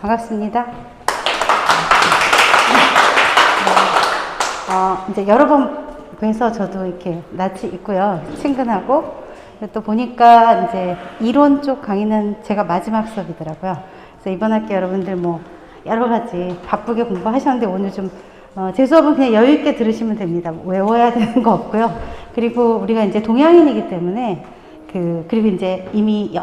반갑습니다. 이제 여러 번 뵈서 저도 이렇게 낯이 있고요. 친근하고, 또 보니까 이제 이론 쪽 강의는 제가 마지막 수업이더라고요. 그래서 이번 학기 여러분들 뭐 여러 가지 바쁘게 공부하셨는데 오늘 좀 제 수업은 그냥 여유 있게 들으시면 됩니다. 외워야 되는 거 없고요. 그리고 우리가 이제 동양인이기 때문에 그리고 이제 이미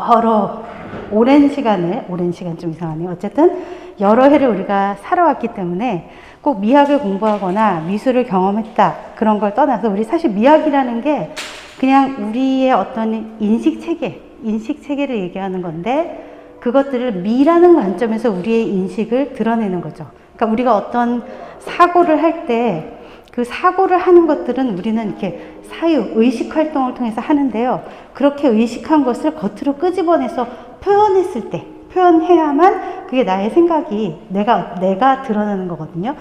오랜 시간 좀 이상하네요. 어쨌든 여러 해를 우리가 살아왔기 때문에 꼭 미학을 공부하거나 미술을 경험했다 그런 걸 떠나서 우리 사실 미학이라는 게 그냥 우리의 어떤 인식 체계를 얘기하는 건데 그것들을 미라는 관점에서 우리의 인식을 드러내는 거죠. 그러니까 우리가 어떤 사고를 할 때 그 사고를 하는 것들은 우리는 이렇게 의식 활동을 통해서 하는데요. 그렇게 의식한 것을 겉으로 끄집어내서 표현해야만 그게 나의 생각이 내가 드러나는 거거든요.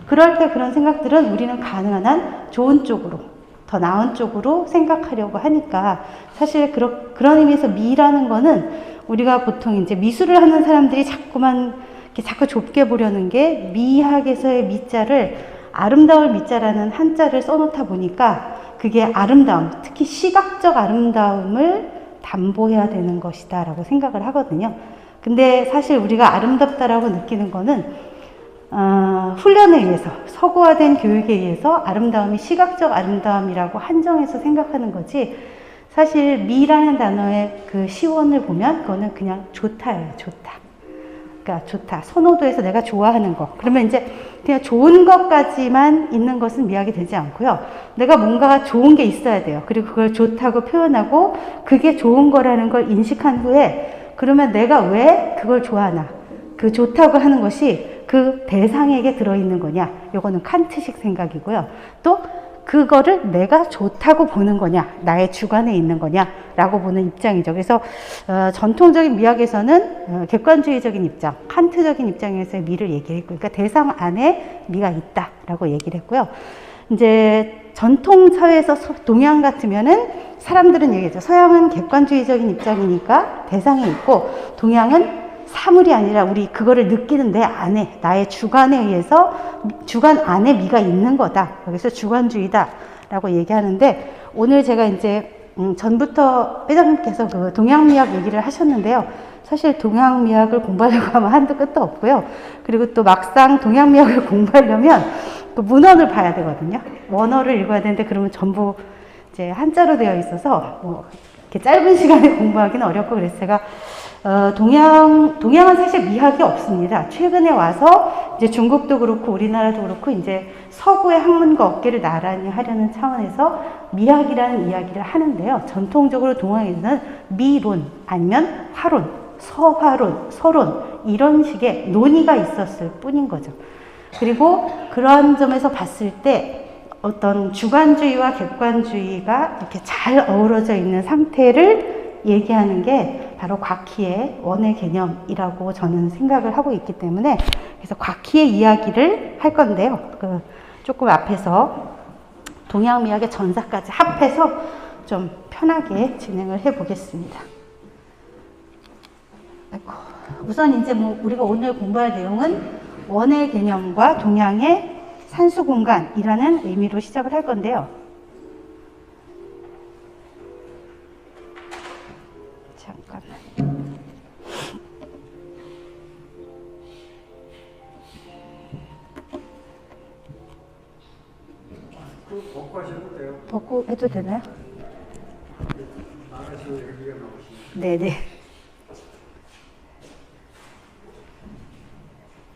그럴 때 그런 생각들은 우리는 가능한 한 좋은 쪽으로, 더 나은 쪽으로 생각하려고 하니까 사실 그런 의미에서 미라는 거는 우리가 보통 이제 미술을 하는 사람들이 자꾸 좁게 보려는 게 미학에서의 미자를 아름다울 미자라는 한자를 써놓다 보니까 그게 아름다움, 특히 시각적 아름다움을 담보해야 되는 것이다 라고 생각을 하거든요. 근데 사실 우리가 아름답다라고 느끼는 거는 훈련에 의해서, 서구화된 교육에 의해서 아름다움이 시각적 아름다움이라고 한정해서 생각하는 거지 사실 미라는 단어의 그 시원을 보면 그거는 그냥 좋다예요. 그러니까 좋다. 선호도에서 내가 좋아하는 거. 그러면 이제 그냥 좋은 것까지만 있는 것은 미학이 되지 않고요. 내가 뭔가가 좋은 게 있어야 돼요. 그리고 그걸 좋다고 표현하고 그게 좋은 거라는 걸 인식한 후에 그러면 내가 왜 그걸 좋아하나? 그 좋다고 하는 것이 그 대상에게 들어있는 거냐? 요거는 칸트식 생각이고요. 또 그거를 내가 좋다고 보는 거냐, 나의 주관에 있는 거냐 라고 보는 입장이죠. 그래서 전통적인 미학에서는 객관주의적인 입장, 칸트적인 입장에서의 미를 얘기했고, 그러니까 대상 안에 미가 있다라고 얘기를 했고요. 이제 전통 사회에서 동양 같으면은 사람들은 얘기하죠. 서양은 객관주의적인 입장이니까 대상에 있고, 동양은 사물이 아니라 우리 그거를 느끼는 내 안에, 나의 주관에 의해서 주관 안에 미가 있는 거다. 그래서 주관주의다라고 얘기하는데, 오늘 제가 이제 전부터 회장님께서 그 동양미학 얘기를 하셨는데요. 사실 동양미학을 공부하려고 하면 한도 끝도 없고요. 그리고 또 막상 동양미학을 공부하려면 또 문헌을 봐야 되거든요. 원어를 읽어야 되는데 그러면 전부 이제 한자로 되어 있어서 뭐 이렇게 짧은 시간에 공부하기는 어렵고, 그래서 제가 동양은 사실 미학이 없습니다. 최근에 와서 이제 중국도 그렇고 우리나라도 그렇고 이제 서구의 학문과 어깨를 나란히 하려는 차원에서 미학이라는 이야기를 하는데요. 전통적으로 동양에서는 미론 아니면 화론, 서화론, 서론 이런 식의 논의가 있었을 뿐인 거죠. 그리고 그런 점에서 봤을 때 어떤 주관주의와 객관주의가 이렇게 잘 어우러져 있는 상태를 얘기하는 게 바로 곽희의 원의 개념이라고 저는 생각을 하고 있기 때문에, 그래서 곽희의 이야기를 할 건데요. 조금 앞에서 동양미학의 전사까지 합해서 좀 편하게 진행을 해 보겠습니다. 우선 이제 우리가 오늘 공부할 내용은 원의 개념과 동양의 산수공간이라는 의미로 시작을 할 건데요. 잠깐만. 벗고 하셔도 돼요. 벗고 해도 되나요? 나가시면 여기가 나오시면. 네네.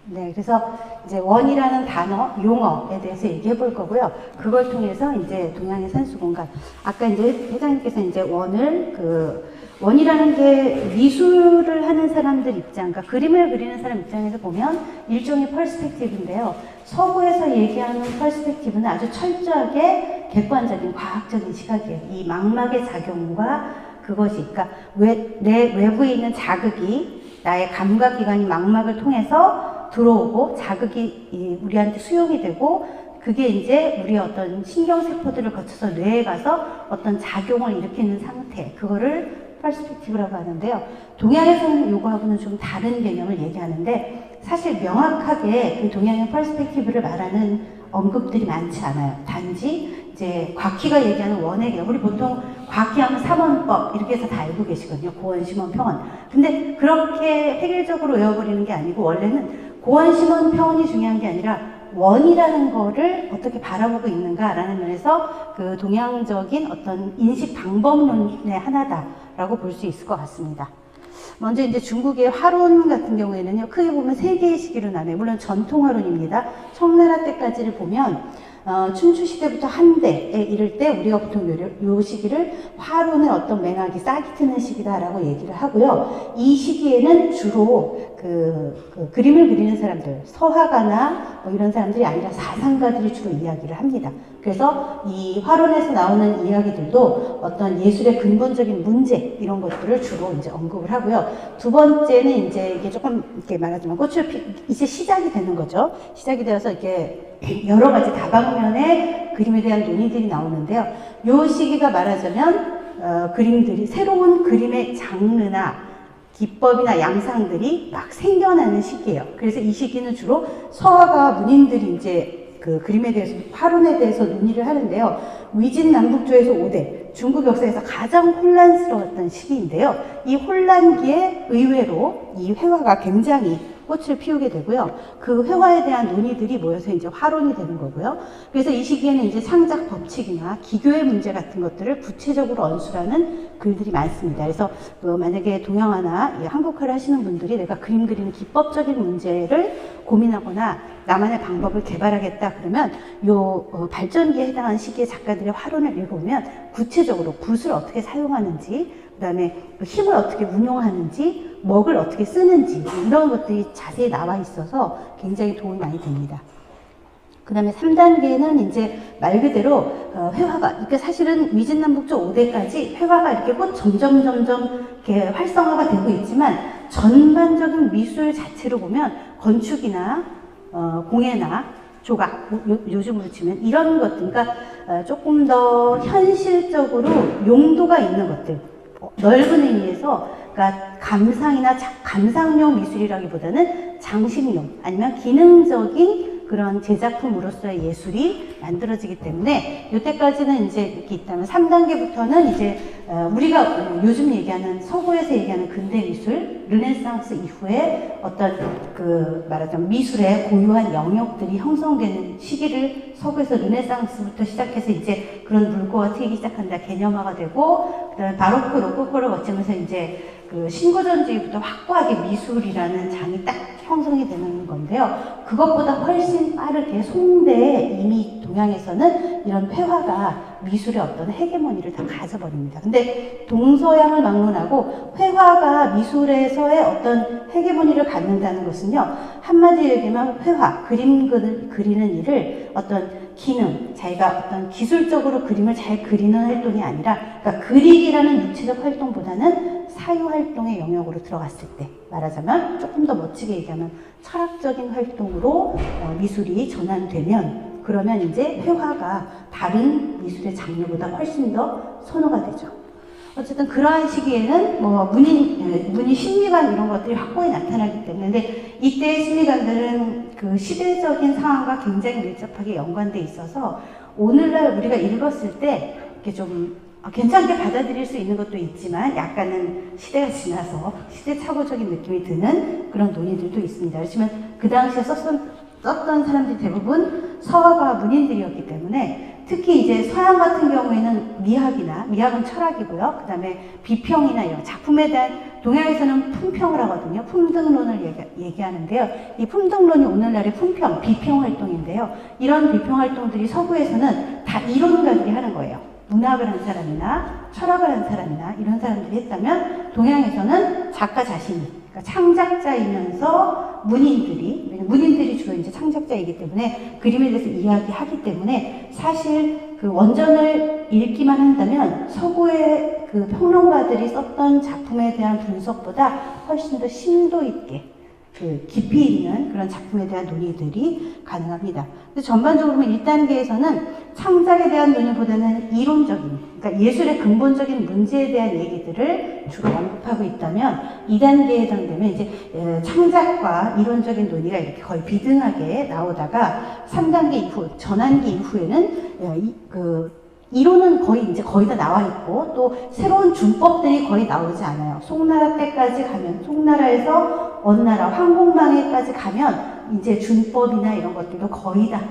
네, 그래서 이제 원이라는 단어, 용어에 대해서 얘기해 볼 거고요. 그걸 통해서 이제 동양의 산수공간. 아까 이제 회장님께서 이제 원이라는 게 미술을 하는 사람들 입장, 그러니까 그림을 그리는 사람 입장에서 보면 일종의 퍼스펙티브인데요. 서구에서 얘기하는 퍼스펙티브는 아주 철저하게 객관적인 과학적인 시각이에요. 이 망막의 작용과 그것이, 그러니까 내 외부에 있는 자극이 나의 감각기관인 망막을 통해서 들어오고 자극이 우리한테 수용이 되고 그게 이제 우리의 어떤 신경세포들을 거쳐서 뇌에 가서 어떤 작용을 일으키는 상태, 그거를 퍼스펙티브라고 하는데요. 동양에서는 요거하고는 좀 다른 개념을 얘기하는데 사실 명확하게 그 동양의 퍼스펙티브를 말하는 언급들이 많지 않아요. 단지 이제 곽희가 얘기하는 원의 개혁, 우리 보통 곽희하면 삼원법 이렇게 해서 다 알고 계시거든요. 고원, 심원, 평원. 근데 그렇게 획일적으로 외워버리는 게 아니고 원래는 고원, 심원, 평원이 중요한 게 아니라 원이라는 거를 어떻게 바라보고 있는가라는 면에서 그 동양적인 어떤 인식 방법론의 하나다라고 볼 수 있을 것 같습니다. 먼저 이제 중국의 화론 같은 경우에는요, 크게 보면 세 개의 시기로 나눠요. 물론 전통 화론입니다. 청나라 때까지를 보면 춘추 시대부터 한대에 이를 때 우리가 보통 요 시기를 화론의 어떤 맹학이 싹이 트는 시기다라고 얘기를 하고요. 이 시기에는 주로 그 그림을 그리는 사람들, 서화가나 뭐 이런 사람들이 아니라 사상가들이 주로 이야기를 합니다. 그래서 이 화론에서 나오는 이야기들도 어떤 예술의 근본적인 문제 이런 것들을 주로 이제 언급을 하고요. 두 번째는 이제 이게 조금 이렇게 말하자면 꽃을 이제 시작이 되는 거죠. 시작이 되어서 이렇게 여러 가지 다방면의 그림에 대한 논의들이 나오는데요. 요 시기가 말하자면 그림들이 새로운 그림의 장르나 기법이나 양상들이 막 생겨나는 시기예요. 그래서 이 시기는 주로 서화가 문인들이 이제 그 그림에 대해서, 화론에 대해서 논의를 하는데요. 위진남북조에서 5대, 중국 역사에서 가장 혼란스러웠던 시기인데요. 이 혼란기에 의외로 이 회화가 굉장히 꽃을 피우게 되고요. 그 회화에 대한 논의들이 모여서 이제 화론이 되는 거고요. 그래서 이 시기에는 이제 창작 법칙이나 기교의 문제 같은 것들을 구체적으로 언술하는 글들이 많습니다. 그래서 만약에 동양화나 한국화를 하시는 분들이 내가 그림 그리는 기법적인 문제를 고민하거나 나만의 방법을 개발하겠다 그러면 요 발전기에 해당하는 시기의 작가들의 화론을 읽어보면 구체적으로 붓을 어떻게 사용하는지, 그 다음에 힘을 어떻게 운용하는지, 먹을 어떻게 쓰는지 이런 것들이 자세히 나와 있어서 굉장히 도움이 많이 됩니다. 그 다음에 3단계는 이제 말 그대로 회화가, 그러니까 사실은 위진남북조 5대까지 회화가 이렇게 곧 점점 이렇게 활성화가 되고 있지만 전반적인 미술 자체로 보면 건축이나 공예나 조각, 요즘으로 치면 이런 것들, 그러니까 조금 더 현실적으로 용도가 있는 것들, 넓은 의미에서, 그러니까 감상이나 감상용 미술이라기보다는 장식용 아니면 기능적인 그런 제작품으로서의 예술이 만들어지기 때문에 이때까지는 이제 이렇게 있다면 3단계부터는 이제 우리가 요즘 얘기하는 서구에서 얘기하는 근대 미술, 르네상스 이후에 어떤 그 말하자면 미술의 고유한 영역들이 형성되는 시기를 서구에서 르네상스부터 시작해서 이제 그런 물꼬가 트이기 시작한다. 개념화가 되고 그다음에 바로크, 로코코를 거치면서 이제 그 신고전주의부터 확고하게 미술이라는 장이 딱 형성이 되는 건데요. 그것보다 훨씬 빠르게 송대에 이미 동양에서는 이런 회화가 미술의 어떤 헤게모니를 다 가져버립니다. 근데 동서양을 막론하고 회화가 미술에서의 어떤 헤게모니를 갖는다는 것은요, 한마디로 얘기하면 회화, 그림 그리는 일을 어떤 기능, 자기가 어떤 기술적으로 그림을 잘 그리는 활동이 아니라, 그러니까 그리기라는 육체적 활동보다는 사유활동의 영역으로 들어갔을 때, 말하자면 조금 더 멋지게 얘기하면 철학적인 활동으로 미술이 전환되면, 그러면 이제 회화가 다른 미술의 장르보다 훨씬 더 선호가 되죠. 어쨌든 그러한 시기에는 뭐 문인 심리관 이런 것들이 확고히 나타나기 때문에, 근데 이때의 심리관들은 그 시대적인 상황과 굉장히 밀접하게 연관돼 있어서 오늘날 우리가 읽었을 때 이렇게 좀 괜찮게 받아들일 수 있는 것도 있지만 약간은 시대가 지나서 시대착오적인 느낌이 드는 그런 논의들도 있습니다. 그렇지만 그 당시에 썼던 사람들이 대부분 서화가 문인들이었기 때문에, 특히 이제 서양 같은 경우에는 미학은 철학이고요. 그 다음에 비평이나 이런 작품에 대한, 동양에서는 품평을 하거든요. 품등론을 얘기하는데요. 이 품등론이 오늘날의 품평, 비평 활동인데요. 이런 비평 활동들이 서구에서는 다 이론가들이 하는 거예요. 문학을 한 사람이나 철학을 한 사람이나 이런 사람들이 했다면, 동양에서는 작가 자신이, 그러니까 창작자이면서 문인들이 주로 이제 창작자이기 때문에 그림에 대해서 이야기하기 때문에, 사실 그 원전을 읽기만 한다면 서구의 그 평론가들이 썼던 작품에 대한 분석보다 훨씬 더 심도 있게 그 깊이 있는 그런 작품에 대한 논의들이 가능합니다. 근데 전반적으로 1단계에서는 창작에 대한 논의보다는 이론적인, 그러니까 예술의 근본적인 문제에 대한 얘기들을 주로 언급하고 있다면 2단계에 해당되면 이제 창작과 이론적인 논의가 이렇게 거의 비등하게 나오다가 3단계 이후, 전환기 이후에는 이론은 거의 다 나와 있고 또 새로운 준법들이 거의 나오지 않아요. 송나라 때까지 가면, 송나라에서 원나라, 황공방해까지 가면 이제 준법이나 이런 것들도 거의 다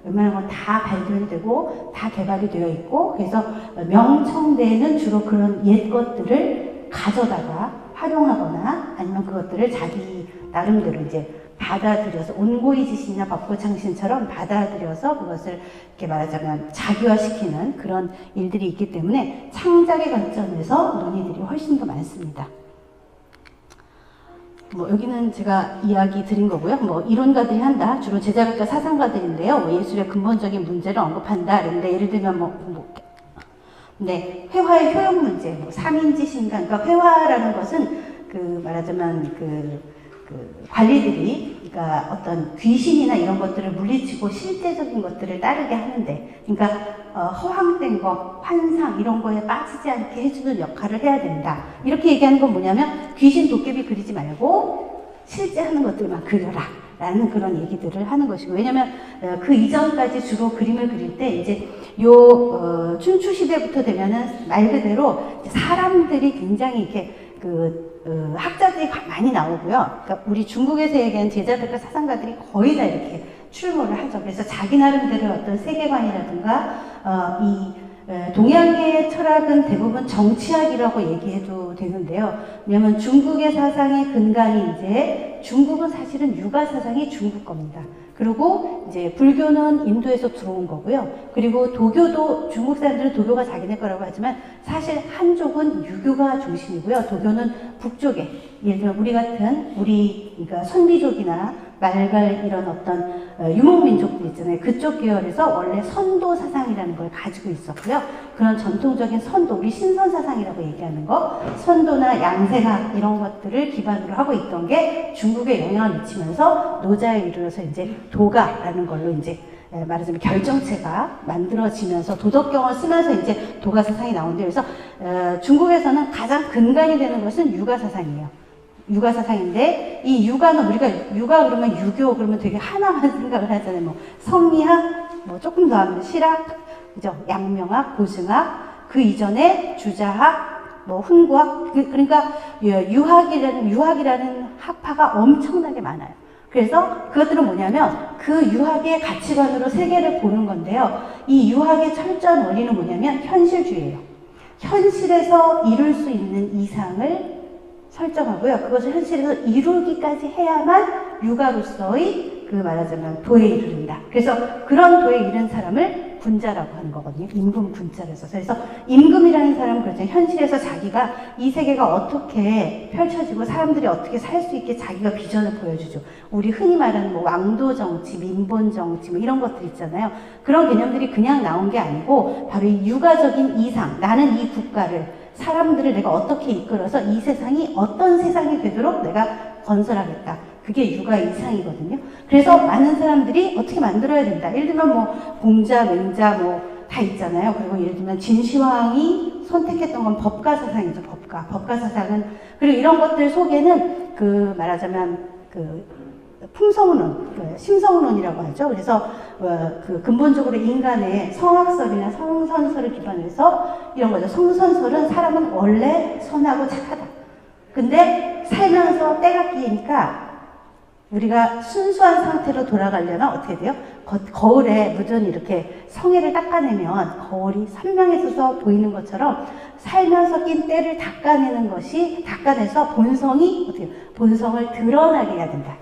웬만한 건 다 발견되고 다 개발이 되어 있고, 그래서 명청대에는 주로 그런 옛 것들을 가져다가 활용하거나 아니면 그것들을 자기 나름대로 이제 받아들여서 온고이지신이나 법고창신처럼 받아들여서 그것을 이렇게 말하자면 자기화시키는 그런 일들이 있기 때문에 창작의 관점에서 논의들이 훨씬 더 많습니다. 여기는 제가 이야기 드린 거고요. 이론가들이 한다. 주로 제자각과 사상가들인데요. 예술의 근본적인 문제를 언급한다. 그런데 예를 들면 네, 회화의 효용 문제, 삼인지신간, 그러니까 회화라는 것은 말하자면 관리들이, 그러니까 어떤 귀신이나 이런 것들을 물리치고 실제적인 것들을 따르게 하는데, 그러니까 허황된 거, 환상 이런 거에 빠지지 않게 해주는 역할을 해야 된다. 이렇게 얘기하는 건 뭐냐면 귀신 도깨비 그리지 말고 실제 하는 것들만 그려라 라는 그런 얘기들을 하는 것이고, 왜냐면 그 이전까지 주로 그림을 그릴 때 이제 춘추 시대부터 되면은 말 그대로 사람들이 굉장히 이렇게 학자들이 많이 나오고요. 그러니까 우리 중국에서 얘기하는 제자들과 사상가들이 거의 다 이렇게 출몰을 하죠. 그래서 자기 나름대로 어떤 세계관이라든가 동양의 철학은 대부분 정치학이라고 얘기해도 되는데요. 왜냐하면 중국의 사상의 근간이 이제 중국은 사실은 유가 사상이 중국 겁니다. 그리고 이제 불교는 인도에서 들어온 거고요. 그리고 도교도 중국 사람들은 도교가 자기네 거라고 하지만 사실 한족은 유교가 중심이고요. 도교는 북쪽에, 예를 들면 그러니까 선비족이나 말갈 이런 어떤 유목민족들 있잖아요. 그쪽 계열에서 원래 선도 사상이라는 걸 가지고 있었고요. 그런 전통적인 선도, 우리 신선 사상이라고 얘기하는 거, 선도나 양생학 이런 것들을 기반으로 하고 있던 게 중국에 영향을 미치면서 노자에 이르러서 이제 도가라는 걸로 이제 말하자면 결정체가 만들어지면서 도덕경을 쓰면서 이제 도가 사상이 나오는데, 그래서 중국에서는 가장 근간이 되는 것은 유가 사상이에요. 유가 사상인데, 이 유가는 우리가 유가 그러면 유교 그러면 되게 하나만 생각을 하잖아요. 성리학, 조금 더 하면 실학, 그죠? 양명학, 고승학, 그 이전에 주자학, 훈구학, 그러니까 유학이라는 학파가 엄청나게 많아요. 그래서 그것들은 뭐냐면 그 유학의 가치관으로 세계를 보는 건데요. 이 유학의 철저한 원리는 뭐냐면 현실주의예요. 현실에서 이룰 수 있는 이상을 설정하고요. 그것을 현실에서 이루기까지 해야만 유가로서의 말하자면 도에 이른다. 그래서 그런 도에 이른 사람을 군자라고 하는 거거든요. 임금 군자를 써서. 그래서 임금이라는 사람은 그렇죠. 현실에서 자기가 이 세계가 어떻게 펼쳐지고 사람들이 어떻게 살 수 있게 자기가 비전을 보여주죠. 우리 흔히 말하는 왕도 정치, 민본 정치 이런 것들 있잖아요. 그런 개념들이 그냥 나온 게 아니고 바로 이 유가적인 이상, 나는 이 국가를, 사람들을 내가 어떻게 이끌어서 이 세상이 어떤 세상이 되도록 내가 건설하겠다. 그게 유가 이상이거든요. 그래서 많은 사람들이 어떻게 만들어야 된다. 예를 들면 공자, 맹자 다 있잖아요. 그리고 예를 들면 진시황이 선택했던 건 법가 사상이죠. 법가 사상은, 그리고 이런 것들 속에는 말하자면 품성론, 심성론이라고 하죠. 그래서 근본적으로 인간의 성악설이나 성선설을 기반으로 해서 이런 거죠. 성선설은 사람은 원래 선하고 착하다. 근데 살면서 때가 끼니까 우리가 순수한 상태로 돌아가려면 어떻게 돼요? 거울에 묻은 이렇게 성애를 닦아내면 거울이 선명해져서 보이는 것처럼 살면서 낀 때를 닦아내서 본성을 드러나게 해야 된다.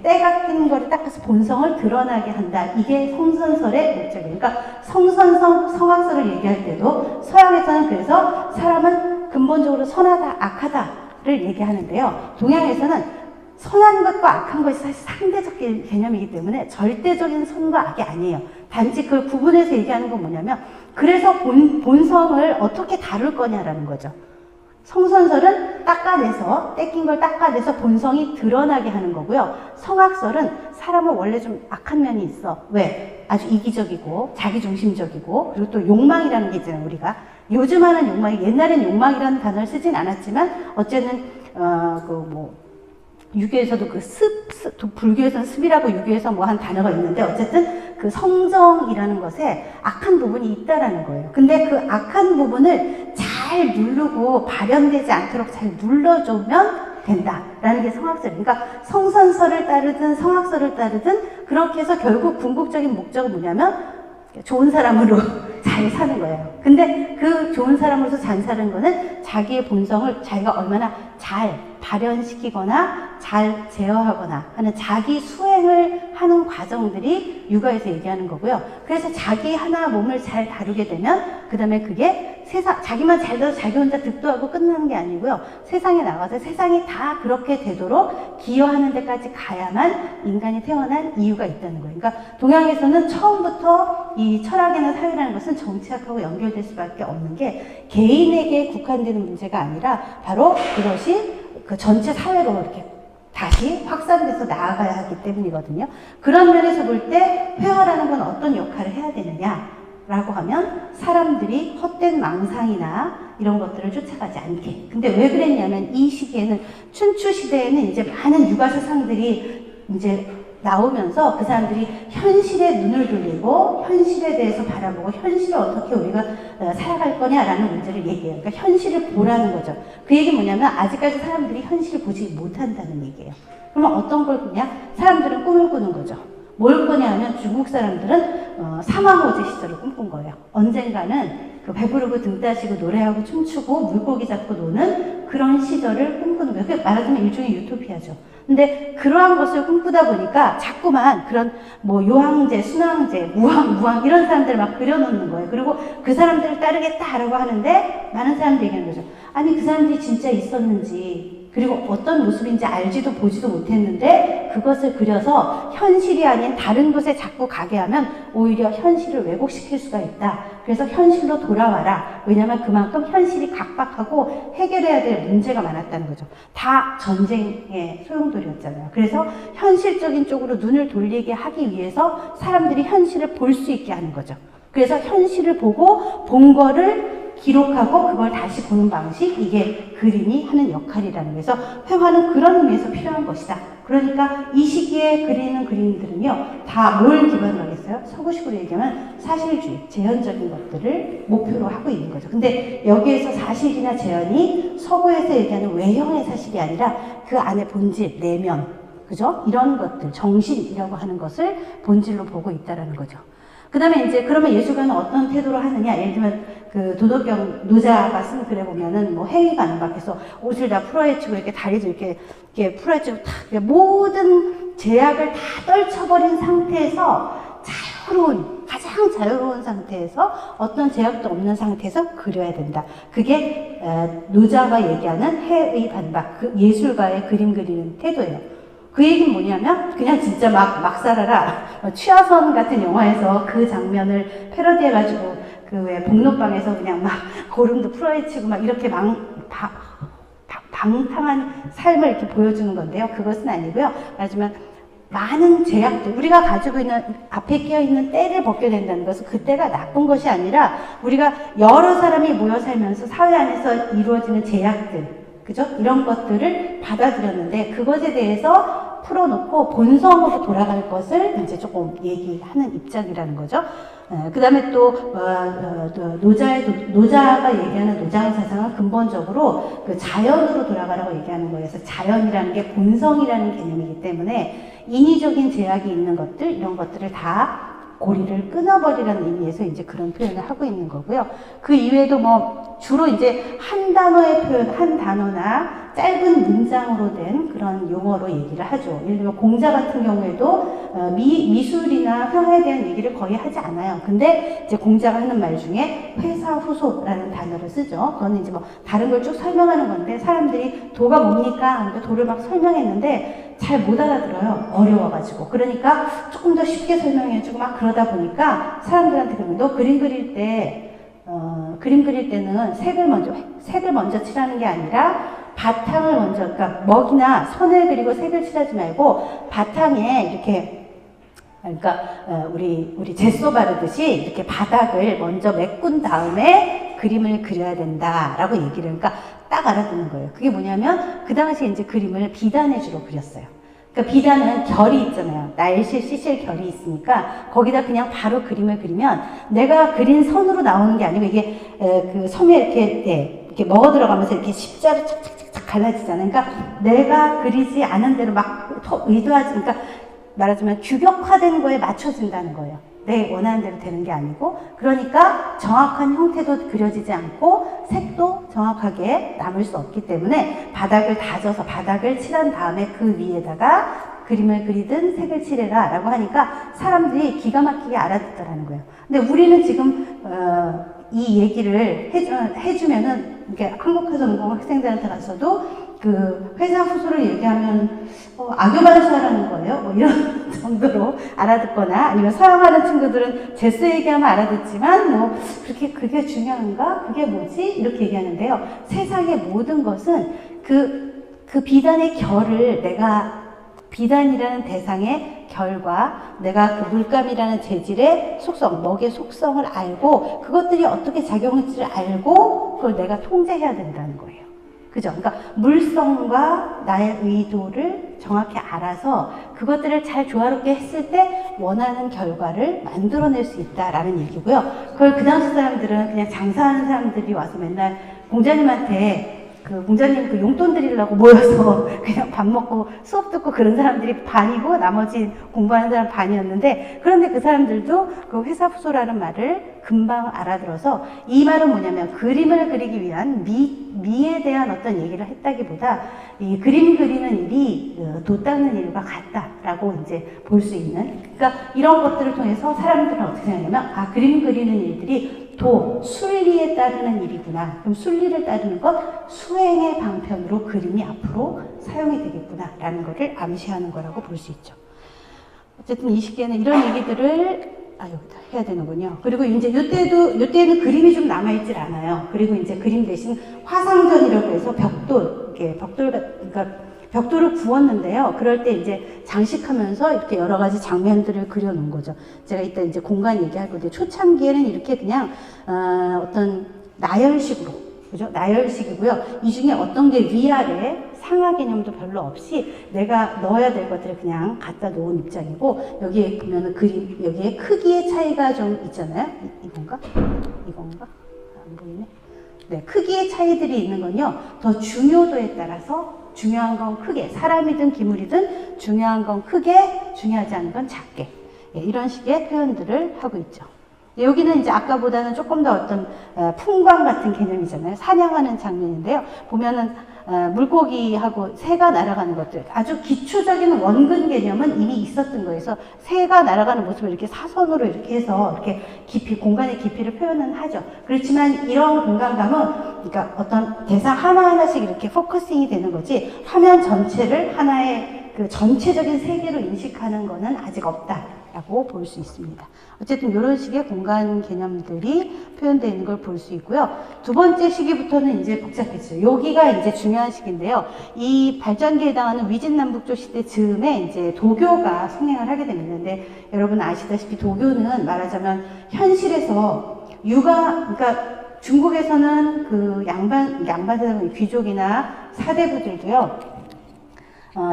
때가 낀 거를 닦아서 본성을 드러나게 한다. 이게 성선설의 목적이에요. 그러니까 성악설을 얘기할 때도 서양에서는 그래서 사람은 근본적으로 선하다, 악하다를 얘기하는데요. 동양에서는 선한 것과 악한 것이 사실 상대적 개념이기 때문에 절대적인 선과 악이 아니에요. 단지 그걸 구분해서 얘기하는 건 뭐냐면, 그래서 본성을 어떻게 다룰 거냐라는 거죠. 성선설은 닦아내서, 떼낀 걸 닦아내서 본성이 드러나게 하는 거고요. 성악설은 사람은 원래 좀 악한 면이 있어. 왜? 아주 이기적이고, 자기중심적이고, 그리고 또 욕망이라는 게 있잖아요, 우리가. 요즘 하는 욕망이, 옛날엔 욕망이라는 단어를 쓰진 않았지만, 어쨌든, 유교에서도 불교에서는 습이라고 유교에서 뭐 한 단어가 있는데, 어쨌든 그 성정이라는 것에 악한 부분이 있다라는 거예요. 근데 그 악한 부분을 잘 누르고 발현되지 않도록 잘 눌러주면 된다라는 게 성악설. 그러니까 성선설을 따르든 성악설을 따르든 그렇게 해서 결국 궁극적인 목적은 뭐냐면 좋은 사람으로 잘 사는 거예요. 근데 그 좋은 사람으로서 잘 사는 거는 자기의 본성을 자기가 얼마나 잘 발현시키거나 잘 제어하거나 하는 자기 수행을 하는 과정들이 육아에서 얘기하는 거고요. 그래서 자기 하나 몸을 잘 다루게 되면 그 다음에 그게 세상, 자기만 잘 돼서 자기 혼자 득도하고 끝나는 게 아니고요. 세상에 나가서 세상이 다 그렇게 되도록 기여하는 데까지 가야만 인간이 태어난 이유가 있다는 거예요. 그러니까 동양에서는 처음부터 이 철학이나 사회라는 것은 정치학하고 연결될 수밖에 없는 게 개인에게 국한되는 문제가 아니라 바로 그것이 그 전체 사회로 이렇게 다시 확산돼서 나아가야 하기 때문이거든요. 그런 면에서 볼 때 회화라는 건 어떤 역할을 해야 되느냐라고 하면 사람들이 헛된 망상이나 이런 것들을 쫓아가지 않게. 근데 왜 그랬냐면 이 시기에는 춘추 시대에는 이제 많은 육아 사상들이 이제 나오면서 그 사람들이 현실에 눈을 돌리고 현실에 대해서 바라보고 현실을 어떻게 우리가 살아갈 거냐라는 문제를 얘기해요. 그러니까 현실을 보라는 거죠. 그 얘기는 뭐냐면 아직까지 사람들이 현실을 보지 못한다는 얘기예요. 그러면 어떤 걸 꾸냐? 사람들은 꿈을 꾸는 거죠. 뭘 꾸냐 하면 중국 사람들은 사망호제 시절을 꿈꾼 거예요. 언젠가는 그 배부르고 등 따시고 노래하고 춤추고 물고기 잡고 노는 그런 시절을 꿈꾸는 거예요. 그게 말하자면 일종의 유토피아죠. 근데 그러한 것을 꿈꾸다 보니까 자꾸만 그런 뭐 요항제, 순항제, 무항 이런 사람들을 막 그려놓는 거예요. 그리고 그 사람들을 따르겠다라고 하는데 많은 사람들이 얘기하는 거죠. 아니 그 사람들이 진짜 있었는지 그리고 어떤 모습인지 알지도 보지도 못했는데 그것을 그려서 현실이 아닌 다른 곳에 자꾸 가게 하면 오히려 현실을 왜곡시킬 수가 있다. 그래서 현실로 돌아와라. 왜냐하면 그만큼 현실이 각박하고 해결해야 될 문제가 많았다는 거죠. 다 전쟁의 소용돌이였잖아요. 그래서 현실적인 쪽으로 눈을 돌리게 하기 위해서 사람들이 현실을 볼 수 있게 하는 거죠. 그래서 현실을 보고 본 거를 기록하고 그걸 다시 보는 방식, 이게 그림이 하는 역할이라는 거에서 회화는 그런 의미에서 필요한 것이다. 그러니까 이 시기에 그리는 그림들은요, 다 뭘 기반으로 하겠어요? 서구식으로 얘기하면 사실주의, 재현적인 것들을 목표로 하고 있는 거죠. 근데 여기에서 사실이나 재현이 서구에서 얘기하는 외형의 사실이 아니라 그 안에 본질, 내면, 그죠? 이런 것들, 정신이라고 하는 것을 본질로 보고 있다라는 거죠. 그 다음에 이제 그러면 예술가는 어떤 태도로 하느냐? 예를 들면 그 도덕경 노자가 쓴 글에 보면은 뭐 행위 반박해서 옷을 다 풀어헤치고 이렇게 다리도 이렇게 풀어헤치고 다 모든 제약을 다 떨쳐버린 상태에서 가장 자유로운 상태에서 어떤 제약도 없는 상태에서 그려야 된다. 그게 노자가 얘기하는 해의 반박, 그 예술가의 그림 그리는 태도예요. 그 얘기는 뭐냐면 그냥 진짜 막 살아라. 취하선 같은 영화에서 그 장면을 패러디해가지고 그 왜 복록방에서 그냥 막 고름도 풀어헤치고 막 이렇게 방탕한 삶을 이렇게 보여주는 건데요. 그것은 아니고요. 말하자면 많은 제약들, 우리가 가지고 있는 앞에 끼어있는 때를 벗게 된다는 것은 그 때가 나쁜 것이 아니라 우리가 여러 사람이 모여 살면서 사회 안에서 이루어지는 제약들, 그죠? 이런 것들을 받아들였는데 그것에 대해서 풀어놓고 본성으로 돌아갈 것을 이제 조금 얘기하는 입장이라는 거죠. 그 다음에 또 노자가 얘기하는 노장 사상은 근본적으로 그 자연으로 돌아가라고 얘기하는 거예요. 그래서 자연이라는 게 본성이라는 개념이기 때문에 인위적인 제약이 있는 것들, 이런 것들을 다 고리를 끊어버리라는 의미에서 이제 그런 표현을 하고 있는 거고요. 그 이외에도 뭐 주로 이제 한 단어의 표현, 한 단어나 짧은 문장으로 된 그런 용어로 얘기를 하죠. 예를 들면 공자 같은 경우에도 미술이나 회화에 대한 얘기를 거의 하지 않아요. 근데 이제 공자가 하는 말 중에 회사후소라는 단어를 쓰죠. 그거는 이제 뭐 다른 걸 쭉 설명하는 건데 사람들이 도가 뭡니까? 하는데 도를 막 설명했는데 잘 못 알아들어요. 어려워가지고. 그러니까 조금 더 쉽게 설명해주고 막 그러다 보니까 사람들한테 그러면 너 그림 그릴 때 그림 그릴 때는 색을 먼저 칠하는 게 아니라 바탕을 먼저, 그러니까 먹이나 선을 그리고 색을 칠하지 말고 바탕에 이렇게, 그러니까 우리 제소 바르듯이 이렇게 바닥을 먼저 메꾼 다음에 그림을 그려야 된다라고 얘기를, 그러니까 딱 알아듣는 거예요. 그게 뭐냐면 그 당시에 이제 그림을 비단에 주로 그렸어요. 그러니까 비단은 결이 있잖아요. 날실, 시실 결이 있으니까 거기다 그냥 바로 그림을 그리면 내가 그린 선으로 나오는 게 아니고 이게 그 섬에 이렇게 먹어 들어가면서 이렇게 십자로 착착착착 갈라지잖아요. 그러니까 내가 그리지 않은 대로 막 의도하지, 그러니까 말하자면 규격화된 거에 맞춰진다는 거예요. 내 원하는 대로 되는 게 아니고, 그러니까 정확한 형태도 그려지지 않고 색도 정확하게 남을 수 없기 때문에 바닥을 다져서 바닥을 칠한 다음에 그 위에다가 그림을 그리든 색을 칠해라 라고 하니까 사람들이 기가 막히게 알아듣더라는 거예요. 근데 우리는 지금 이 얘기를 해주면은 이렇게 한국화전공 학생들한테 가서도 그 회사 후소를 얘기하면 악여반을 수하라는 거예요. 뭐 이런 정도로 알아듣거나, 아니면 서양하는 친구들은 제스 얘기하면 알아듣지만 뭐 그렇게 그게 중요한가? 그게 뭐지? 이렇게 얘기하는데요. 세상의 모든 것은 그 비단의 결을 내가 비단이라는 대상의 결과 내가 그 물감이라는 재질의 속성, 먹의 속성을 알고 그것들이 어떻게 작용할지를 알고 그걸 내가 통제해야 된다는 거예요. 그죠? 그러니까 물성과 나의 의도를 정확히 알아서 그것들을 잘 조화롭게 했을 때 원하는 결과를 만들어낼 수 있다라는 얘기고요. 그걸 그 당시 사람들은 그냥 장사하는 사람들이 와서 맨날 공자님한테 그 공자님 그 용돈 드리려고 모여서 그냥 밥 먹고 수업 듣고 그런 사람들이 반이고 나머지 공부하는 사람 반이었는데, 그런데 그 사람들도 그 회사 후소라는 말을 금방 알아들어서 이 말은 뭐냐면 그림을 그리기 위한 미에 대한 어떤 얘기를 했다기보다 이 그림 그리는 일이 도 닦는 일과 같다라고 이제 볼 수 있는, 그러니까 이런 것들을 통해서 사람들은 어떻게 생각하냐면 그림 그리는 일들이 순리에 따르는 일이구나. 그럼 순리를 따르는 것, 수행의 방편으로 그림이 앞으로 사용이 되겠구나라는 것을 암시하는 거라고 볼 수 있죠. 어쨌든 이 시기에는 이런 얘기들을 여기다 해야 되는군요. 그리고 이제 이때는 그림이 좀 남아있질 않아요. 그리고 이제 그림 대신 화상전이라고 해서 그러니까 벽돌을 구웠는데요. 그럴 때 이제 장식하면서 이렇게 여러 가지 장면들을 그려놓은 거죠. 제가 이따 이제 공간 얘기할 건데, 초창기에는 이렇게 그냥, 어떤 나열식으로, 그죠? 나열식이고요. 이 중에 어떤 게 위아래 상하 개념도 별로 없이 내가 넣어야 될 것들을 그냥 갖다 놓은 입장이고, 여기에 보면은 그림, 여기에 크기의 차이가 좀 있잖아요. 이건가? 안 보이네. 네, 크기의 차이들이 있는 건요, 더 중요도에 따라서 중요한 건 크게, 사람이든 기물이든 중요한 건 크게, 중요하지 않은 건 작게, 이런 식의 표현들을 하고 있죠. 여기는 이제 아까보다는 조금 더 어떤 풍광 같은 개념이잖아요. 사냥하는 장면인데요. 보면은 물고기하고 새가 날아가는 것들, 아주 기초적인 원근 개념은 이미 있었던 거예요. 그래서 새가 날아가는 모습을 이렇게 사선으로 이렇게 해서 이렇게 깊이, 공간의 깊이를 표현은 하죠. 그렇지만 이런 공간감은, 그러니까 어떤 대상 하나하나씩 이렇게 포커싱이 되는 거지, 화면 전체를 하나의 그 전체적인 세계로 인식하는 거는 아직 없다라고 볼 수 있습니다. 어쨌든 이런 식의 공간 개념들이 표현되어 있는 걸 볼 수 있고요. 두 번째 시기부터는 이제 복잡해져요. 여기가 이제 중요한 시기인데요. 이 발전기에 해당하는 위진남북조 시대 즈음에 이제 도교가 성행을 하게 됩니다. 근데 여러분 아시다시피 도교는 말하자면 현실에서 그러니까 중국에서는 그 양반 귀족이나 사대부들도요,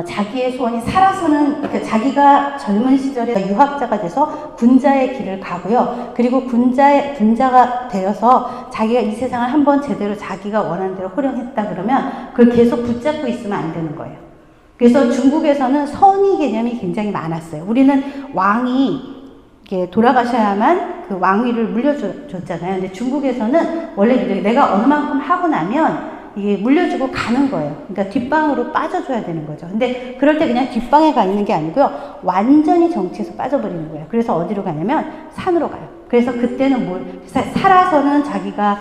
자기의 소원이 살아서는, 그러니까 자기가 젊은 시절에 유학자가 돼서 군자의 길을 가고요. 그리고 군자가 되어서 자기가 이 세상을 한번 제대로 자기가 원하는 대로 호령했다 그러면 그걸 계속 붙잡고 있으면 안 되는 거예요. 그래서 중국에서는 선의 개념이 굉장히 많았어요. 우리는 왕이 이렇게 돌아가셔야만 그 왕위를 물려줬잖아요. 근데 중국에서는 원래 내가 어느 만큼 하고 나면 이게 물려주고 가는 거예요. 그러니까 뒷방으로 빠져줘야 되는 거죠. 근데 그럴 때 그냥 뒷방에 가 있는 게 아니고요, 완전히 정치에서 빠져버리는 거예요. 그래서 어디로 가냐면 산으로 가요. 그래서 그때는 살아서는 자기가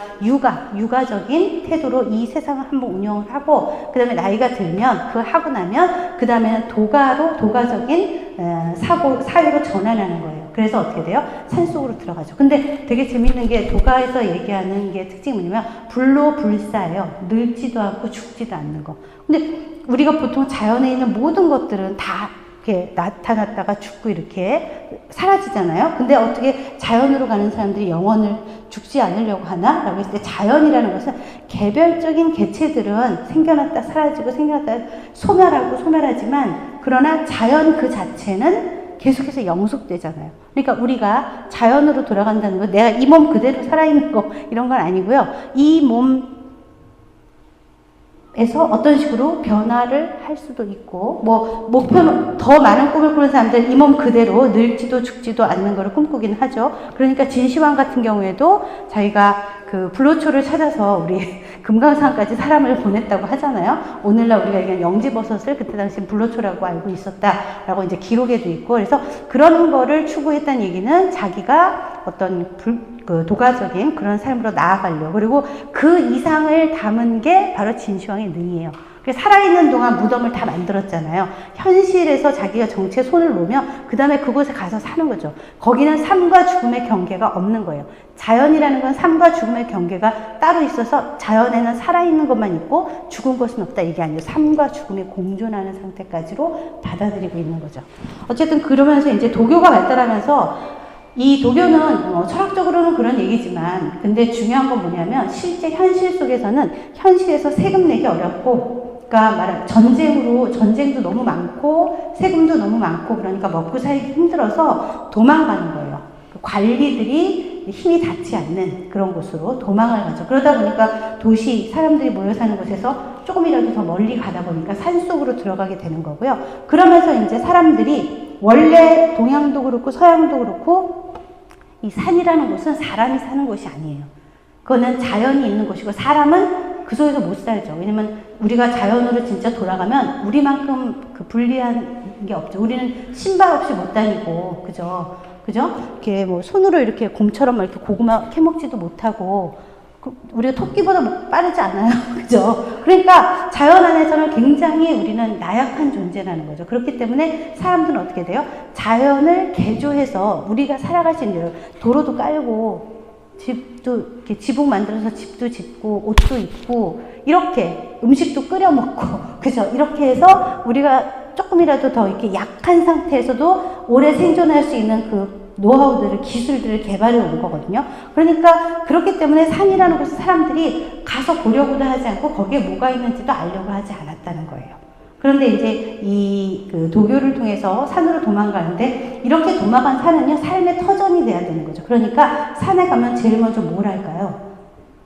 육아적인 태도로 이 세상을 한번 운영을 하고, 그 다음에 나이가 들면, 그걸 하고 나면, 그 다음에는 도가적인 사회로 전환하는 거예요. 그래서 어떻게 돼요? 산속으로 들어가죠. 근데 되게 재밌는 게 도가에서 얘기하는 게 특징이 뭐냐면 불로불사예요. 늙지도 않고 죽지도 않는 거. 근데 우리가 보통 자연에 있는 모든 것들은 다 이렇게 나타났다가 죽고 이렇게 사라지잖아요. 근데 어떻게 자연으로 가는 사람들이 영혼을 죽지 않으려고 하나? 라고 했을 때 자연이라는 것은 개별적인 개체들은 생겨났다 사라지고 생겨났다 소멸하지만 그러나 자연 그 자체는 계속해서 영속되잖아요. 그러니까 우리가 자연으로 돌아간다는 거 내가 이 몸 그대로 살아있는 거 이런 건 아니고요. 이 몸에서 어떤 식으로 변화를 할 수도 있고 뭐 목표는 더 많은 꿈을 꾸는 사람들은 이 몸 그대로 늙지도 죽지도 않는 것을 꿈꾸긴 하죠. 그러니까 진시황 같은 경우에도 자기가 그 불로초를 찾아서 우리 금강산까지 사람을 보냈다고 하잖아요. 오늘날 우리가 얘기하는 영지버섯을 그때 당시 불로초라고 알고 있었다라고 이제 기록에도 있고 그래서 그런 거를 추구했다는 얘기는 자기가 어떤 그 도가적인 그런 삶으로 나아가려고 그리고 그 이상을 담은 게 바로 진시황의 능이에요. 살아있는 동안 무덤을 다 만들었잖아요. 현실에서 자기가 정체에 손을 놓으면 그 다음에 그곳에 가서 사는 거죠. 거기는 삶과 죽음의 경계가 없는 거예요. 자연이라는 건 삶과 죽음의 경계가 따로 있어서 자연에는 살아있는 것만 있고 죽은 것은 없다 이게 아니에요. 삶과 죽음이 공존하는 상태까지로 받아들이고 있는 거죠. 어쨌든 그러면서 이제 도교가 발달하면서 이 도교는 철학적으로는 그런 얘기지만 근데 중요한 건 뭐냐면 실제 현실 속에서는 현실에서 세금 내기 어렵고 그러니까 말하면 전쟁도 너무 많고 세금도 너무 많고 그러니까 먹고 살기 힘들어서 도망가는 거예요. 관리들이 힘이 닿지 않는 그런 곳으로 도망을 가죠. 그러다 보니까 도시 사람들이 모여 사는 곳에서 조금이라도 더 멀리 가다 보니까 산속으로 들어가게 되는 거고요. 그러면서 이제 사람들이 원래 동양도 그렇고 서양도 그렇고 이 산이라는 곳은 사람이 사는 곳이 아니에요. 그거는 자연이 있는 곳이고 사람은 그 속에서 못 살죠. 왜냐면 우리가 자연으로 진짜 돌아가면 우리만큼 그 불리한 게 없죠. 우리는 신발 없이 못 다니고, 그죠? 이렇게 뭐 손으로 이렇게 곰처럼 이렇게 고구마 캐먹지도 못하고, 우리가 토끼보다 빠르지 않아요. 그죠? 그러니까 자연 안에서는 굉장히 우리는 나약한 존재라는 거죠. 그렇기 때문에 사람들은 어떻게 돼요? 자연을 개조해서 우리가 살아갈 수 있는 도로도 깔고, 집도 이렇게 지붕 만들어서 집도 짓고 옷도 입고 이렇게 음식도 끓여 먹고 그죠? 이렇게 해서 우리가 조금이라도 더 이렇게 약한 상태에서도 오래 생존할 수 있는 그 노하우들을 기술들을 개발해 온 거거든요. 그러니까 그렇기 때문에 산이라는 곳에 사람들이 가서 보려고도 하지 않고 거기에 뭐가 있는지도 알려고 하지 않았다는 거예요. 그런데 이제 그 도교를 통해서 산으로 도망가는데 이렇게 도망간 산은요 삶의 터전이 돼야 되는 거죠. 그러니까 산에 가면 제일 먼저 뭘 할까요?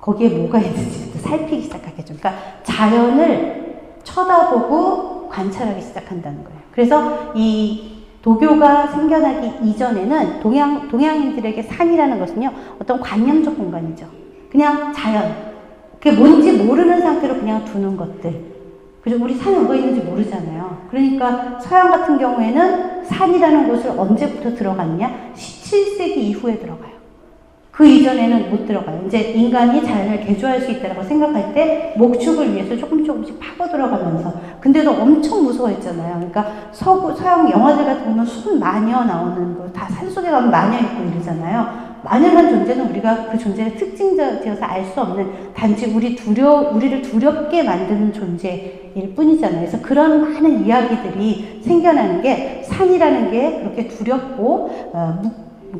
거기에 뭐가 있는지 살피기 시작하겠죠. 그러니까 자연을 쳐다보고 관찰하기 시작한다는 거예요. 그래서 이 도교가 생겨나기 이전에는 동양인들에게 산이라는 것은요 어떤 관념적 공간이죠. 그냥 자연, 그게 뭔지 모르는 상태로 그냥 두는 것들. 그죠? 우리 산에 뭐가 있는지 모르잖아요. 그러니까 서양 같은 경우에는 산이라는 곳을 언제부터 들어갔냐? 17세기 이후에 들어가요. 그 이전에는 못 들어가요. 이제 인간이 자연을 개조할 수 있다고 생각할 때 목축을 위해서 조금씩 파고 들어가면서 근데도 엄청 무서워했잖아요. 그러니까 서양 영화들 같은 거 보면 순 마녀 나오는 거 다 산속에 가면 마녀 있고 이러잖아요. 마녀라는 존재는 우리가 그 존재의 특징되어서 알 수 없는 단지 우리를 두렵게 만드는 존재일 뿐이잖아요. 그래서 그런 많은 이야기들이 생겨나는 게 산이라는 게 그렇게 두렵고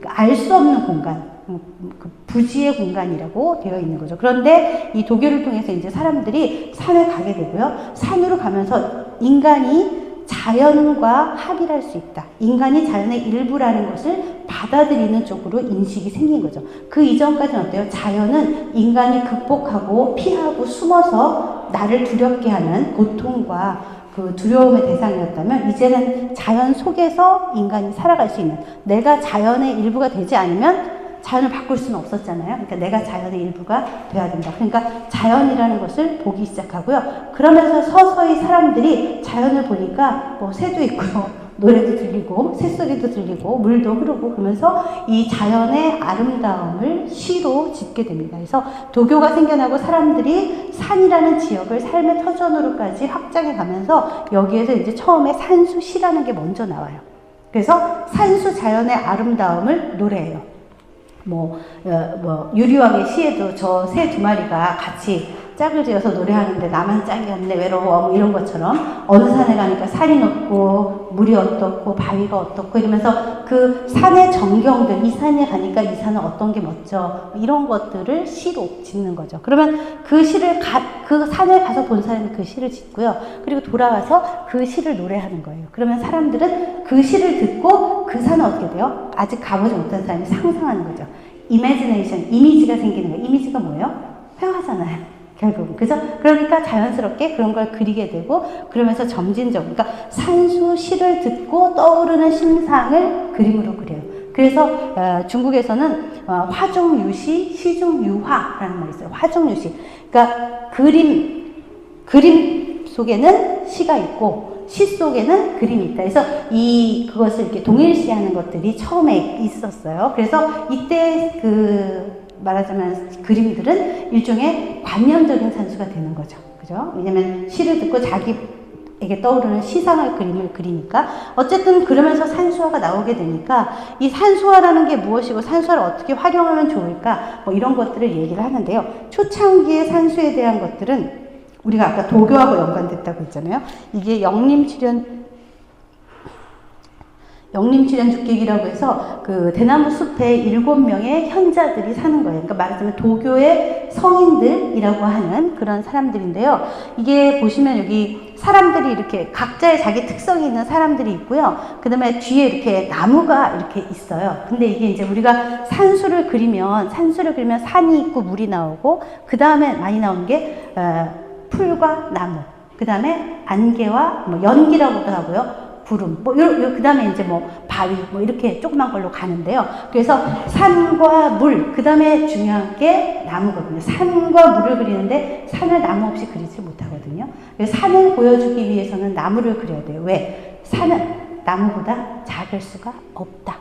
알 수 없는 공간, 그 부지의 공간이라고 되어 있는 거죠. 그런데 이 도교를 통해서 이제 사람들이 산에 가게 되고요. 산으로 가면서 인간이 자연과 합일할 수 있다. 인간이 자연의 일부라는 것을 받아들이는 쪽으로 인식이 생긴 거죠. 그 이전까지는 어때요? 자연은 인간이 극복하고 피하고 숨어서 나를 두렵게 하는 고통과 그 두려움의 대상이었다면 이제는 자연 속에서 인간이 살아갈 수 있는 내가 자연의 일부가 되지 않으면 자연을 바꿀 수는 없었잖아요. 그러니까 내가 자연의 일부가 되어야 된다. 그러니까 자연이라는 것을 보기 시작하고요. 그러면서 서서히 사람들이 자연을 보니까 뭐 새도 있고요. 노래도 들리고 새소리도 들리고 물도 흐르고 그러면서 이 자연의 아름다움을 시로 짓게 됩니다. 그래서 도교가 생겨나고 사람들이 산이라는 지역을 삶의 터전으로까지 확장해 가면서 여기에서 이제 처음에 산수시라는 게 먼저 나와요. 그래서 산수 자연의 아름다움을 노래해요. 유리왕의 시에도 저 새 두 마리가 같이 짝을 지어서 노래하는데 나만 짝이 없네 외로워 뭐 이런 것처럼 어느 산에 가니까 산이 높고 물이 어떻고 바위가 어떻고 이러면서 그 산의 전경들 이 산에 가니까 이 산은 어떤 게 멋져 이런 것들을 시로 짓는 거죠. 그러면 그 시를 그 산에 가서 본 사람이 그 시를 짓고요. 그리고 돌아와서 그 시를 노래하는 거예요. 그러면 사람들은 그 시를 듣고 그 산은 어떻게 돼요? 아직 가보지 못한 사람이 상상하는 거죠. 이미지네이션, 이미지가 생기는 거예요. 이미지가 뭐예요? 회화잖아요. 결국은. 그죠? 그러니까 자연스럽게 그런 걸 그리게 되고, 그러면서 점진적으로, 그러니까 산수 시를 듣고 떠오르는 심상을 그림으로 그려요. 그래서, 중국에서는, 화중유시, 시중유화라는 말이 있어요. 화중유시. 그러니까 그림 속에는 시가 있고, 시 속에는 그림이 있다. 그래서 그것을 이렇게 동일시하는 것들이 처음에 있었어요. 그래서 이때 말하자면 그림들은 일종의 관념적인 산수가 되는 거죠. 그죠? 왜냐면 시를 듣고 자기에게 떠오르는 시상을 그림을 그리니까 어쨌든 그러면서 산수화가 나오게 되니까 이 산수화라는 게 무엇이고 산수화를 어떻게 활용하면 좋을까 뭐 이런 것들을 얘기를 하는데요. 초창기의 산수에 대한 것들은 우리가 아까 도교하고 연관됐다고 했잖아요. 이게 영림칠연주객이라고 해서 그 대나무 숲에 7명의 현자들이 사는 거예요. 그러니까 말하자면 도교의 성인들이라고 하는 그런 사람들인데요. 이게 보시면 여기 사람들이 이렇게 각자의 자기 특성이 있는 사람들이 있고요. 그 다음에 뒤에 이렇게 나무가 이렇게 있어요. 근데 이게 이제 우리가 산수를 그리면 산이 있고 물이 나오고 그 다음에 많이 나오는 게 풀과 나무, 그 다음에 안개와 연기라고도 하고요. 구름, 그 다음에 이제 바위, 이렇게 조그만 걸로 가는데요. 그래서 산과 물, 그 다음에 중요한 게 나무거든요. 산과 물을 그리는데 산을 나무 없이 그리지 못하거든요. 그래서 산을 보여주기 위해서는 나무를 그려야 돼요. 왜? 산은 나무보다 작을 수가 없다.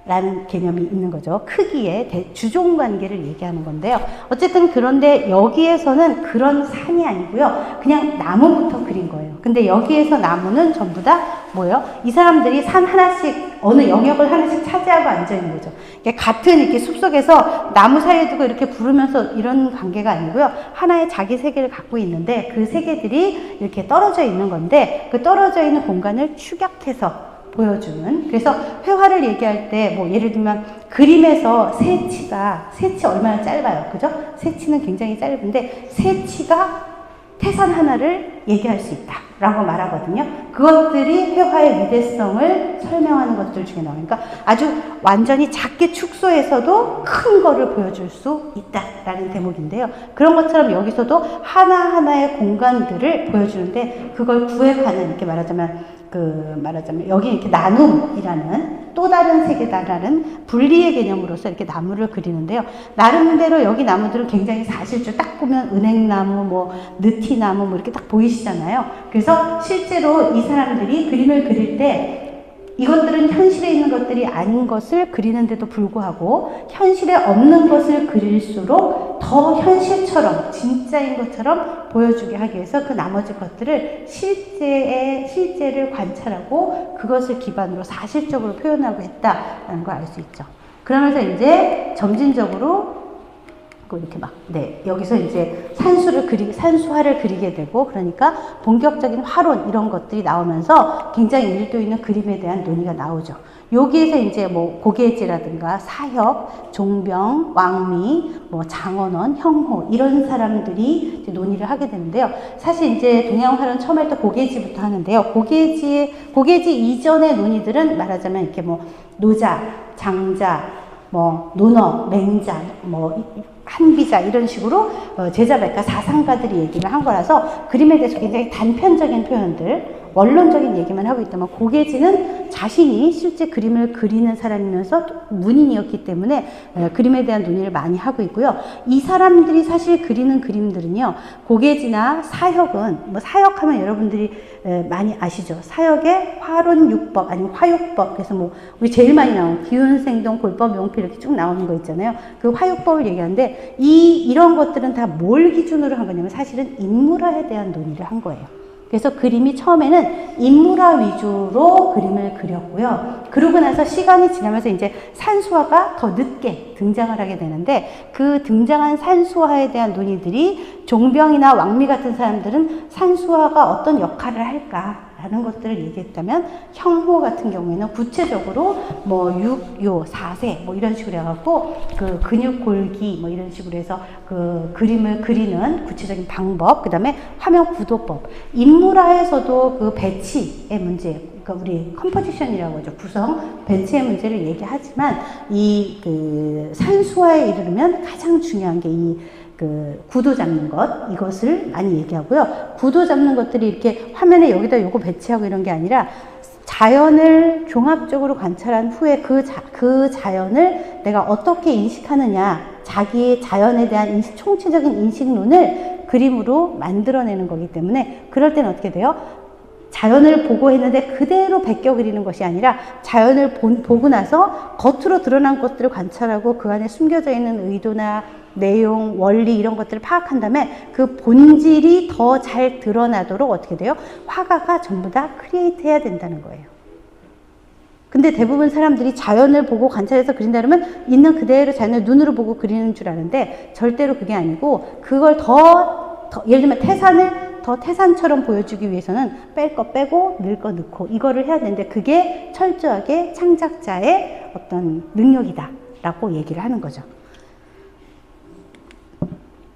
라는 개념이 있는 거죠. 크기의 주종 관계를 얘기하는 건데요. 어쨌든 그런데 여기에서는 그런 산이 아니고요. 그냥 나무부터 그린 거예요. 근데 여기에서 나무는 전부 다 뭐예요? 이 사람들이 산 하나씩 어느 영역을 하나씩 차지하고 앉아 있는 거죠. 같은 이렇게 숲속에서 나무 사이에 두고 이렇게 부르면서 이런 관계가 아니고요. 하나의 자기 세계를 갖고 있는데 그 세계들이 이렇게 떨어져 있는 건데 그 떨어져 있는 공간을 축약해서 보여주는. 그래서 회화를 얘기할 때 예를 들면 그림에서 새치 얼마나 짧아요. 그죠? 새치는 굉장히 짧은데 새치가 태산 하나를 얘기할 수 있다 라고 말하거든요. 그것들이 회화의 위대성을 설명하는 것들 중에 나와요. 그러니까 아주 완전히 작게 축소해서도 큰 거를 보여줄 수 있다라는 대목인데요. 그런 것처럼 여기서도 하나하나의 공간들을 보여주는데 그걸 구획하는, 이렇게 말하자면 여기 이렇게 나눔이라는 또 다른 세계다라는 분리의 개념으로서 이렇게 나무를 그리는데요. 나름대로 여기 나무들은 굉장히 사실줄 딱 보면 은행나무, 느티나무 이렇게 딱 보이시잖아요. 그래서 실제로 이 사람들이 그림을 그릴 때 이것들은 현실에 있는 것들이 아닌 것을 그리는데도 불구하고 현실에 없는 것을 그릴수록 더 현실처럼 진짜인 것처럼 보여주게 하기 위해서 그 나머지 것들을 실제를 관찰하고 그것을 기반으로 사실적으로 표현하고 했다라는 걸 알 수 있죠. 그러면서 이제 점진적으로 이렇게 여기서 이제 산수화를 그리게 되고, 그러니까 본격적인 화론 이런 것들이 나오면서 굉장히 일도 있는 그림에 대한 논의가 나오죠. 여기에서 이제 고계지라든가 사혁, 종병, 왕미, 장원원, 형호 이런 사람들이 이제 논의를 하게 되는데요. 사실 이제 동양 화론 처음 할 때 고계지부터 하는데요. 고계지 이전의 논의들은 말하자면 이렇게 노자, 장자, 논어, 맹자, 한비자 이런 식으로 제자백과 사상가들이 얘기를 한 거라서 그림에 대해서 굉장히 단편적인 표현들, 원론적인 얘기만 하고 있다면 고계지는 자신이 실제 그림을 그리는 사람이면서 문인이었기 때문에 그림에 대한 논의를 많이 하고 있고요. 이 사람들이 사실 그리는 그림들은요, 고계지나 사혁은 사혁하면 여러분들이 많이 아시죠? 사혁의 화론육법 아니면 화육법, 그래서 우리 제일 많이 나오는 기운생동, 골법, 용필 이렇게 쭉 나오는 거 있잖아요. 그 화육법을 얘기하는데 이런 것들은 다 뭘 기준으로 한 거냐면 사실은 인물화에 대한 논의를 한 거예요. 그래서 그림이 처음에는 인물화 위주로 그림을 그렸고요. 그러고 나서 시간이 지나면서 이제 산수화가 더 늦게 등장을 하게 되는데 그 등장한 산수화에 대한 논의들이 종병이나 왕미 같은 사람들은 산수화가 어떤 역할을 할까라는 것들을 얘기했다면 형호 같은 경우에는 구체적으로 뭐 6요, 4세 뭐 이런 식으로 해갖고 그 근육 골기 뭐 이런 식으로 해서 그 그림을 그리는 구체적인 방법, 그 다음에 화면 구도법, 인물화에서도 그 배치의 문제, 그러니까 우리 컴포지션이라고 하죠. 구성, 배치의 문제를 얘기하지만 이 그 산수화에 이르면 가장 중요한 게 이 그 구도 잡는 것, 이것을 많이 얘기하고요. 구도 잡는 것들이 이렇게 화면에 여기다 요거 배치하고 이런 게 아니라 자연을 종합적으로 관찰한 후에 그 자연을 내가 어떻게 인식하느냐, 자기의 자연에 대한 인식, 총체적인 인식론을 그림으로 만들어내는 거기 때문에 그럴 때는 어떻게 돼요? 자연을 보고 했는데 그대로 베껴 그리는 것이 아니라 자연을 보고 나서 겉으로 드러난 것들을 관찰하고 그 안에 숨겨져 있는 의도나 내용, 원리 이런 것들을 파악한 다음에 그 본질이 더 잘 드러나도록 어떻게 돼요? 화가가 전부 다 크리에이트 해야 된다는 거예요. 근데 대부분 사람들이 자연을 보고 관찰해서 그린다 그러면 있는 그대로 자연을 눈으로 보고 그리는 줄 아는데 절대로 그게 아니고 그걸 더 예를 들면 태산을 더 태산처럼 보여주기 위해서는 뺄 거 빼고 넣을 거 넣고 이거를 해야 되는데 그게 철저하게 창작자의 어떤 능력이다 라고 얘기를 하는 거죠.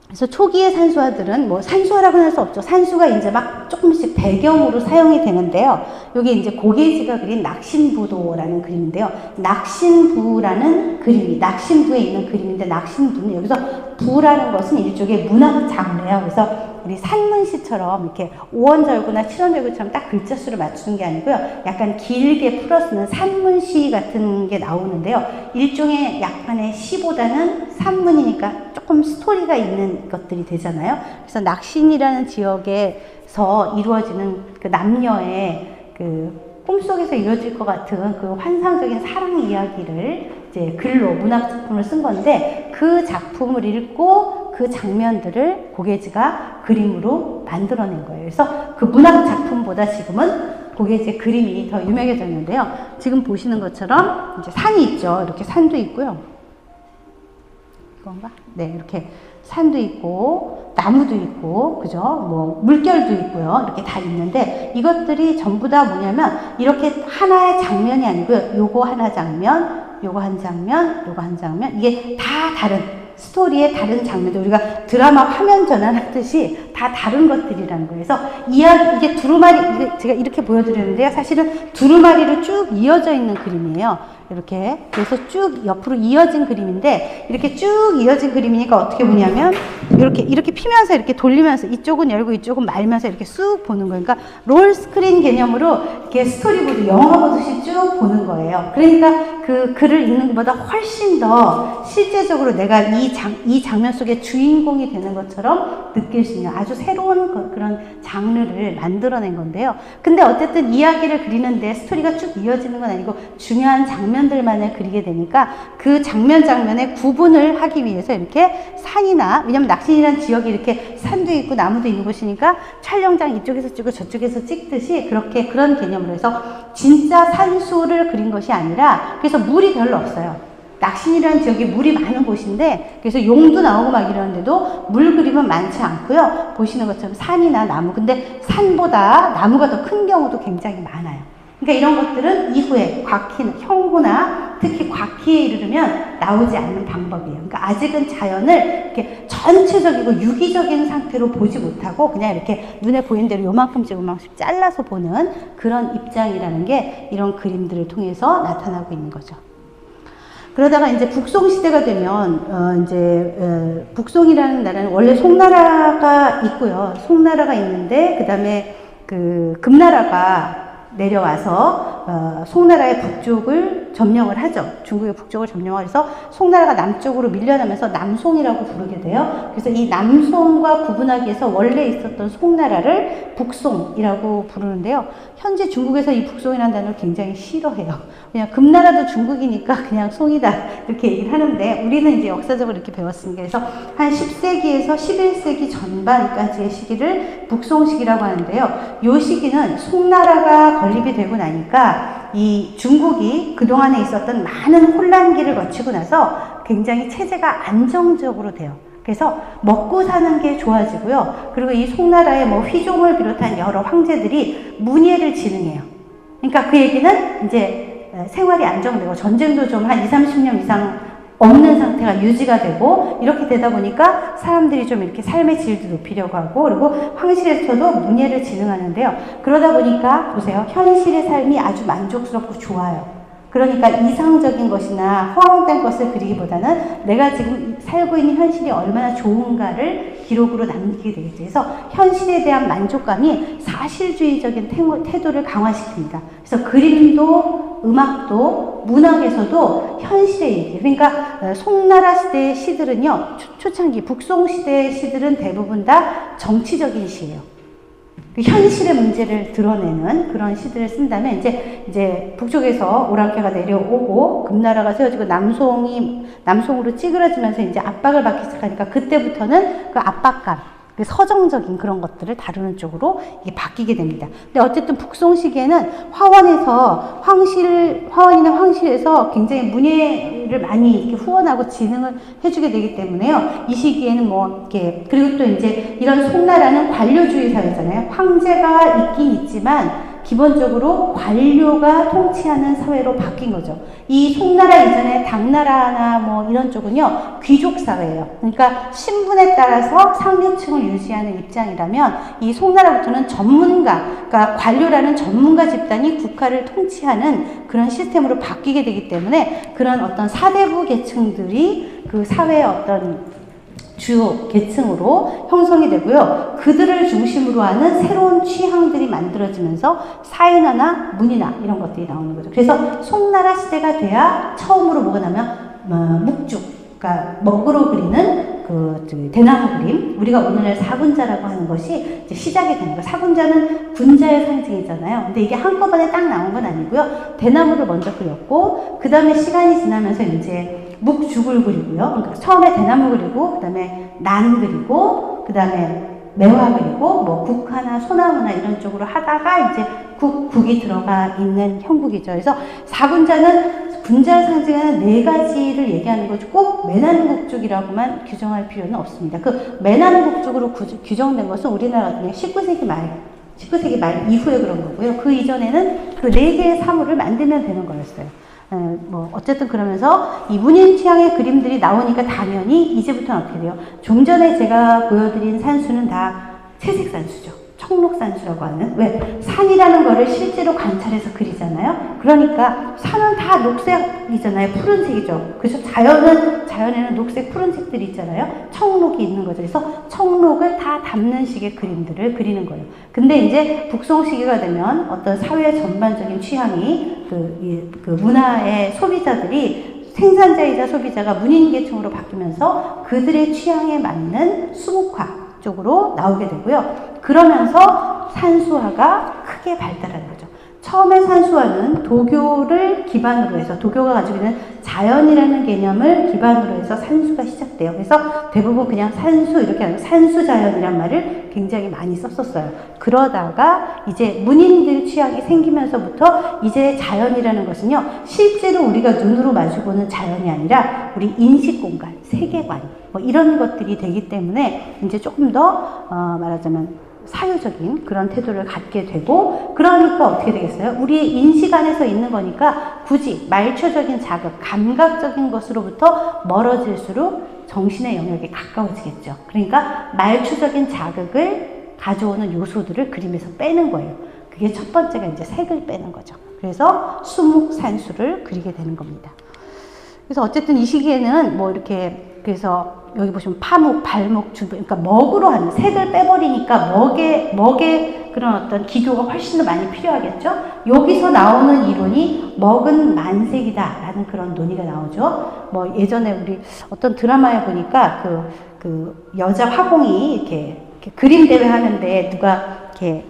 그래서 초기의 산수화들은 뭐 산수화라고는 할 수 없죠. 산수가 이제 막 조금씩 배경으로 사용이 되는데요. 여기 이제 고개지가 그린 낙신부도라는 그림인데요. 낙신부라는 그림이 낙신부에 있는 그림인데 낙신부는 여기서 부라는 것은 일종의 문학 장르예요. 그래서 우리 산문시처럼 이렇게 5원절구나 7원절구처럼 딱 글자 수를 맞추는 게 아니고요. 약간 길게 풀어쓰는 산문시 같은 게 나오는데요. 일종의 약간의 시보다는 산문이니까 조금 스토리가 있는 것들이 되잖아요. 그래서 낙신이라는 지역에서 이루어지는 그 남녀의 그 꿈속에서 이루어질 것 같은 그 환상적인 사랑 이야기를 이제 글로 문학 작품을 쓴 건데 그 작품을 읽고 그 장면들을 고개지가 그림으로 만들어낸 거예요. 그래서 그 문학 작품보다 지금은 고개지의 그림이 더 유명해졌는데요. 지금 보시는 것처럼 이제 산이 있죠. 이렇게 산도 있고요. 이건가? 네, 이렇게 산도 있고 나무도 있고 그죠? 뭐 물결도 있고요. 이렇게 다 있는데 이것들이 전부 다 뭐냐면 이렇게 하나의 장면이 아니고요. 요거 하나 장면, 요거 한 장면, 요거 한 장면, 이게 다 다른 스토리의 다른 장면들, 우리가 드라마 화면 전환하듯이 다 다른 것들이라는 거예요. 그래서 이게 두루마리, 이게 제가 이렇게 보여드렸는데요. 사실은 두루마리로 쭉 이어져 있는 그림이에요. 이렇게. 그래서 쭉 옆으로 이어진 그림인데, 이렇게 쭉 이어진 그림이니까 어떻게 보냐면, 이렇게 피면서 이렇게 돌리면서 이쪽은 열고 이쪽은 말면서 이렇게 쑥 보는 거예요. 그러니까 롤 스크린 개념으로 이렇게 스토리보드, 영화 보듯이 쭉 보는 거예요. 그러니까 그 글을 읽는 것보다 훨씬 더 실제적으로 내가 이 장면 속의 주인공이 되는 것처럼 느낄 수 있는 아주 새로운 그런 장르를 만들어낸 건데요. 근데 어쨌든 이야기를 그리는데 스토리가 쭉 이어지는 건 아니고 중요한 장면들만을 그리게 되니까 그 장면의 구분을 하기 위해서 이렇게 산이나, 왜냐면 낙신이라는 지역이 이렇게 산도 있고 나무도 있는 곳이니까 촬영장 이쪽에서 찍고 저쪽에서 찍듯이 그런 개념으로 해서 진짜 산수를 그린 것이 아니라, 그래서 물이 별로 없어요. 낙신이라는 지역이 물이 많은 곳인데, 그래서 용도 나오고 막 이러는데도 물 그림은 많지 않고요. 보시는 것처럼 산이나 나무, 근데 산보다 나무가 더 큰 경우도 굉장히 많아요. 그러니까 이런 것들은 이후에 형호나 특히 곽희에 이르르면 나오지 않는 방법이에요. 그러니까 아직은 자연을 이렇게 전체적이고 유기적인 상태로 보지 못하고 그냥 이렇게 눈에 보이는 대로 요만큼씩 잘라서 보는 그런 입장이라는 게 이런 그림들을 통해서 나타나고 있는 거죠. 그러다가 이제 북송 시대가 되면 북송이라는 나라는 원래 송나라가 있고요. 송나라가 있는데 그다음에 그 금나라가 내려와서 송나라의 북쪽을 점령을 하죠. 중국의 북쪽을 점령을 해서 송나라가 남쪽으로 밀려나면서 남송이라고 부르게 돼요. 그래서 이 남송과 구분하기 위해서 원래 있었던 송나라를 북송이라고 부르는데요. 현재 중국에서 이 북송이라는 단어를 굉장히 싫어해요. 그냥 금나라도 중국이니까 그냥 송이다 이렇게 얘기를 하는데, 우리는 이제 역사적으로 이렇게 배웠습니다. 그래서 한 10세기에서 11세기 전반까지의 시기를 북송시기라고 하는데요. 이 시기는 송나라가 건립이 되고 나니까 이 중국이 그동안에 있었던 많은 혼란기를 거치고 나서 굉장히 체제가 안정적으로 돼요. 그래서 먹고 사는 게 좋아지고요. 그리고 이 송나라의 뭐 휘종을 비롯한 여러 황제들이 문예를 지능해요. 그러니까 그 얘기는 이제 생활이 안정되고 전쟁도 좀 한 20, 30년 이상 없는 상태가 유지가 되고, 이렇게 되다 보니까 사람들이 좀 이렇게 삶의 질도 높이려고 하고, 그리고 황실에서도 문예를 지능하는데요. 그러다 보니까 보세요. 현실의 삶이 아주 만족스럽고 좋아요. 그러니까 이상적인 것이나 허황된 것을 그리기보다는 내가 지금 살고 있는 현실이 얼마나 좋은가를 기록으로 남기게 되겠죠. 그래서 현실에 대한 만족감이 사실주의적인 태도를 강화시킵니다. 그래서 그림도 음악도 문학에서도 현실의 얘기, 그러니까 송나라 시대의 시들은요, 초창기 북송 시대의 시들은 대부분 다 정치적인 시예요. 현실의 문제를 드러내는 그런 시들을 쓴다면, 이제 북쪽에서 오랑캐가 내려오고 금나라가 세워지고 남송으로 찌그러지면서 이제 압박을 받기 시작하니까, 그때부터는 그 압박감, 그 서정적인 그런 것들을 다루는 쪽으로 이게 바뀌게 됩니다. 근데 어쨌든 북송 시기에는 화원이나 황실에서 굉장히 문예를 많이 이렇게 후원하고 진흥을 해주게 되기 때문에요. 이 시기에는 그리고 또 이제 이런 송나라는 관료주의 사회잖아요. 황제가 있긴 있지만 기본적으로 관료가 통치하는 사회로 바뀐 거죠. 이 송나라 이전에 당나라나 뭐 이런 쪽은요, 귀족 사회예요. 그러니까 신분에 따라서 상류층을 유지하는 입장이라면, 이 송나라부터는 전문가, 그러니까 관료라는 전문가 집단이 국가를 통치하는 그런 시스템으로 바뀌게 되기 때문에, 그런 어떤 사대부 계층들이 그 사회의 어떤 주 계층으로 형성이 되고요. 그들을 중심으로 하는 새로운 취향들이 만들어지면서 사인화나 문이나 이런 것들이 나오는 거죠. 그래서 송나라 시대가 돼야 처음으로 뭐가 나면 묵죽, 그러니까 먹으로 그리는 대나무 그림, 우리가 오늘날 사군자라고 하는 것이 이제 시작이 되는 거예요. 사군자는 군자의 상징이잖아요. 근데 이게 한꺼번에 딱 나온 건 아니고요. 대나무를 먼저 그렸고, 그 다음에 시간이 지나면서 이제 묵죽을 그리고요. 그러니까 처음에 대나무 그리고, 그 다음에 난 그리고, 그 다음에 매화 그리고, 뭐 국화나 소나무나 이런 쪽으로 하다가 이제 국이 들어가 있는 형국이죠. 그래서 사군자는 군자를 상징하는 4가지를 얘기하는 거죠. 꼭 매난국죽이라고만 규정할 필요는 없습니다. 그 매난국죽으로 규정된 것은 우리나라 같은 19세기 말 이후에 그런 거고요. 그 이전에는 그 4개의 사물을 만들면 되는 거였어요. 어쨌든 그러면서 이 문인 취향의 그림들이 나오니까 당연히 이제부터는 어떻게 돼요? 좀 전에 제가 보여드린 산수는 다 채색 산수죠. 청록산수라고 하는, 왜? 산이라는 거를 실제로 관찰해서 그리잖아요. 그러니까 산은 다 녹색이잖아요. 푸른색이죠. 그래서 자연에는 녹색, 푸른색들이 있잖아요. 청록이 있는 거죠. 그래서 청록을 다 담는 식의 그림들을 그리는 거예요. 근데 이제 북송 시기가 되면 어떤 사회 전반적인 취향이 그 문화의 소비자들이 생산자이자 소비자가 문인 계층으로 바뀌면서 그들의 취향에 맞는 수묵화 쪽으로 나오게 되고요. 그러면서 산수화가 크게 발달하는 거죠. 처음에 산수화는 도교를 기반으로 해서, 도교가 가지고 있는 자연이라는 개념을 기반으로 해서 산수가 시작돼요. 그래서 대부분 그냥 산수 이렇게 하는, 산수자연이란 말을 굉장히 많이 썼었어요. 그러다가 이제 문인들 취향이 생기면서부터 이제 자연이라는 것은요, 실제로 우리가 눈으로 마주보는 자연이 아니라 우리 인식공간, 세계관 뭐 이런 것들이 되기 때문에 이제 조금 더 말하자면 사유적인 그런 태도를 갖게 되고, 그러니까 어떻게 되겠어요? 우리의 인식 안에서 있는 거니까 굳이 말초적인 자극, 감각적인 것으로부터 멀어질수록 정신의 영역에 가까워지겠죠. 그러니까 말초적인 자극을 가져오는 요소들을 그림에서 빼는 거예요. 그게 첫 번째가 이제 색을 빼는 거죠. 그래서 수묵산수를 그리게 되는 겁니다. 그래서 어쨌든 이 시기에는 뭐 이렇게 그래서 여기 보시면 파묵, 발묵, 주부, 그러니까 먹으로 하는, 색을 빼버리니까 먹의 그런 어떤 기교가 훨씬 더 많이 필요하겠죠? 여기서 나오는 이론이 먹은 만색이다라는 그런 논의가 나오죠. 뭐 예전에 우리 어떤 드라마에 보니까 그 여자 화공이 이렇게 그림 대회 하는데 누가 이렇게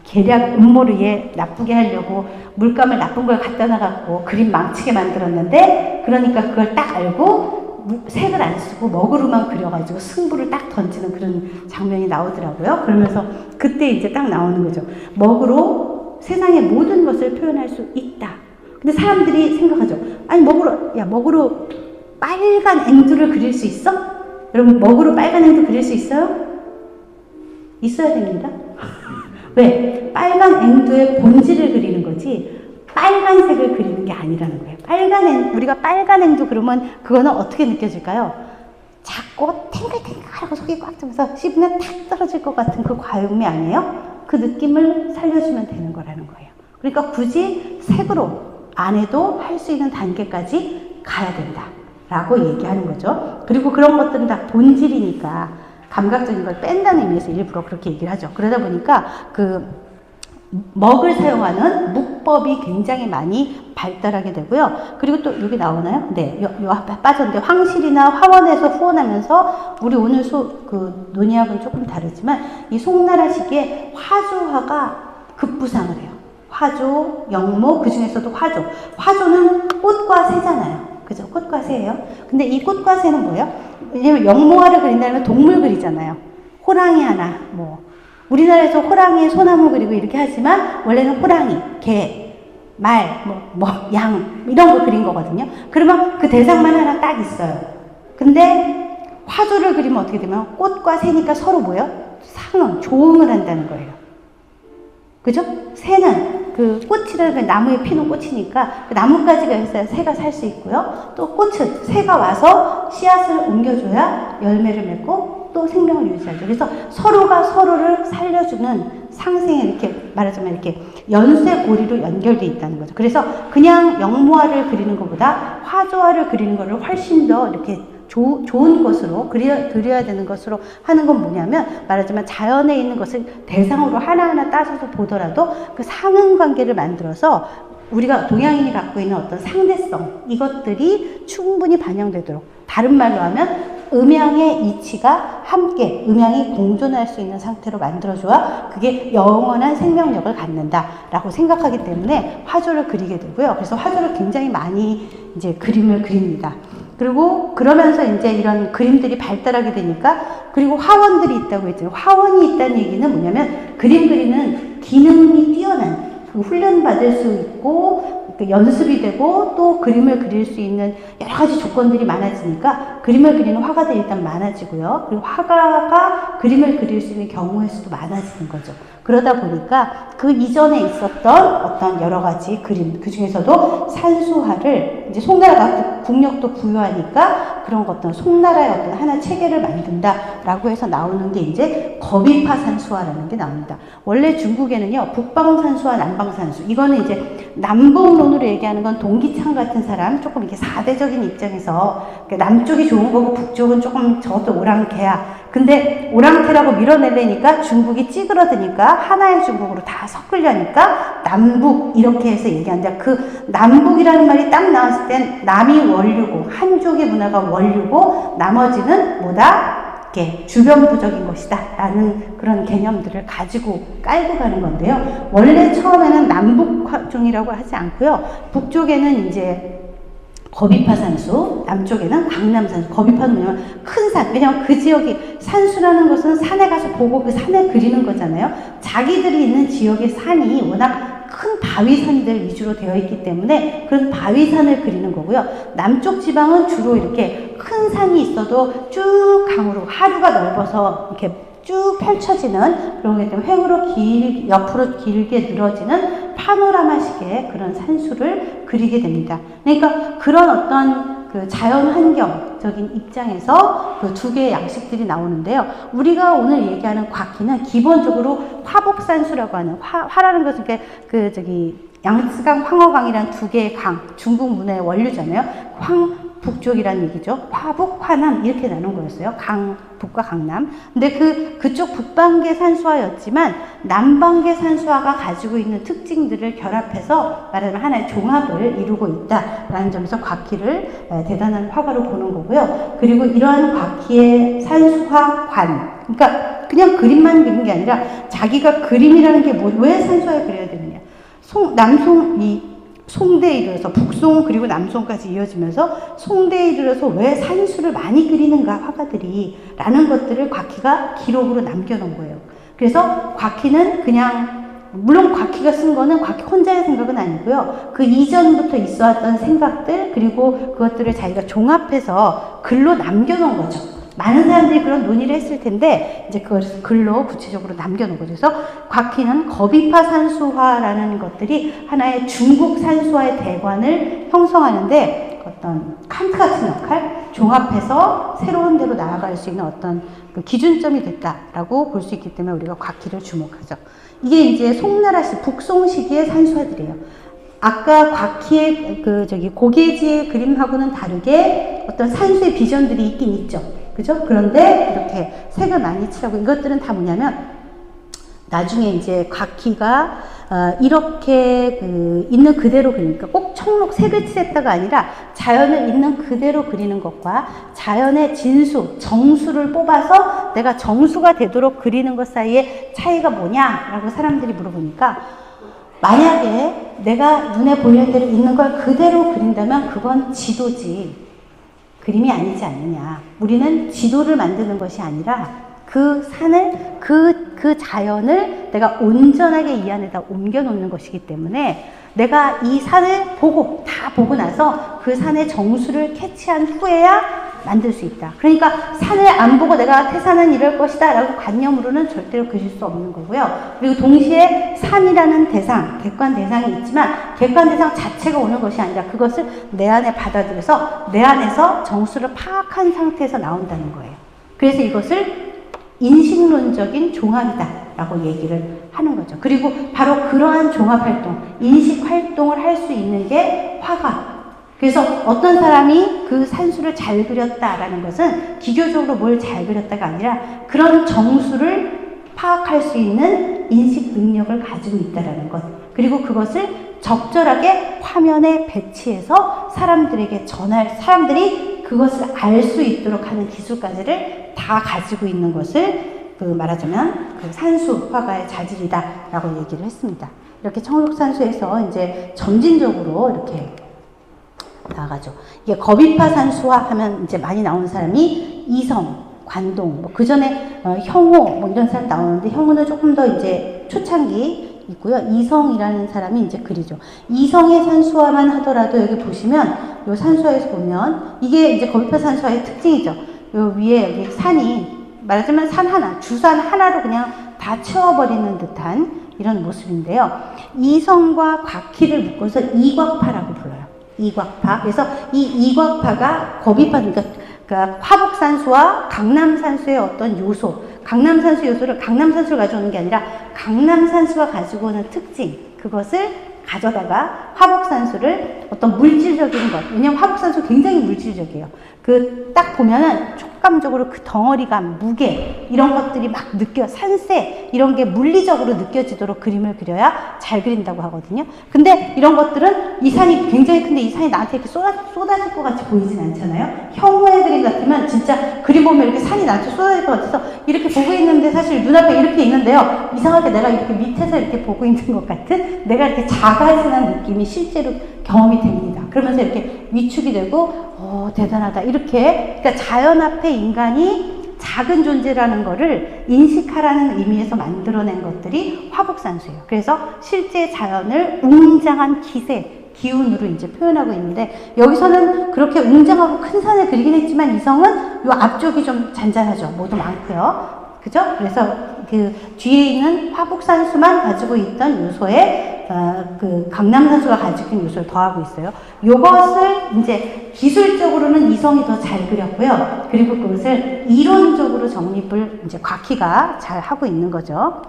계략 음모를 얘 나쁘게 하려고 물감을 나쁜 걸 갖다 놔갖고 그림 망치게 만들었는데, 그러니까 그걸 딱 알고 색을 안 쓰고 먹으로만 그려가지고 승부를 딱 던지는 그런 장면이 나오더라고요. 그러면서 그때 이제 딱 나오는 거죠. 먹으로 세상의 모든 것을 표현할 수 있다. 근데 사람들이 생각하죠. 아니 먹으로 빨간 앵두를 그릴 수 있어? 여러분 먹으로 빨간 앵두 그릴 수 있어요? 있어야 됩니다. 왜? 빨간 앵두의 본질을 그리는 거지 빨간색을 그리는 게 아니라는 거예요. 우리가 빨간 앵두 그러면 그거는 어떻게 느껴질까요? 작고 탱글탱글하고 속이 꽉 차면서 씹으면 탁 떨어질 것 같은 그 과육미 아니에요? 그 느낌을 살려주면 되는 거라는 거예요. 그러니까 굳이 색으로 안 해도 할 수 있는 단계까지 가야 된다 라고 얘기하는 거죠. 그리고 그런 것들은 다 본질이니까 감각적인 걸 뺀다는 의미에서 일부러 그렇게 얘기를 하죠. 그러다 보니까 먹을 사용하는 묵법이 굉장히 많이 발달하게 되고요. 그리고 또 여기 나오나요? 네, 요 앞에 빠졌는데 황실이나 화원에서 후원하면서 우리 오늘 논의학은 조금 다르지만 이 송나라식의 화조화가 급부상을 해요. 화조, 영모, 그 중에서도 화조. 화조는 꽃과 새잖아요. 그죠? 꽃과 새예요. 근데 이 꽃과 새는 뭐예요? 왜냐면 영모화를 그린다면 동물 그리잖아요. 호랑이 하나, 우리나라에서 호랑이, 소나무 그리고 이렇게 하지만 원래는 호랑이, 개, 말, 양 이런 거 그린 거거든요. 그러면 그 대상만 하나 딱 있어요. 근데 화조를 그리면 어떻게 되면 꽃과 새니까 서로 뭐예요? 상응, 조응을 한다는 거예요. 그죠? 새는 그 꽃이라는 그 나무에 피는 꽃이니까 그 나뭇가지가 있어야 새가 살 수 있고요. 또 꽃은 새가 와서 씨앗을 옮겨줘야 열매를 맺고 또 생명을 유지하죠. 그래서 서로가 서로를 살려주는 상생의 이렇게 말하자면 이렇게 연쇄고리로 연결되어 있다는 거죠. 그래서 그냥 영모화를 그리는 것보다 화조화를 그리는 것을 훨씬 더 이렇게 좋은 것으로 그려야 되는 것으로 하는 건 뭐냐면 말하자면 자연에 있는 것을 대상으로 하나하나 따져서 보더라도 그 상응 관계를 만들어서 우리가 동양인이 갖고 있는 어떤 상대성 이것들이 충분히 반영되도록, 다른 말로 하면 음양의 이치가 함께 음양이 공존할 수 있는 상태로 만들어줘야 그게 영원한 생명력을 갖는다라고 생각하기 때문에 화조를 그리게 되고요. 그래서 화조를 굉장히 많이 이제 그림을 그립니다. 그리고 그러면서 이제 이런 그림들이 발달하게 되니까, 그리고 화원들이 있다고 했죠. 화원이 있다는 얘기는 뭐냐면 그림 그리는 기능이 뛰어난, 훈련받을 수 있고 연습이 되고 또 그림을 그릴 수 있는 여러 가지 조건들이 많아지니까 그림을 그리는 화가들이 일단 많아지고요. 그리고 화가가 그림을 그릴 수 있는 경우의 수도 많아지는 거죠. 그러다 보니까 그 이전에 있었던 어떤 여러 가지 그림, 그 중에서도 산수화를 이제 송나라가 국력도 부유하니까 그런 어떤 송나라의 어떤 하나 체계를 만든다라고 해서 나오는 게 이제 거비파 산수화라는 게 나옵니다. 원래 중국에는요, 북방산수와 남방산수, 이거는 이제 남북론으로 얘기하는 건 동기창 같은 사람, 조금 이렇게 사대적인 입장에서 남쪽이 좋은 거고 북쪽은 조금 저것도 오랑캐야. 근데 오랑캐라고 밀어내려니까 중국이 찌그러드니까 하나의 중국으로 다 섞으려니까 남북 이렇게 해서 얘기하는데, 그 남북이라는 말이 딱 나왔을 땐 남이 원류고 한족의 문화가 원류고 나머지는 뭐다? 이렇게 주변부적인 것이다 라는 그런 개념들을 가지고 깔고 가는 건데요. 원래 처음에는 남북종이라고 하지 않고요. 북쪽에는 이제 거비파 산수, 남쪽에는 강남산수. 거비파는 뭐냐면 큰 산. 왜냐면 그 지역이, 산수라는 것은 산에 가서 보고 그 산을 그리는 거잖아요. 자기들이 있는 지역의 산이 워낙 큰 바위산들 위주로 되어 있기 때문에 그런 바위산을 그리는 거고요. 남쪽 지방은 주로 이렇게 큰 산이 있어도 쭉 강으로, 하류가 넓어서 이렇게 쭉 펼쳐지는 그런 게 때문에 횡으로 옆으로 길게 늘어지는 파노라마식의 그런 산수를 그리게 됩니다. 그러니까 그런 어떤 그 자연 환경적인 입장에서 그 두 개의 양식들이 나오는데요. 우리가 오늘 얘기하는 곽기는 기본적으로 화복산수라고 하는, 화라는 것은 양쯔강, 황허강이라는 두 개의 강, 중국 문화의 원류잖아요. 북쪽이라는 얘기죠. 화북, 화남 이렇게 나눈 거였어요. 북과 강남. 근데 그쪽 북방계 산수화였지만 남방계 산수화가 가지고 있는 특징들을 결합해서 말하자면 하나의 종합을 이루고 있다라는 점에서 곽희를 대단한 화가로 보는 거고요. 그리고 이러한 곽희의 산수화관, 그러니까 그냥 그림만 그린 게 아니라 자기가 그림이라는 게 왜 산수화에 그려야 되느냐. 송대에 이르러서 북송 그리고 남송까지 이어지면서 송대에 이르러서 왜 산수를 많이 그리는가 화가들이 라는 것들을 곽희가 기록으로 남겨놓은 거예요. 그래서 곽희는 그냥 물론 곽희가 쓴 거는 곽희 혼자의 생각은 아니고요. 그 이전부터 있어왔던 생각들 그리고 그것들을 자기가 종합해서 글로 남겨놓은 거죠. 많은 사람들이 그런 논의를 했을 텐데 이제 그걸 글로 구체적으로 남겨놓은 거죠. 그래서 곽희는 거비파 산수화라는 것들이 하나의 중국 산수화의 대관을 형성하는데 어떤 칸트 같은 역할, 종합해서 새로운 데로 나아갈 수 있는 어떤 그 기준점이 됐다라고 볼 수 있기 때문에 우리가 곽희를 주목하죠. 이게 이제 송나라시, 북송 시기의 산수화들이에요. 아까 곽희의 고개지의 그림하고는 다르게 어떤 산수의 비전들이 있긴 있죠. 그죠? 그런데 이렇게 색을 많이 칠하고 이것들은 다 뭐냐면 나중에 이제 곽희가 이렇게 있는 그대로 그리니까 꼭 청록 색을 칠했다가 아니라 자연을 있는 그대로 그리는 것과 자연의 진수, 정수를 뽑아서 내가 정수가 되도록 그리는 것 사이에 차이가 뭐냐라고 사람들이 물어보니까 만약에 내가 눈에 보이는 대로 있는 걸 그대로 그린다면 그건 지도지. 그림이 아니지 않느냐. 우리는 지도를 만드는 것이 아니라 그 산을, 그 자연을 내가 온전하게 이 안에다 옮겨 놓는 것이기 때문에 내가 이 산을 다 보고 나서 그 산의 정수를 캐치한 후에야 만들 수 있다. 그러니까 산을 안 보고 내가 태산은 이럴 것이다 라고 관념으로는 절대로 그릴 수 없는 거고요. 그리고 동시에 산이라는 대상, 객관 대상이 있지만 객관 대상 자체가 오는 것이 아니라 그것을 내 안에 받아들여서 내 안에서 정수를 파악한 상태에서 나온다는 거예요. 그래서 이것을 인식론적인 종합이다 라고 얘기를 하는 거죠. 그리고 바로 그러한 종합활동, 인식활동을 할 수 있는 게 화가. 그래서 어떤 사람이 그 산수를 잘 그렸다라는 것은 기교적으로 뭘 잘 그렸다가 아니라 그런 정수를 파악할 수 있는 인식 능력을 가지고 있다라는 것. 그리고 그것을 적절하게 화면에 배치해서 사람들에게 사람들이 그것을 알 수 있도록 하는 기술까지를 다 가지고 있는 것을 말하자면 산수 화가의 자질이다라고 얘기를 했습니다. 이렇게 청록산수에서 이제 점진적으로 이렇게 나가죠. 이게 거비파 산수화 하면 이제 많이 나오는 사람이 이성, 관동, 그 전에 형호 이런 사람 나오는데 형호는 조금 더 이제 초창기 있고요. 이성이라는 사람이 이제 그리죠. 이성의 산수화만 하더라도 여기 보시면 요 산수화에서 보면 이게 이제 거비파 산수화의 특징이죠. 요 위에 여기 산이 말하자면 산 하나, 주산 하나로 그냥 다 채워버리는 듯한 이런 모습인데요. 이성과 곽희를 묶어서 이곽파라고 불러요. 이곽파. 그래서 이 이곽파가 거비파, 그러니까 화북산수와 강남산수의 어떤 요소, 강남산수를 가져오는 게 아니라 강남산수가 가지고 오는 특징, 그것을 가져다가 화북산수를 어떤 물질적인 것, 왜냐면 화북산수 굉장히 물질적이에요. 딱 보면은 촉감적으로 그 덩어리감, 무게, 이런 것들이 막 산세, 이런 게 물리적으로 느껴지도록 그림을 그려야 잘 그린다고 하거든요. 근데 이런 것들은 이 산이 굉장히 큰데 이 산이 나한테 이렇게 쏟아질 것 같이 보이진 않잖아요. 형호의 그림 같으면 진짜 그림 보면 이렇게 산이 나한테 쏟아질 것 같아서 이렇게 보고 있는데 사실 눈앞에 이렇게 있는데요. 이상하게 내가 이렇게 밑에서 이렇게 보고 있는 것 같은 내가 이렇게 작아지는 느낌이 실제로 경험이 됩니다. 그러면서 이렇게 위축이 되고 대단하다. 이렇게 그러니까 자연 앞에 인간이 작은 존재라는 거를 인식하라는 의미에서 만들어낸 것들이 화북산수예요. 그래서 실제 자연을 웅장한 기세, 기운으로 이제 표현하고 있는데 여기서는 그렇게 웅장하고 큰 산을 그리긴 했지만 이성은 요 앞쪽이 좀 잔잔하죠. 모두 많고요. 그죠? 그래서 그 뒤에 있는 화북산수만 가지고 있던 요소에 강남산수가 가지고 있는 요소를 더하고 있어요. 요것을 이제 기술적으로는 이성이 더 잘 그렸고요. 그리고 그것을 이론적으로 정립을 이제 곽희가 잘 하고 있는 거죠.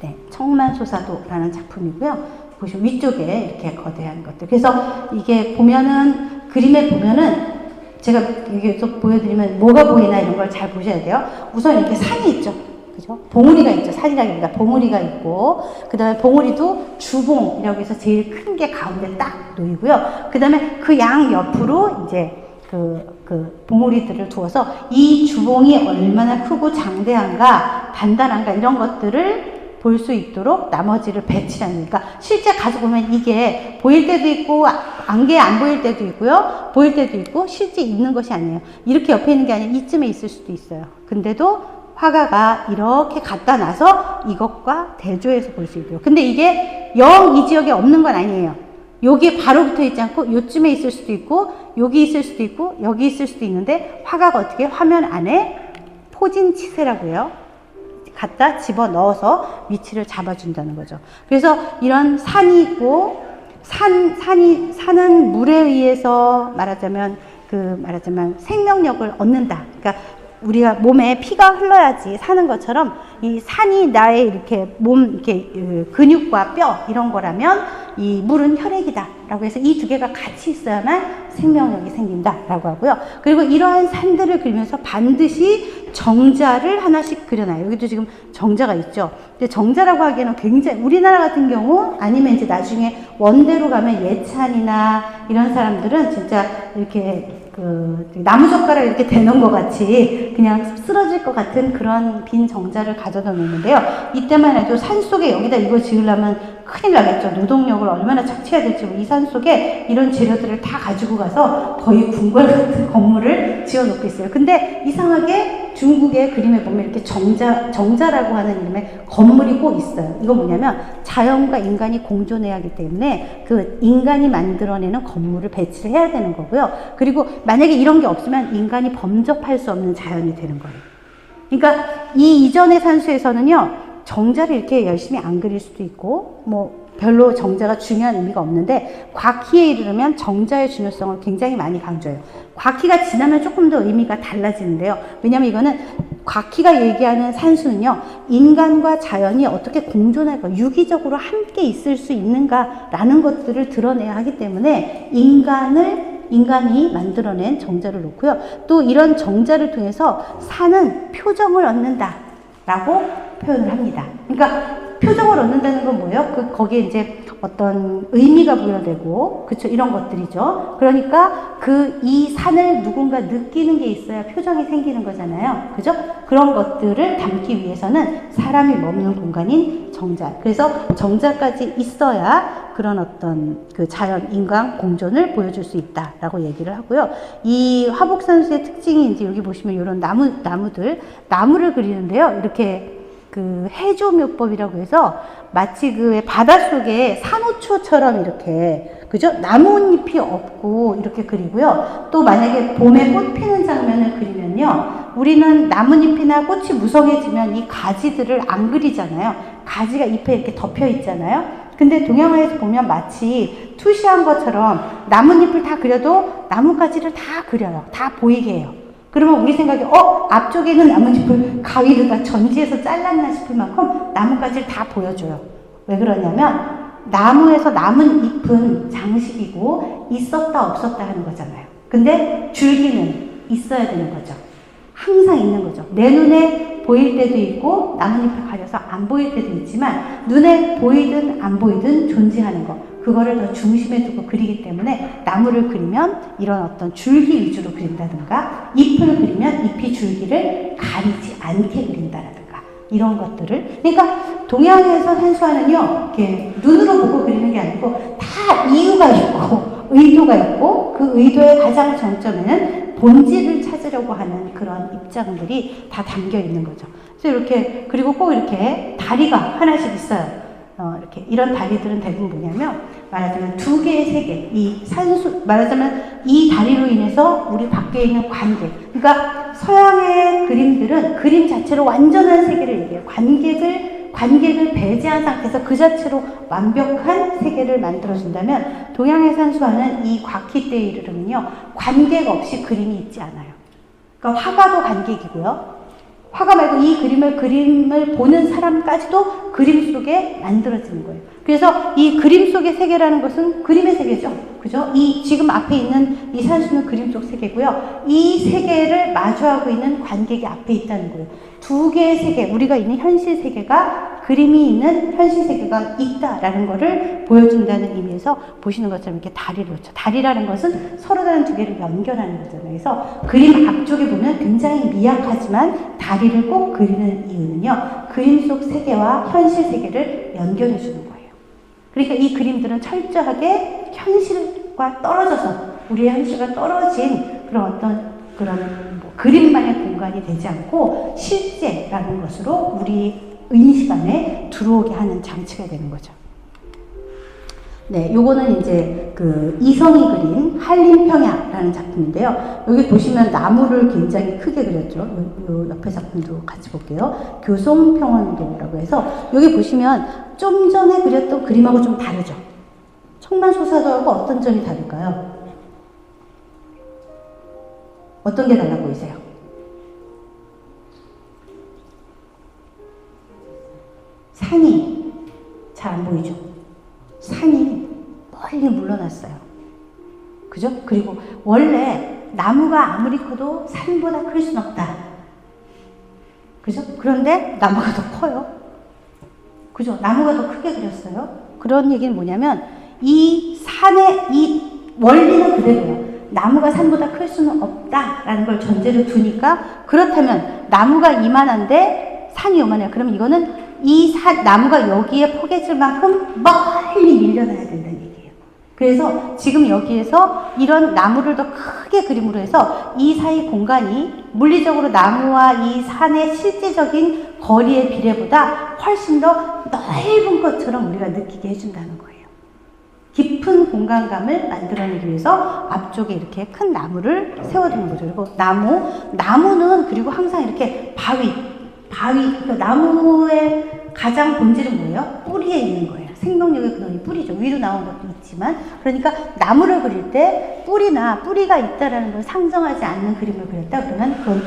네, 청만소사도라는 작품이고요. 보시면 위쪽에 이렇게 거대한 것들. 그래서 이게 보면은 그림에 보면은 제가 여기서 보여드리면 뭐가 보이나 이런 걸 잘 보셔야 돼요. 우선 이렇게 산이 있죠. 그죠? 봉우리가 있죠. 산이라기보다 봉우리가 있고, 그 다음에 봉우리도 주봉이라고 해서 제일 큰 게 가운데 딱 놓이고요. 그 다음에 그 양 옆으로 이제 그 봉우리들을 두어서 이 주봉이 얼마나 크고 장대한가, 단단한가 이런 것들을 볼 수 있도록 나머지를 배치하는. 그러니까 실제 가서 보면 이게 보일 때도 있고 안개 안 보일 때도 있고요. 보일 때도 있고 실제 있는 것이 아니에요. 이렇게 옆에 있는 게 아니라 이쯤에 있을 수도 있어요. 근데도 화가가 이렇게 갖다 놔서 이것과 대조해서 볼 수 있고요. 근데 이게 영 이 지역에 없는 건 아니에요. 여기에 바로 붙어 있지 않고 요쯤에 있을 수도 있고 여기 있을 수도 있고 여기 있을 수도 있는데 화가가 어떻게 화면 안에 포진치세라고 해요. 갖다 집어넣어서 위치를 잡아준다는 거죠. 그래서 이런 산이 있고 산은 물에 의해서 말하자면 생명력을 얻는다. 그러니까 우리가 몸에 피가 흘러야지 사는 것처럼 이 산이 나의 이렇게 근육과 뼈 이런 거라면 이 물은 혈액이다 라고 해서 이 두 개가 같이 있어야만 생명력이 생긴다 라고 하고요. 그리고 이러한 산들을 그리면서 반드시 정자를 하나씩 그려놔요. 여기도 지금 정자가 있죠. 근데 정자라고 하기에는 굉장히 우리나라 같은 경우 아니면 이제 나중에 원대로 가면 예찬이나 이런 사람들은 진짜 이렇게 나무젓가락 이렇게 대놓은 것 같이 그냥 쓰러질 것 같은 그런 빈 정자를 가져다 놓는데요. 이때만 해도 산속에 여기다 이거 지으려면 큰일 나겠죠. 노동력을 얼마나 착취해야 될지. 이 산속에 이런 재료들을 다 가지고 가서 거의 궁궐 같은 건물을 지어놓고 있어요. 근데 이상하게 중국의 그림에 보면 이렇게 정자라고 하는 이름의 건물이 꼭 있어요. 이거 뭐냐면 자연과 인간이 공존해야 하기 때문에 그 인간이 만들어내는 건물을 배치를 해야 되는 거고요. 그리고 만약에 이런 게 없으면 인간이 범접할 수 없는 자연이 되는 거예요. 그러니까 이 이전의 산수에서는요, 정자를 이렇게 열심히 안 그릴 수도 있고, 별로 정자가 중요한 의미가 없는데, 곽희에 이르면 정자의 중요성을 굉장히 많이 강조해요. 곽희가 지나면 조금 더 의미가 달라지는데요. 왜냐면 이거는 곽희가 얘기하는 산수는요, 인간과 자연이 어떻게 공존할까, 유기적으로 함께 있을 수 있는가라는 것들을 드러내야 하기 때문에 인간이 만들어낸 정자를 놓고요. 또 이런 정자를 통해서 산은 표정을 얻는다라고 표현을 합니다. 그러니까 표정을 얻는다는 건 뭐예요? 거기에 이제 어떤 의미가 부여되고, 그쵸? 이런 것들이죠. 그러니까 이 산을 누군가 느끼는 게 있어야 표정이 생기는 거잖아요. 그죠? 그런 것들을 담기 위해서는 사람이 머무는 공간인 정자. 그래서 정자까지 있어야 그런 어떤 자연, 인간 공존을 보여줄 수 있다라고 얘기를 하고요. 이 화북산수의 특징이 이제 여기 보시면 이런 나무를 그리는데요. 이렇게 해조묘법이라고 해서 마치 바닷속에 산호초처럼 이렇게, 그죠? 나뭇잎이 없고 이렇게 그리고요. 또 만약에 봄에 꽃 피는 장면을 그리면요. 우리는 나뭇잎이나 꽃이 무성해지면 이 가지들을 안 그리잖아요. 가지가 잎에 이렇게 덮여 있잖아요. 근데 동양화에서 보면 마치 투시한 것처럼 나뭇잎을 다 그려도 나뭇가지를 다 그려요. 다 보이게 해요. 그러면 우리 생각에 앞쪽에 있는 나뭇잎을 가위로 다 전지에서 잘랐나 싶을 만큼 나뭇가지를 다 보여줘요. 왜 그러냐면 나무에서 남은 잎은 장식이고 있었다 없었다 하는 거잖아요. 근데 줄기는 있어야 되는 거죠. 항상 있는 거죠. 내 눈에 보일 때도 있고 나뭇잎을 가려서 안 보일 때도 있지만 눈에 보이든 안 보이든 존재하는 거, 그거를 더 중심에 두고 그리기 때문에 나무를 그리면 이런 어떤 줄기 위주로 그린다든가, 잎을 그리면 잎이 줄기를 가리지 않게 그린다든가, 이런 것들을. 그러니까 동양에서 산수화는요, 이렇게 눈으로 보고 그리는 게 아니고 다 이유가 있고 의도가 있고, 그 의도의 가장 정점에는 본질을 찾으려고 하는 그런 입장들이 다 담겨 있는 거죠. 그래서 이렇게, 그리고 꼭 이렇게 다리가 하나씩 있어요. 이렇게 이런 다리들은 대부분 뭐냐면, 말하자면 2개, 3개, 말하자면 이 다리로 인해서 우리 밖에 있는 관계. 그러니까 서양의 그림들은 그림 자체로 완전한 세계를 얘기해요. 관객을 배제한 상태에서 그 자체로 완벽한 세계를 만들어준다면, 동양의 산수화는 이 곽희 때에 이르면요, 관객 없이 그림이 있지 않아요. 그러니까 화가도 관객이고요. 화가 말고 이 그림을 보는 사람까지도 그림 속에 만들어지는 거예요. 그래서 이 그림 속의 세계라는 것은 그림의 세계죠. 그죠? 이 지금 앞에 있는 이 산수는 그림 속 세계고요. 이 세계를 마주하고 있는 관객이 앞에 있다는 거예요. 두 개의 세계, 우리가 있는 현실 세계가 그림이 있는 현실 세계가 있다라는 것을 보여준다는 의미에서 보시는 것처럼 이렇게 다리를 놓죠. 다리라는 것은 서로 다른 두 개를 연결하는 거잖아요. 그래서 그림 앞쪽에 보면 굉장히 미약하지만 다리를 꼭 그리는 이유는요. 그림 속 세계와 현실 세계를 연결해 주는 거예요. 그러니까 이 그림들은 철저하게 현실과 떨어져서 우리의 현실과 떨어진 그런 그런 그림만의 공간이 되지 않고 실제라는 것으로 우리 의식 안에 들어오게 하는 장치가 되는 거죠. 네, 요거는 이제 그 이성이 그린 한림평야라는 작품인데요. 여기 보시면 나무를 굉장히 크게 그렸죠. 요 옆에 작품도 같이 볼게요. 교송평원도라고 해서 여기 보시면 좀 전에 그렸던 그림하고 좀 다르죠. 청만소사도하고 어떤 점이 다를까요? 어떤 게 달라 보이세요? 산이 잘 안 보이죠? 산이 멀리 물러났어요. 그죠? 그리고 원래 나무가 아무리 커도 산보다 클 순 없다. 그죠? 그런데 나무가 더 커요. 그죠? 나무가 더 크게 그렸어요. 그런 얘기는 뭐냐면 이 산의 이 원리는 그대로예요. 나무가 산보다 클 수는 없다라는 걸 전제로 두니까 그렇다면 나무가 이만한데 산이 요만해요. 그럼 이거는 나무가 여기에 포개질 만큼 멀리 밀려나야 된다는 얘기예요. 그래서 지금 여기에서 이런 나무를 더 크게 그림으로 해서 이 사이 공간이 물리적으로 나무와 이 산의 실제적인 거리의 비례보다 훨씬 더 넓은 것처럼 우리가 느끼게 해준다는 거예요. 깊은 공간감을 만들어내기 위해서 앞쪽에 이렇게 큰 나무를 세워두는 거죠. 그리고 나무는 그리고 항상 이렇게 그러니까 나무의 가장 본질은 뭐예요? 뿌리에 있는 거예요. 생명력의 근원이 뿌리죠. 위로 나온 것도 있지만, 그러니까 나무를 그릴 때 뿌리가 있다라는 걸 상정하지 않는 그림을 그렸다 그러면 그건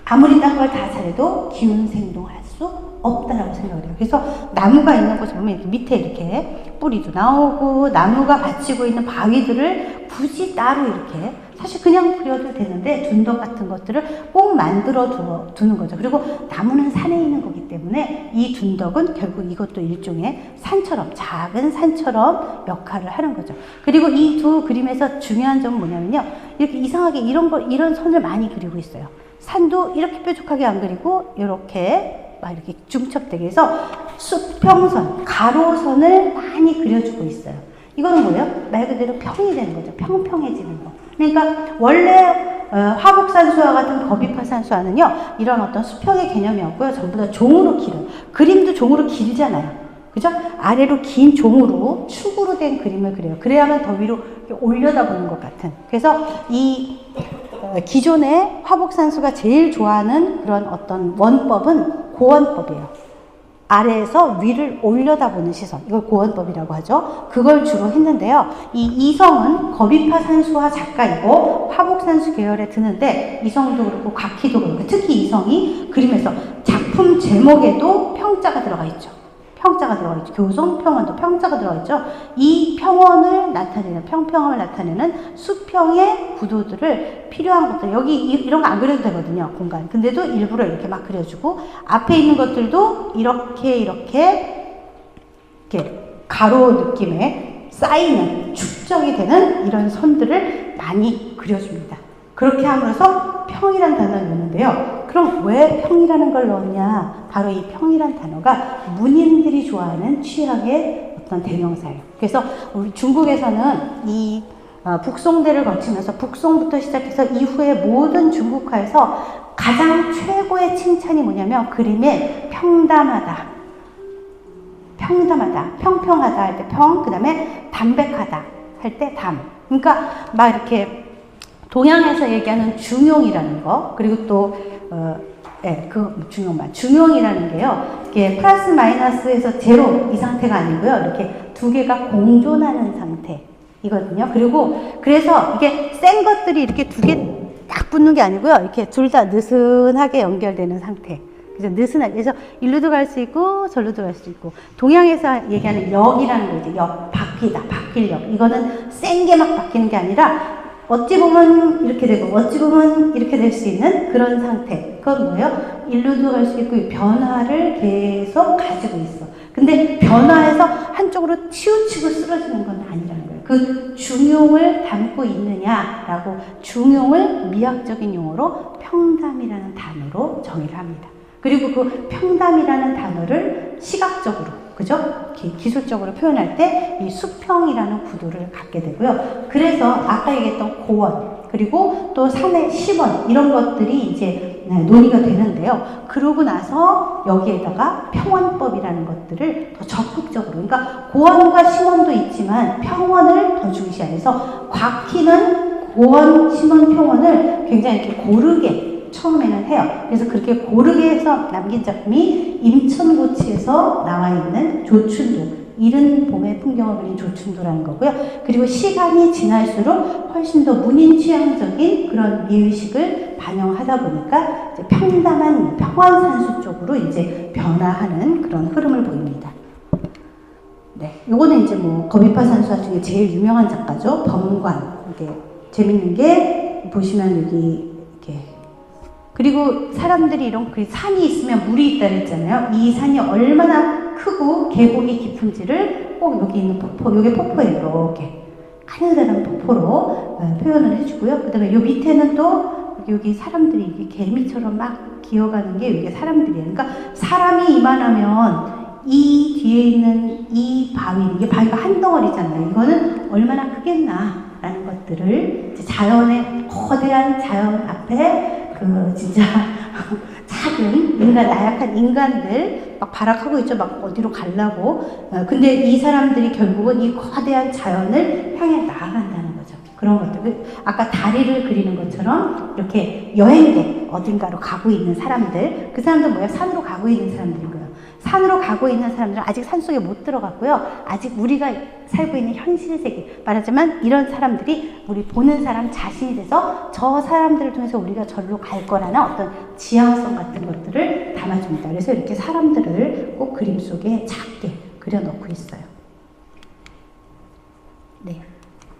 아무리 딴 걸 다 잘해도 기운 생동할 수 없다라고 생각을 해요. 그래서 나무가 있는 곳을 보면 이렇게 밑에 이렇게 뿌리도 나오고 나무가 받치고 있는 바위들을 굳이 따로 이렇게 사실 그냥 그려도 되는데 둔덕 같은 것들을 꼭 만들어 두는 거죠. 그리고 나무는 산에 있는 거기 때문에 이 둔덕은 결국 이것도 일종의 산처럼 작은 산처럼 역할을 하는 거죠. 그리고 이 두 그림에서 중요한 점은 뭐냐면요. 이렇게 이상하게 이런 선을 많이 그리고 있어요. 산도 이렇게 뾰족하게 안 그리고 이렇게 중첩되게 해서 수평선, 가로선을 많이 그려주고 있어요. 이거는 뭐예요? 말 그대로 평이 되는 거죠. 평평해지는 거. 그러니까 원래 화북산수화 같은 거비파산수화는요. 이런 어떤 수평의 개념이 없고요. 전부 다 종으로 길어요. 그림도 종으로 길잖아요. 그죠? 아래로 긴 종으로 축으로 된 그림을 그려요. 그래야만 더 위로 올려다보는 것 같은. 그래서 이 기존의 화북산수가 제일 좋아하는 그런 어떤 원법은 고원법이에요. 아래에서 위를 올려다보는 시선, 이걸 고원법이라고 하죠. 그걸 주로 했는데요. 이 이성은 거비파산수화 작가이고 화북산수 계열에 드는데 이성도 그렇고 각희도 그렇고 특히 이성이 그림에서 작품 제목에도 평자가 들어가 있죠. 교송평원도 평자가 들어가 있죠. 이 평원을 나타내는, 평평함을 나타내는 수평의 구도들을 필요한 것들, 여기 이런 거 안 그려도 되거든요, 공간. 근데도 일부러 이렇게 막 그려주고, 앞에 있는 것들도 이렇게 가로 느낌의 쌓이는, 축적이 되는 이런 선들을 많이 그려줍니다. 그렇게 함으로써 평이란 단어를 넣는데요. 그럼 왜 평이라는 걸 넣었냐? 바로 이 평이란 단어가 문인들이 좋아하는 취향의 어떤 대명사예요. 그래서 우리 중국에서는 이 북송대를 거치면서 북송부터 시작해서 이후에 모든 중국화에서 가장 최고의 칭찬이 뭐냐면 그림에 평담하다, 평평하다 할 때 평, 그 다음에 담백하다 할 때 담. 그러니까 막 이렇게 동양에서 얘기하는 중용이라는 거, 그리고 또, 중용이라는 게요, 이게 플러스 마이너스에서 제로 이 상태가 아니고요, 이렇게 두 개가 공존하는 상태이거든요. 그래서 이게 센 것들이 이렇게 두 개 딱 붙는 게 아니고요, 이렇게 둘 다 느슨하게 연결되는 상태. 그죠? 느슨하게. 그래서 일로도 갈 수 있고 절로도 갈 수 있고. 동양에서 얘기하는 역이라는 거 이제 역, 바뀌다, 바뀔 역. 이거는 센 게 막 바뀌는 게 아니라 어찌 보면 이렇게 되고 어찌 보면 이렇게 될 수 있는 그런 상태. 그건 뭐예요? 일로도 갈 수 있고 변화를 계속 가지고 있어. 근데 변화해서 한쪽으로 치우치고 쓰러지는 건 아니라는 거예요. 그 중용을 담고 있느냐라고 중용을 미학적인 용어로 평담이라는 단어로 정의를 합니다. 그리고 그 평담이라는 단어를 시각적으로, 그죠? 기술적으로 표현할 때 이 수평이라는 구도를 갖게 되고요. 그래서 아까 얘기했던 고원, 그리고 또 산의 시원, 이런 것들이 이제 논의가 되는데요. 그러고 나서 여기에다가 평원법이라는 것들을 더 적극적으로, 그러니까 고원과 시원도 있지만 평원을 더 중시하면서 곽희는 고원, 시원, 평원을 굉장히 이렇게 고르게 처음에는 해요. 그래서 그렇게 고르게 해서 남긴 작품이 임천고치에서 나와 있는 조춘도, 이른 봄의 풍경을 그린 조춘도라는 거고요. 그리고 시간이 지날수록 훨씬 더 문인 취향적인 그런 미의식을 반영하다 보니까 이제 평담한 평안산수 쪽으로 이제 변화하는 그런 흐름을 보입니다. 네, 요거는 이제 뭐 거비파 산수화 중에 제일 유명한 작가죠. 범관. 이게 재밌는 게 보시면 여기 이렇게, 그리고 사람들이 이런 그 산이 있으면 물이 있다 그랬잖아요. 이 산이 얼마나 크고 계곡이 깊은지를 꼭 여기 있는 폭포, 요게 폭포에 이렇게 가느다란 폭포로 표현을 해주고요. 그 다음에 요 밑에는 또 여기 사람들이 이게 개미처럼 막 기어가는 게 이게 사람들이에요. 그러니까 사람이 이만하면 이 뒤에 있는 이 바위, 이게 바위가 한 덩어리잖아요. 이거는 얼마나 크겠나 라는 것들을 이제 자연의 거대한 자연 앞에 그 진짜 작은 인간, 나약한 인간들 막 발악하고 있죠. 막 어디로 가려고. 근데 이 사람들이 결국은 이 거대한 자연을 향해 나아간다는 거죠. 그런 것들. 아까 다리를 그리는 것처럼 이렇게 여행객, 어딘가로 가고 있는 사람들. 그 사람들 뭐야? 산으로 가고 있는 사람들인 거예요. 산으로 가고 있는 사람들은 아직 산속에 못 들어갔고요. 아직 우리가 살고 있는 현실 세계, 말하자면 이런 사람들이 우리 보는 사람 자신이 돼서 저 사람들을 통해서 우리가 절로 갈 거라는 어떤 지향성 같은 것들을 담아줍니다. 그래서 이렇게 사람들을 꼭 그림 속에 작게 그려놓고 있어요. 네,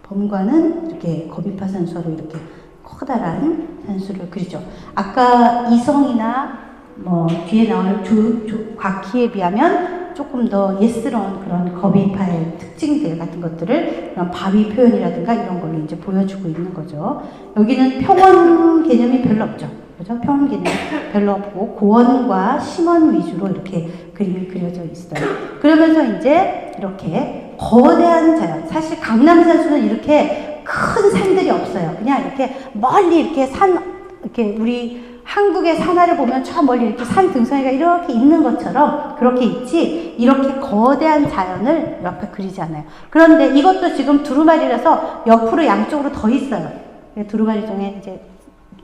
범관은 이렇게 거비파 산수로 이렇게 커다란 산수를 그리죠. 아까 이성이나 뭐 뒤에 나올 곽희에 비하면 조금 더 예스러운 그런 거비파의 특징들 같은 것들을 그런 바위 표현이라든가 이런 걸로 이제 보여주고 있는 거죠. 여기는 평원 개념이 별로 없죠. 그죠? 평원 개념이 별로 없고 고원과 심원 위주로 이렇게 그림이 그려져 있어요. 그러면서 이제 이렇게 거대한 자연, 사실 강남산수는 이렇게 큰 산들이 없어요. 그냥 이렇게 멀리 이렇게 이렇게 우리 한국의 산하를 보면 저 멀리 이렇게 산 등성이가 이렇게 있는 것처럼 그렇게 있지, 이렇게 거대한 자연을 옆에 그리지 않아요. 그런데 이것도 지금 두루마리라서 옆으로 양쪽으로 더 있어요. 두루마리 중에 이제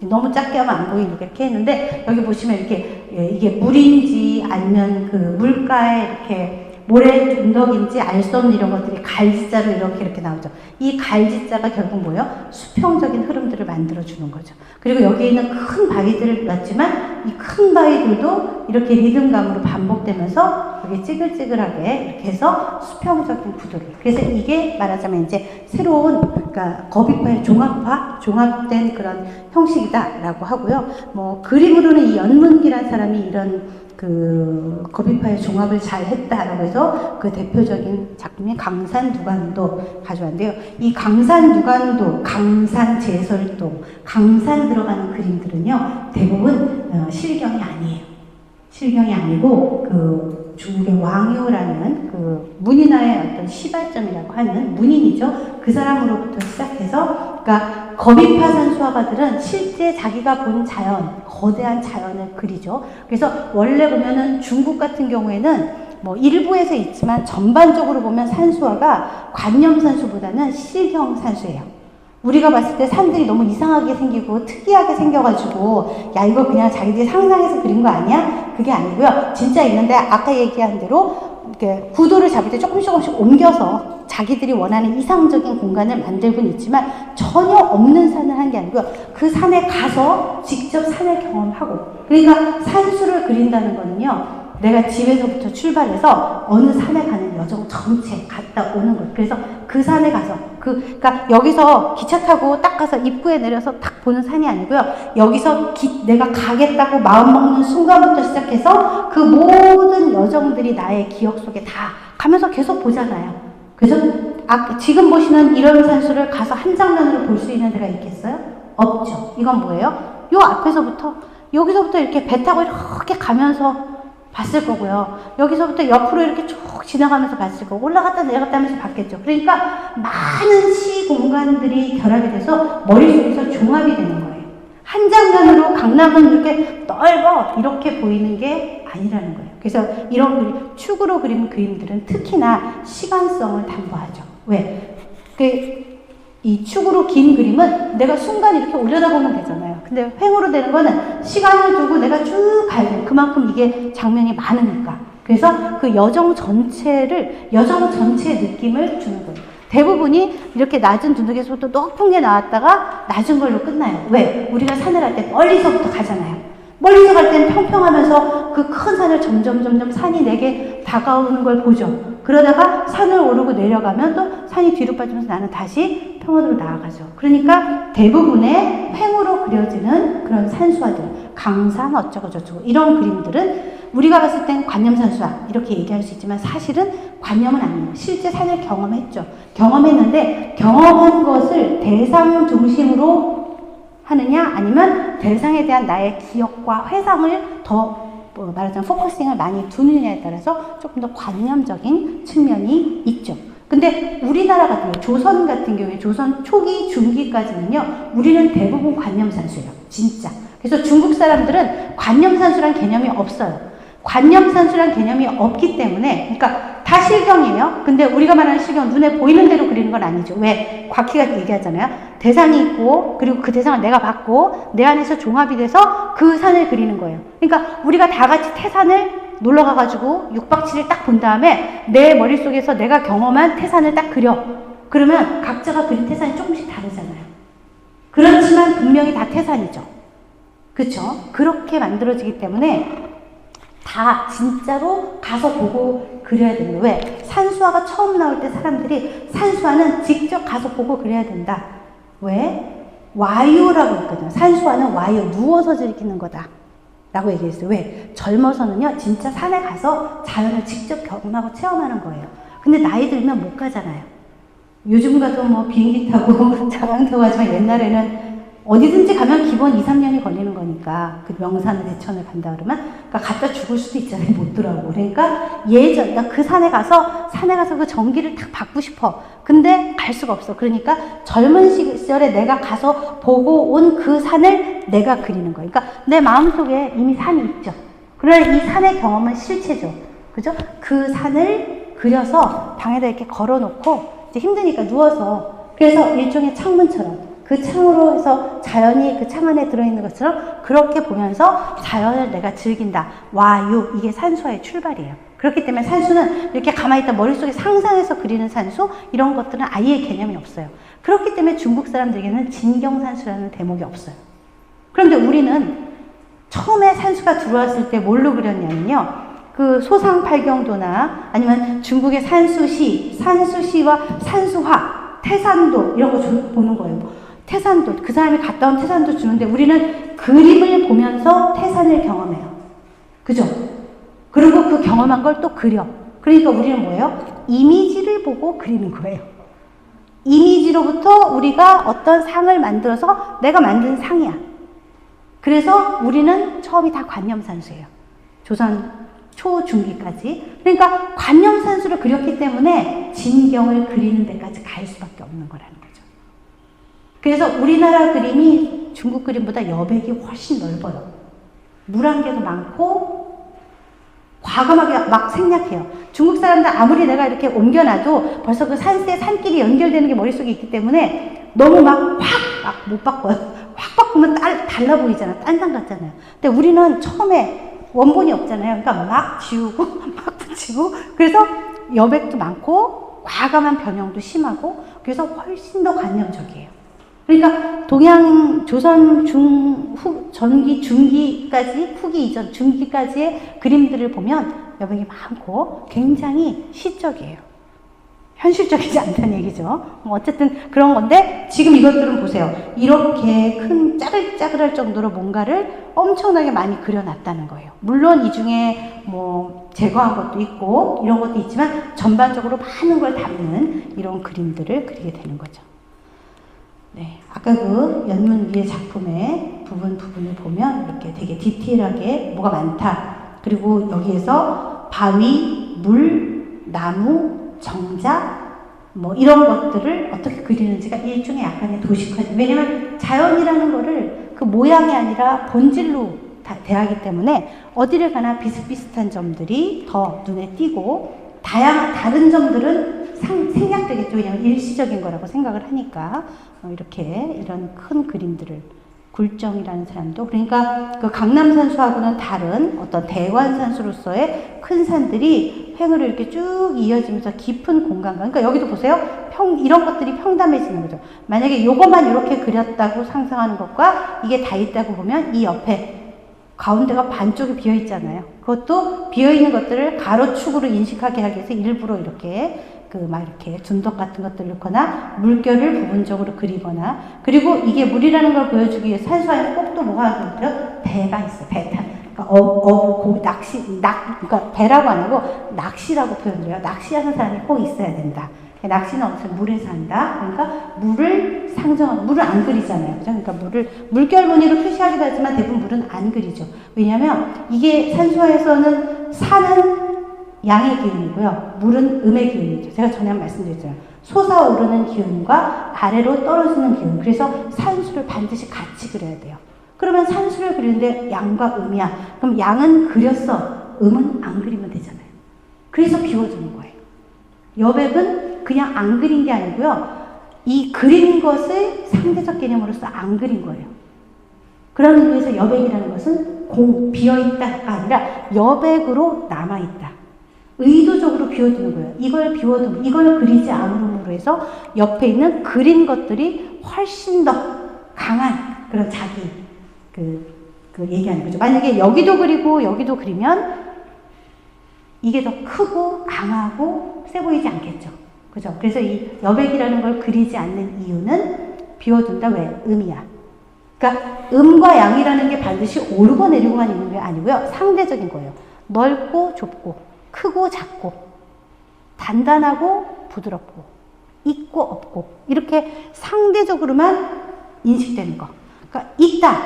너무 작게 하면 안 보이게 이렇게 했는데, 여기 보시면 이렇게 이게 물인지 아니면 그 물가에 이렇게 모래 존덕인지 알 수 없는 이런 것들이 갈지자로 이렇게 나오죠. 이 갈지자가 결국 뭐예요? 수평적인 흐름들을 만들어주는 거죠. 그리고 여기 있는 큰 바위들을 봤지만 이 큰 바위들도 이렇게 리듬감으로 반복되면서 여기 찌글찌글하게 이렇게 해서 수평적인 구도를. 그래서 이게 말하자면 이제 새로운, 그러니까 거비파의 종합된 그런 형식이다라고 하고요. 뭐 그림으로는 이 연문기란 사람이 이런 그 거비파의 종합을 잘 했다라고 해서 그 대표적인 작품이 강산누관도 가져왔는데요. 이 강산누관도, 강산제설도, 강산 들어가는 그림들은요, 대부분 실경이 아니에요. 실경이 아니고 그 중국의 왕유라는 그 문인화의 어떤 시발점이라고 하는 문인이죠. 그 사람으로부터 시작해서, 그러니까 거비파 산수화가들은 실제 자기가 본 자연, 거대한 자연을 그리죠. 그래서 원래 보면은 중국 같은 경우에는 뭐 일부에서 있지만 전반적으로 보면 산수화가 관념산수보다는 실경 산수예요. 우리가 봤을 때 산들이 너무 이상하게 생기고 특이하게 생겨가지고 야 이거 그냥 자기들이 상상해서 그린 거 아니야? 그게 아니고요. 진짜 있는데 아까 얘기한 대로 이렇게 구도를 잡을 때 조금씩 옮겨서 자기들이 원하는 이상적인 공간을 만들고는 있지만 전혀 없는 산을 한 게 아니고요. 그 산에 가서 직접 산을 경험하고, 그러니까 산수를 그린다는 거는요. 내가 집에서부터 출발해서 어느 산에 가는 여정 전체 갔다 오는 거예요. 그래서 그 산에 가서 그러니까 여기서 기차 타고 딱 가서 입구에 내려서 딱 보는 산이 아니고요. 여기서 내가 가겠다고 마음 먹는 순간부터 시작해서 그 모든 여정들이 나의 기억 속에 다 가면서 계속 보잖아요. 그래서 지금 보시는 이런 산수를 가서 한 장면으로 볼 수 있는 데가 있겠어요? 없죠. 이건 뭐예요? 요 앞에서부터 여기서부터 이렇게 배 타고 이렇게 가면서 봤을 거고요. 여기서부터 옆으로 이렇게 쭉 지나가면서 봤을 거고, 올라갔다 내려갔다 하면서 봤겠죠. 그러니까 많은 시 공간들이 결합이 돼서 머릿속에서 종합이 되는 거예요. 한 장면으로 강남은 이렇게 넓어 이렇게 보이는 게 아니라는 거예요. 그래서 이런 축으로 그린 그림들은 특히나 시간성을 담보하죠. 왜? 이 축으로 긴 그림은 내가 순간 이렇게 올려다보면 되잖아요. 근데 횡으로 되는 거는 시간을 두고 내가 쭉 가야 돼요. 그만큼 이게 장면이 많으니까. 그래서 그 여정 전체의 느낌을 주는 거예요. 대부분이 이렇게 낮은 두둑에서부터 높은 게 나왔다가 낮은 걸로 끝나요. 왜? 우리가 산을 할 때 멀리서부터 가잖아요. 멀리서 갈 때는 평평하면서 그 큰 산을 점점 산이 내게 다가오는 걸 보죠. 그러다가 산을 오르고 내려가면 또 산이 뒤로 빠지면서 나는 다시 평원으로 나아가죠. 그러니까 대부분의 횡으로 그려지는 그런 산수화들, 강산 어쩌고 저쩌고 이런 그림들은 우리가 봤을 땐 관념산수화 이렇게 얘기할 수 있지만 사실은 관념은 아니에요. 실제 산을 경험했죠. 경험했는데 경험한 것을 대상 중심으로 하느냐 아니면 대상에 대한 나의 기억과 회상을 더 말하자면 포커싱을 많이 두느냐에 따라서 조금 더 관념적인 측면이 있죠. 근데 우리나라 같은 경우, 조선 같은 경우에 조선 초기 중기까지는요, 우리는 대부분 관념산수예요. 진짜. 그래서 중국 사람들은 관념산수란 개념이 없어요. 관념산수란 개념이 없기 때문에, 그러니까 다 실경이에요. 근데 우리가 말하는 실경은 눈에 보이는 대로 그리는 건 아니죠. 왜? 곽희가 얘기하잖아요. 대상이 있고, 그리고 그 대상을 내가 받고, 내 안에서 종합이 돼서 그 산을 그리는 거예요. 그러니까 우리가 다 같이 태산을 놀러 가가지고 6박 7일 딱 본 다음에 내 머릿속에서 내가 경험한 태산을 딱 그려. 그러면 각자가 그린 태산이 조금씩 다르잖아요. 그렇지만 분명히 다 태산이죠. 그쵸? 그렇게 만들어지기 때문에 다 진짜로 가서 보고 그려야 됩니다. 왜? 산수화가 처음 나올 때 사람들이 산수화는 직접 가서 보고 그려야 된다. 왜? 와유라고 했거든요. 산수화는 와유, 누워서 즐기는 거다 라고 얘기했어요. 왜? 젊어서는요 진짜 산에 가서 자연을 직접 경험하고 체험하는 거예요. 근데 나이 들면 못 가잖아요. 요즘 가도 뭐 비행기 타고 자강 타고 하지만 옛날에는 어디든지 가면 기본 2, 3년이 걸리는 거니까, 그 명산을 대천을 간다 그러면, 그러니까 갔다 죽을 수도 있잖아요. 못 돌아오고. 그러니까 나 그 산에 가서 그 전기를 딱 받고 싶어. 근데 갈 수가 없어. 그러니까 젊은 시절에 내가 가서 보고 온 그 산을 내가 그리는 거예요. 그러니까 내 마음속에 이미 산이 있죠. 그러나 이 산의 경험은 실체죠. 그죠? 그 산을 그려서 방에다 이렇게 걸어놓고, 이제 힘드니까 누워서, 그래서 일종의 창문처럼, 그 창으로 해서 자연이 그 창 안에 들어있는 것처럼 그렇게 보면서 자연을 내가 즐긴다. 와유, 이게 산수화의 출발이에요. 그렇기 때문에 산수는 이렇게 가만히 있다 머릿속에 상상해서 그리는 산수, 이런 것들은 아예 개념이 없어요. 그렇기 때문에 중국 사람들에게는 진경산수라는 대목이 없어요. 그런데 우리는 처음에 산수가 들어왔을 때 뭘로 그렸냐면요, 그 소상팔경도나 아니면 중국의 산수시와 산수화, 태산도 이런 거 보는 거예요. 태산도, 그 사람이 갔다 온 태산도 주는데 우리는 그림을 보면서 태산을 경험해요. 그죠? 그리고 그 경험한 걸 또 그려. 그러니까 우리는 뭐예요? 이미지를 보고 그리는 거예요. 이미지로부터 우리가 어떤 상을 만들어서 내가 만든 상이야. 그래서 우리는 처음이 다 관념산수예요. 조선 초중기까지. 그러니까 관념산수를 그렸기 때문에 진경을 그리는 데까지 갈 수밖에 없는 거라는 거죠. 그래서 우리나라 그림이 중국 그림보다 여백이 훨씬 넓어요. 물안개도 많고 과감하게 막 생략해요. 중국 사람들 아무리 내가 이렇게 옮겨놔도 벌써 그 산길이 연결되는 게 머릿속에 있기 때문에 너무 막 못 바꿔요. 확 바꾸면 달라 보이잖아. 딴 산 같잖아요. 근데 우리는 처음에 원본이 없잖아요. 그러니까 막 지우고 막 붙이고 그래서 여백도 많고 과감한 변형도 심하고 그래서 훨씬 더 관념적이에요. 그러니까 동양 조선 전기 중기까지 후기 이전 중기까지의 그림들을 보면 여백이 많고 굉장히 시적이에요. 현실적이지 않다는 얘기죠. 어쨌든 그런 건데 지금 이것들은 보세요. 이렇게 큰 짜글짜글할 정도로 뭔가를 엄청나게 많이 그려놨다는 거예요. 물론 이 중에 뭐 제거한 것도 있고 이런 것도 있지만 전반적으로 많은 걸 담는 이런 그림들을 그리게 되는 거죠. 네, 아까 그 연문 위의 작품의 부분을 보면 이렇게 되게 디테일하게 뭐가 많다. 그리고 여기에서 바위, 물, 나무, 정자 뭐 이런 것들을 어떻게 그리는지가 일종의 약간의 도식화죠. 왜냐면 자연이라는 거를 그 모양이 아니라 본질로 다 대하기 때문에 어디를 가나 비슷비슷한 점들이 더 눈에 띄고 다른 점들은 생략되겠죠. 왜냐면 일시적인 거라고 생각을 하니까 이렇게 이런 큰 그림들을 굴정이라는 사람도 그러니까 그 강남산수하고는 다른 어떤 대관산수로서의 큰 산들이 횡으로 이렇게 쭉 이어지면서 깊은 공간과 그러니까 여기도 보세요. 이런 것들이 평담해지는 거죠. 만약에 요것만 이렇게 그렸다고 상상하는 것과 이게 다 있다고 보면 이 옆에 가운데가 반쪽이 비어 있잖아요. 그것도 비어 있는 것들을 가로축으로 인식하게 하기 위해서 일부러 이렇게 막 이렇게 둔덕 같은 것들을 넣거나 물결을 부분적으로 그리거나 그리고 이게 물이라는 걸 보여주기 위해 산수 안에 꼭 또 뭐가 있어요? 배가 있어요. 배탄. 그러니까 그러니까 배라고 안 하고 낚시라고 표현을 해요. 낚시하는 사람이 꼭 있어야 된다. 낚시는 어디서 물에서 한다. 그러니까 물을 물을 안 그리잖아요. 그죠? 그러니까 물결 무늬로 표시하기도 하지만 대부분 물은 안 그리죠. 왜냐하면 이게 산수화에서는 산은 양의 기운이고요. 물은 음의 기운이죠. 제가 전에 말씀드렸잖아요. 솟아오르는 기운과 아래로 떨어지는 기운. 그래서 산수를 반드시 같이 그려야 돼요. 그러면 산수를 그리는데 양과 음이야. 그럼 양은 그렸어. 음은 안 그리면 되잖아요. 그래서 비워주는 거예요. 여백은 그냥 안 그린 게 아니고요. 이 그린 것을 상대적 개념으로서 안 그린 거예요. 그런 의미에서 여백이라는 것은 비어있다가 아니라 여백으로 남아있다. 의도적으로 비워두는 거예요. 이걸 그리지 않음으로 해서 옆에 있는 그린 것들이 훨씬 더 강한 그런 자기 그 얘기하는 거죠. 만약에 여기도 그리고 여기도 그리면 이게 더 크고 강하고 세 보이지 않겠죠. 그죠? 그래서 이 여백이라는 걸 그리지 않는 이유는 비워둔다. 왜? 음이야. 그러니까 음과 양이라는 게 반드시 오르고 내리고만 있는 게 아니고요. 상대적인 거예요. 넓고 좁고 크고 작고 단단하고 부드럽고 있고 없고 이렇게 상대적으로만 인식되는 거. 그러니까 있다.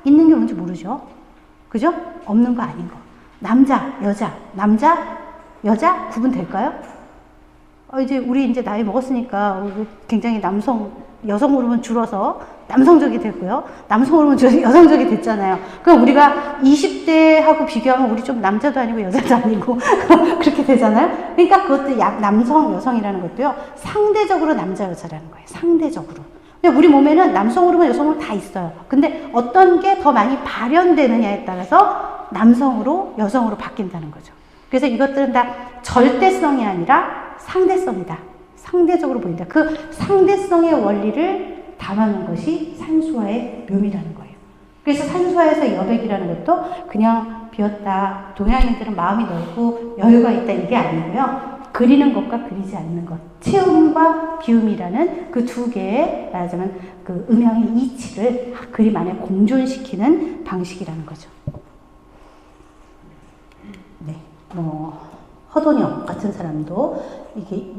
있는 게 뭔지 모르죠. 그죠? 없는 거 아닌 거. 남자, 여자 구분될까요? 이제 우리 이제 나이 먹었으니까 굉장히 여성 호르몬 줄어서 남성적이 됐고요. 남성 호르몬 줄어서 여성적이 됐잖아요. 그럼 우리가 20대하고 비교하면 우리 좀 남자도 아니고 여자도 아니고 그렇게 되잖아요. 그러니까 그것도 남성, 여성이라는 것도요. 상대적으로 남자, 여자라는 거예요. 상대적으로. 근데 우리 몸에는 남성 호르몬, 여성 호르몬 다 있어요. 근데 어떤 게 더 많이 발현되느냐에 따라서 남성으로, 여성으로 바뀐다는 거죠. 그래서 이것들은 다 절대성이 아니라 상대성이다. 상대적으로 보인다. 그 상대성의 원리를 담아놓은 것이 산수화의 묘미라는 거예요. 그래서 산수화에서 여백이라는 것도 그냥 비었다. 동양인들은 마음이 넓고 여유가 있다. 이게 아니고요. 그리는 것과 그리지 않는 것. 채움과 비움이라는 그 두 개의 말하자면 그 음양의 이치를 그림 안에 공존시키는 방식이라는 거죠. 네. 허돈영 같은 사람도 이게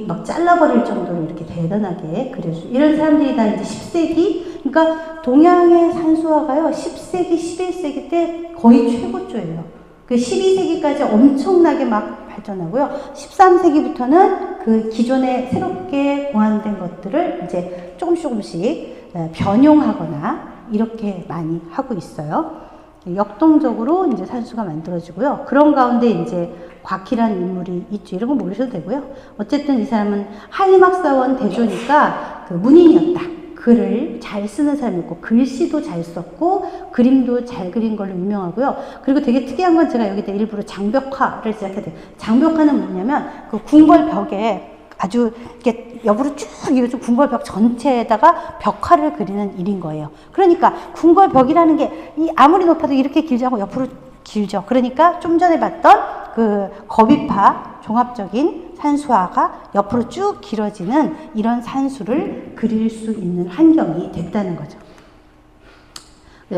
막 잘라버릴 정도로 이렇게 대단하게 그려주 이런 사람들이 다 이제 10세기, 그러니까 동양의 산수화가요, 10세기, 11세기 때 거의 최고조예요. 그 12세기까지 엄청나게 막 발전하고요. 13세기부터는 그 기존에 새롭게 고안된 것들을 이제 조금씩 변용하거나 이렇게 많이 하고 있어요. 역동적으로 이제 산수가 만들어지고요. 그런 가운데 이제 곽희라는 인물이 있죠. 이런 거 모르셔도 되고요. 어쨌든 이 사람은 한림학사원 대조니까 그 문인이었다. 글을 잘 쓰는 사람이고 글씨도 잘 썼고 그림도 잘 그린 걸로 유명하고요. 그리고 되게 특이한 건 제가 여기다 일부러 장벽화를 시작했대요. 장벽화는 뭐냐면 그 궁궐벽에 아주 이렇게 옆으로 쭉 이어서 궁궐벽 전체에다가 벽화를 그리는 일인 거예요. 그러니까 궁궐벽이라는 게 아무리 높아도 이렇게 길지 않고 옆으로 길죠. 그러니까 좀 전에 봤던 그 거비파 종합적인 산수화가 옆으로 쭉 길어지는 이런 산수를 그릴 수 있는 환경이 됐다는 거죠.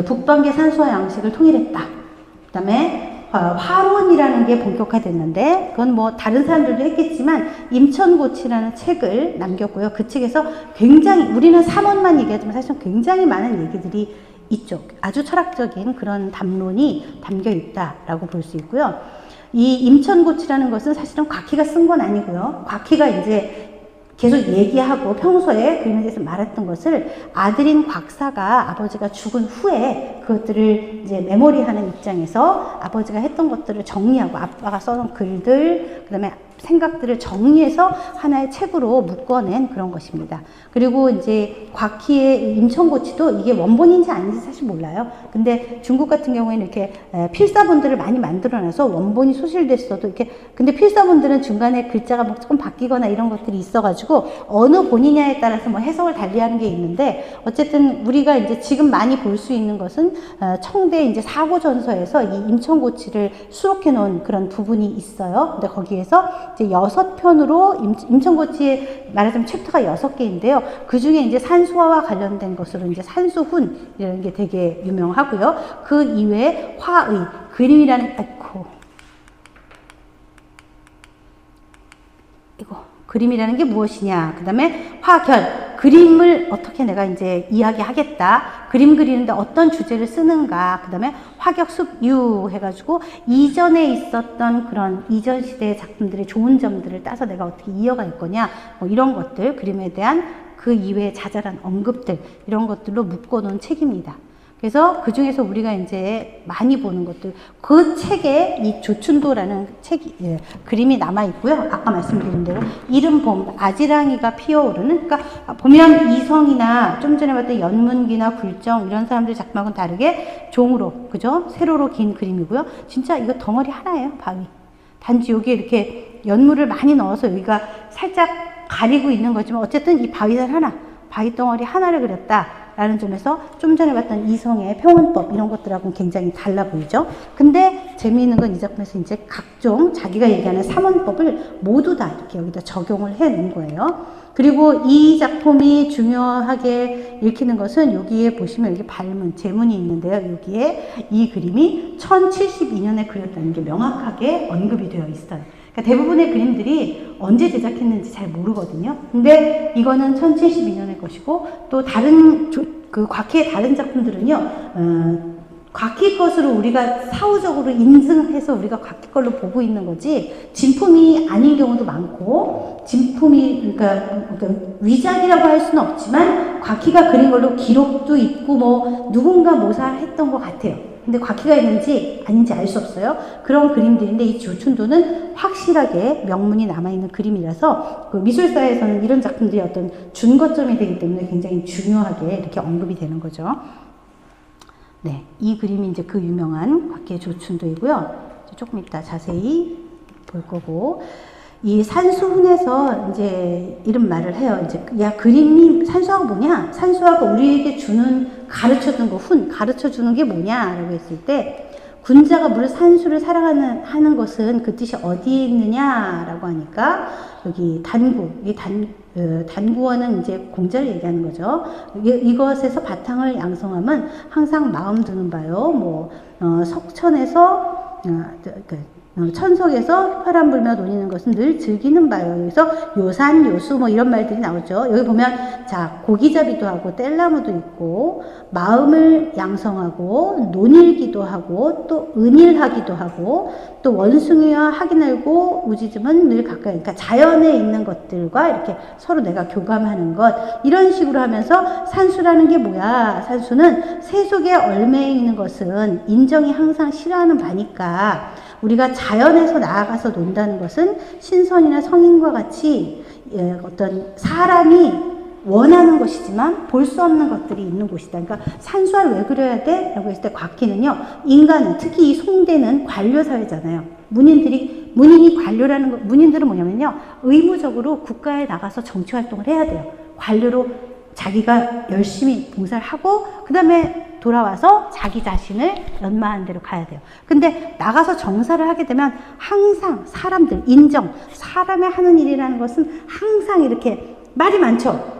북방계 산수화 양식을 통일했다. 그 다음에 화론이라는 게 본격화됐는데 그건 뭐 다른 사람들도 했겠지만 임천고치라는 책을 남겼고요. 그 책에서 굉장히 우리는 삼원만 얘기하지만 사실은 굉장히 많은 얘기들이 있죠. 아주 철학적인 그런 담론이 담겨 있다라고 볼 수 있고요. 이 임천고치라는 것은 사실은 곽희가 쓴 건 아니고요. 곽희가 이제 계속 얘기하고 평소에 그림에 대해서 말했던 것을 아들인 곽사가 아버지가 죽은 후에 그것들을 이제 메모리하는 입장에서 아버지가 했던 것들을 정리하고 아빠가 써놓은 글들, 그 다음에 생각들을 정리해서 하나의 책으로 묶어낸 그런 것입니다. 그리고 이제 곽희의 임천고치도 이게 원본인지 아닌지 사실 몰라요. 근데 중국 같은 경우에는 이렇게 필사본들을 많이 만들어놔서 원본이 소실됐어도 이렇게, 근데 필사본들은 중간에 글자가 뭐 조금 바뀌거나 이런 것들이 있어가지고 어느 본이냐에 따라서 뭐 해석을 달리하는 게 있는데 어쨌든 우리가 이제 지금 많이 볼 수 있는 것은 청대 이제 사고전서에서 이 임천고치를 수록해 놓은 그런 부분이 있어요. 근데 거기에서 이제 6편으로 임천고치에 말하자면 챕터가 6개인데요. 그 중에 이제 산수화와 관련된 것으로 이제 산수훈이라는 게 되게 유명하고요. 그 이외에 화의, 그림이라는, 그림이라는 게 무엇이냐. 그 다음에 화결, 그림을 어떻게 내가 이제 이야기하겠다. 그림 그리는데 어떤 주제를 쓰는가. 그 다음에 화격습유 해가지고 이전에 있었던 그런 이전 시대의 작품들의 좋은 점들을 따서 내가 어떻게 이어갈 거냐. 뭐 이런 것들, 그림에 대한 그 이외의 자잘한 언급들, 이런 것들로 묶어놓은 책입니다. 그래서 그 중에서 우리가 이제 많이 보는 것들, 그 책에 이 조춘도라는 책이, 그림이 남아있고요. 아까 말씀드린 대로 이른봄, 아지랑이가 피어오르는, 그러니까 보면 이성이나 좀 전에 봤던 연문기나 굴정 이런 사람들 작품하고는 다르게 종으로, 그죠? 세로로 긴 그림이고요. 진짜 이거 덩어리 하나예요, 바위. 단지 여기에 이렇게 연물을 많이 넣어서 여기가 살짝 가리고 있는 거지만 어쨌든 이 바위살 하나, 바위 덩어리 하나를 그렸다. 라는 점에서 좀 전에 봤던 이성의 평원법 이런 것들하고는 굉장히 달라 보이죠. 근데 재미있는 건 이 작품에서 이제 각종 자기가 얘기하는 삼원법을 모두 다 이렇게 여기다 적용을 해 놓은 거예요. 그리고 이 작품이 중요하게 읽히는 것은 여기에 보시면 여기 발문, 제문이 있는데요. 여기에 이 그림이 1072년에 그렸다는 게 명확하게 언급이 되어 있어요. 그러니까 대부분의 그림들이 언제 제작했는지 잘 모르거든요. 근데 이거는 1072년의 것이고 또 다른 그 곽희의 다른 작품들은요. 곽희 것으로 우리가 사후적으로 인증해서 우리가 곽희 걸로 보고 있는 거지 진품이 아닌 경우도 많고 진품이 그러니까 위작이라고 할 수는 없지만 곽희가 그린 걸로 기록도 있고 뭐 누군가 모사했던 것 같아요. 근데 곽희가 있는지 아닌지 알 수 없어요. 그런 그림들인데 이 조춘도는 확실하게 명문이 남아있는 그림이라서 그 미술사에서는 이런 작품들이 어떤 준거점이 되기 때문에 굉장히 중요하게 이렇게 언급이 되는 거죠. 네, 이 그림이 이제 그 유명한 곽희의 조춘도이고요. 조금 이따 자세히 볼 거고. 이 산수훈에서 이제 이런 말을 해요. 이제, 야, 그림이, 산수화가 뭐냐? 산수화가 우리에게 가르쳐 주는 거, 가르쳐 주는 게 뭐냐? 라고 했을 때, 군자가 물을 산수를 하는 것은 그 뜻이 어디에 있느냐? 라고 하니까, 여기 단구, 단구어는 이제 공자를 얘기하는 거죠. 이것에서 바탕을 양성하면 항상 마음 두는 바요. 석천에서, 천석에서 휘파람 불며 논의는 것은 늘 즐기는 바요. 그래서 요산, 요수 뭐 이런 말들이 나오죠. 여기 보면 자 고기잡이도 하고 뗄나무도 있고 마음을 양성하고 논일기도 하고 또 은일하기도 하고 또 원숭이와 학이 날고 우지즘은 늘 가까이. 그러니까 자연에 있는 것들과 이렇게 서로 내가 교감하는 것 이런 식으로 하면서 산수라는 게 뭐야? 산수는 세속에 얽매여 있는 것은 인정이 항상 싫어하는 바니까 우리가 자연에서 나아가서 논다는 것은 신선이나 성인과 같이 어떤 사람이 원하는 것이지만 볼 수 없는 것들이 있는 곳이다. 그러니까 산수화를 왜 그려야 돼? 라고 했을 때 곽희는요, 인간은, 특히 이 송대는 관료사회잖아요. 문인이 관료라는 거, 문인들은 뭐냐면요, 의무적으로 국가에 나가서 정치 활동을 해야 돼요. 관료로 자기가 열심히 봉사를 하고, 그 다음에 돌아와서 자기 자신을 연마한 대로 가야 돼요. 근데 나가서 정사를 하게 되면 항상 사람들, 사람이 하는 일이라는 것은 항상 이렇게 말이 많죠.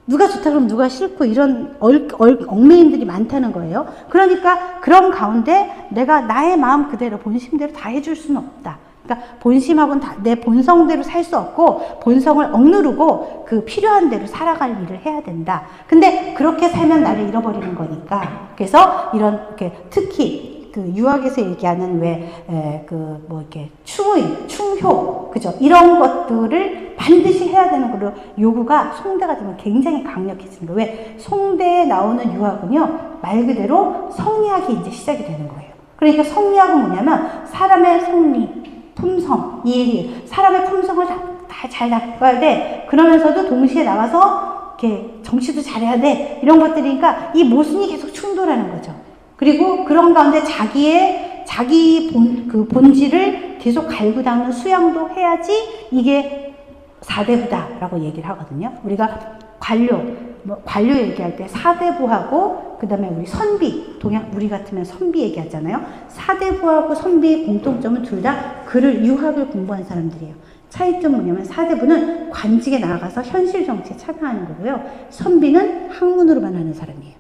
누가 좋다 그러면 누가 싫고 이런 얽매인들이 많다는 거예요. 그러니까 그런 가운데 내가 나의 마음 그대로 본심대로 다 해줄 수는 없다. 그러니까 본심하고는 내 본성대로 살 수 없고 본성을 억누르고 그 필요한 대로 살아갈 일을 해야 된다. 근데 그렇게 살면 나를 잃어버리는 거니까. 그래서 이런 특히 그 유학에서 얘기하는 이렇게 충의, 충효, 그죠? 이런 것들을 반드시 해야 되는 걸로 요구가 송대가 되면 굉장히 강력해지는 거예요. 왜? 송대에 나오는 유학은요, 말 그대로 성리학이 이제 시작이 되는 거예요. 그러니까 성리학은 뭐냐면 사람의 성리, 품성, 이해, 사람의 품성을 다 잘 닦아야 돼. 그러면서도 동시에 나가서 이렇게 정치도 잘해야 돼. 이런 것들이니까 이 모순이 계속 충돌하는 거죠. 그리고 그런 가운데 자기 본질을 계속 갈고 닦는 수양도 해야지 이게 사대부다라고 얘기를 하거든요. 우리가 관료 얘기할 때 사대부하고 그 다음에 우리 선비, 우리 같으면 선비 얘기하잖아요. 사대부하고 선비의 공통점은 둘 다 유학을 공부한 사람들이에요. 차이점은 뭐냐면 사대부는 관직에 나아가서 현실 정치에 참여하는 거고요. 선비는 학문으로만 하는 사람이에요.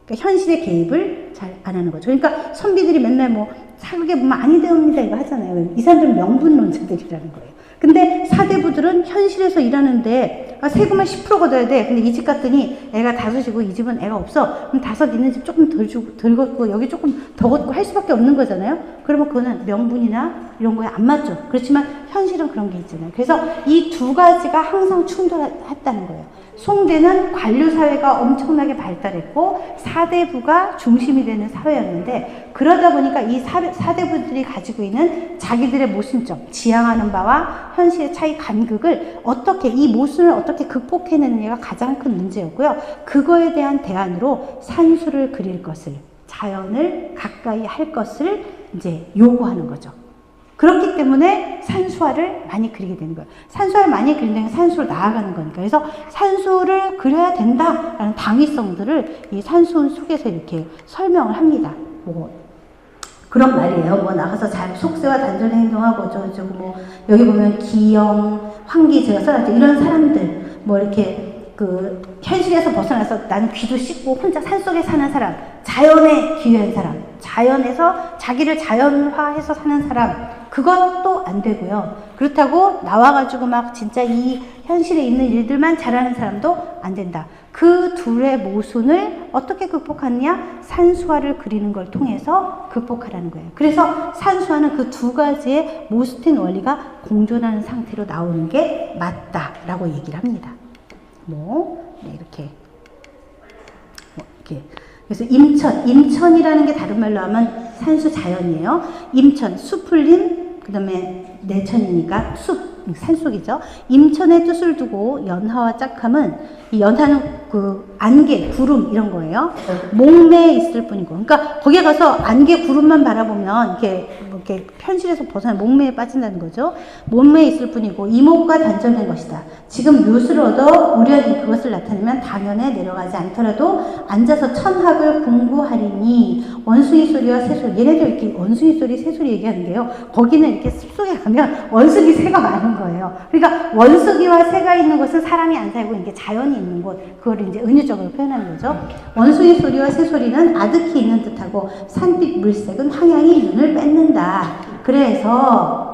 그러니까 현실의 개입을 잘 안 하는 거죠. 그러니까 선비들이 맨날 사극에 보면 아니 되옵니다 이거 하잖아요. 이 사람들은 명분론자들이라는 거예요. 근데 사대부들은 현실에서 일하는데 세금을 10% 걷어야 돼. 근데 이 집 갔더니 애가 5이고 이 집은 애가 없어. 그럼 5 있는 집 조금 덜 걷고 여기 조금 더 걷고 할 수밖에 없는 거잖아요. 그러면 그거는 명분이나 이런 거에 안 맞죠. 그렇지만 현실은 그런 게 있잖아요. 그래서 이 두 가지가 항상 충돌했다는 거예요. 송대는 관료사회가 엄청나게 발달했고 사대부가 중심이 되는 사회였는데, 그러다 보니까 이 사대부들이 가지고 있는 자기들의 모순점, 지향하는 바와 현실의 차이 간극을 이 모순을 어떻게 극복해내느냐가 가장 큰 문제였고요. 그거에 대한 대안으로 산수를 그릴 것을, 자연을 가까이 할 것을 이제 요구하는 거죠. 그렇기 때문에 산수화를 많이 그리게 되는 거예요. 산수화를 많이 그린다는 게 산수로 나아가는 거니까. 그래서 산수를 그려야 된다라는 당위성들을 이 산수 속에서 이렇게 설명을 합니다. 그런 말이에요. 나가서 속세와 단전에 행동하고 어쩌고 여기 보면 기영, 환기 제가 써놨죠. 이런 사람들 이렇게 현실에서 벗어나서 나는 귀도 씻고 혼자 산속에 사는 사람, 자연에 기여한 사람, 자연에서 자기를 자연화해서 사는 사람, 그것도 안 되고요. 그렇다고 나와가지고 진짜 이 현실에 있는 일들만 잘하는 사람도 안 된다. 그 둘의 모순을 어떻게 극복하느냐? 산수화를 그리는 걸 통해서 극복하라는 거예요. 그래서 산수화는 그 두 가지의 모순된 원리가 공존하는 상태로 나오는 게 맞다라고 얘기를 합니다. 이렇게. 그래서 임천이라는 게 다른 말로 하면 산수 자연이에요. 임천, 수풀림, 그 다음에 내천이니까 산속이죠. 임천의 뜻을 두고 연하와 짝함은, 이 연하는 안개, 구름 이런 거예요. 목매에 있을 뿐이고, 그러니까 거기에 가서 안개, 구름만 바라보면 이렇게 현실에서 벗어나 목매에 빠진다는 거죠. 목매에 있을 뿐이고 이목과 단절된 것이다. 지금 묘수를 얻어 우려니 그것을 나타내면 당연에 내려가지 않더라도 앉아서 천학을 공부하리니. 원숭이 소리와 새소리, 얘네들 이렇게 원숭이 소리, 새소리 얘기하는데요. 거기는 이렇게 숲속에 가면 원숭이, 새가 많은 거예요. 그러니까 원숭이와 새가 있는 곳은 사람이 안 살고 이게 자연이 있는 곳, 그걸 이제 은유적으로 표현하는 거죠. 원숭이 소리와 새소리는 아득히 있는 듯하고 산빛 물색은 황양이 눈을 뺏는다. 그래서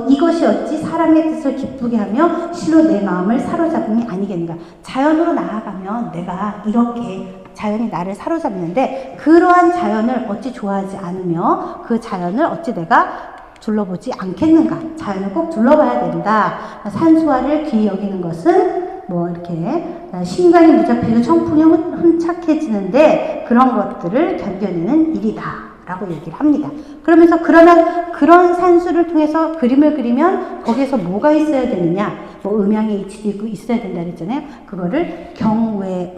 이것이 어찌 사람의 뜻을 기쁘게 하며 실로 내 마음을 사로잡음이 아니겠는가. 자연으로 나아가면 내가 이렇게 자연이 나를 사로잡는데, 그러한 자연을 어찌 좋아하지 않으며 그 자연을 어찌 내가 둘러보지 않겠는가. 자연을 꼭 둘러봐야 된다. 산수화를 귀히 여기는 것은 이렇게 신간이 무잡히고 청풍이 혼착해지는데 그런 것들을 견뎌내는 일이다 라고 얘기를 합니다. 그러면서 그러면 그런 산수를 통해서 그림을 그리면 거기에서 뭐가 있어야 되느냐. 뭐 음양의 이치도 있고 있어야 된다 그랬잖아요. 그거를 경외의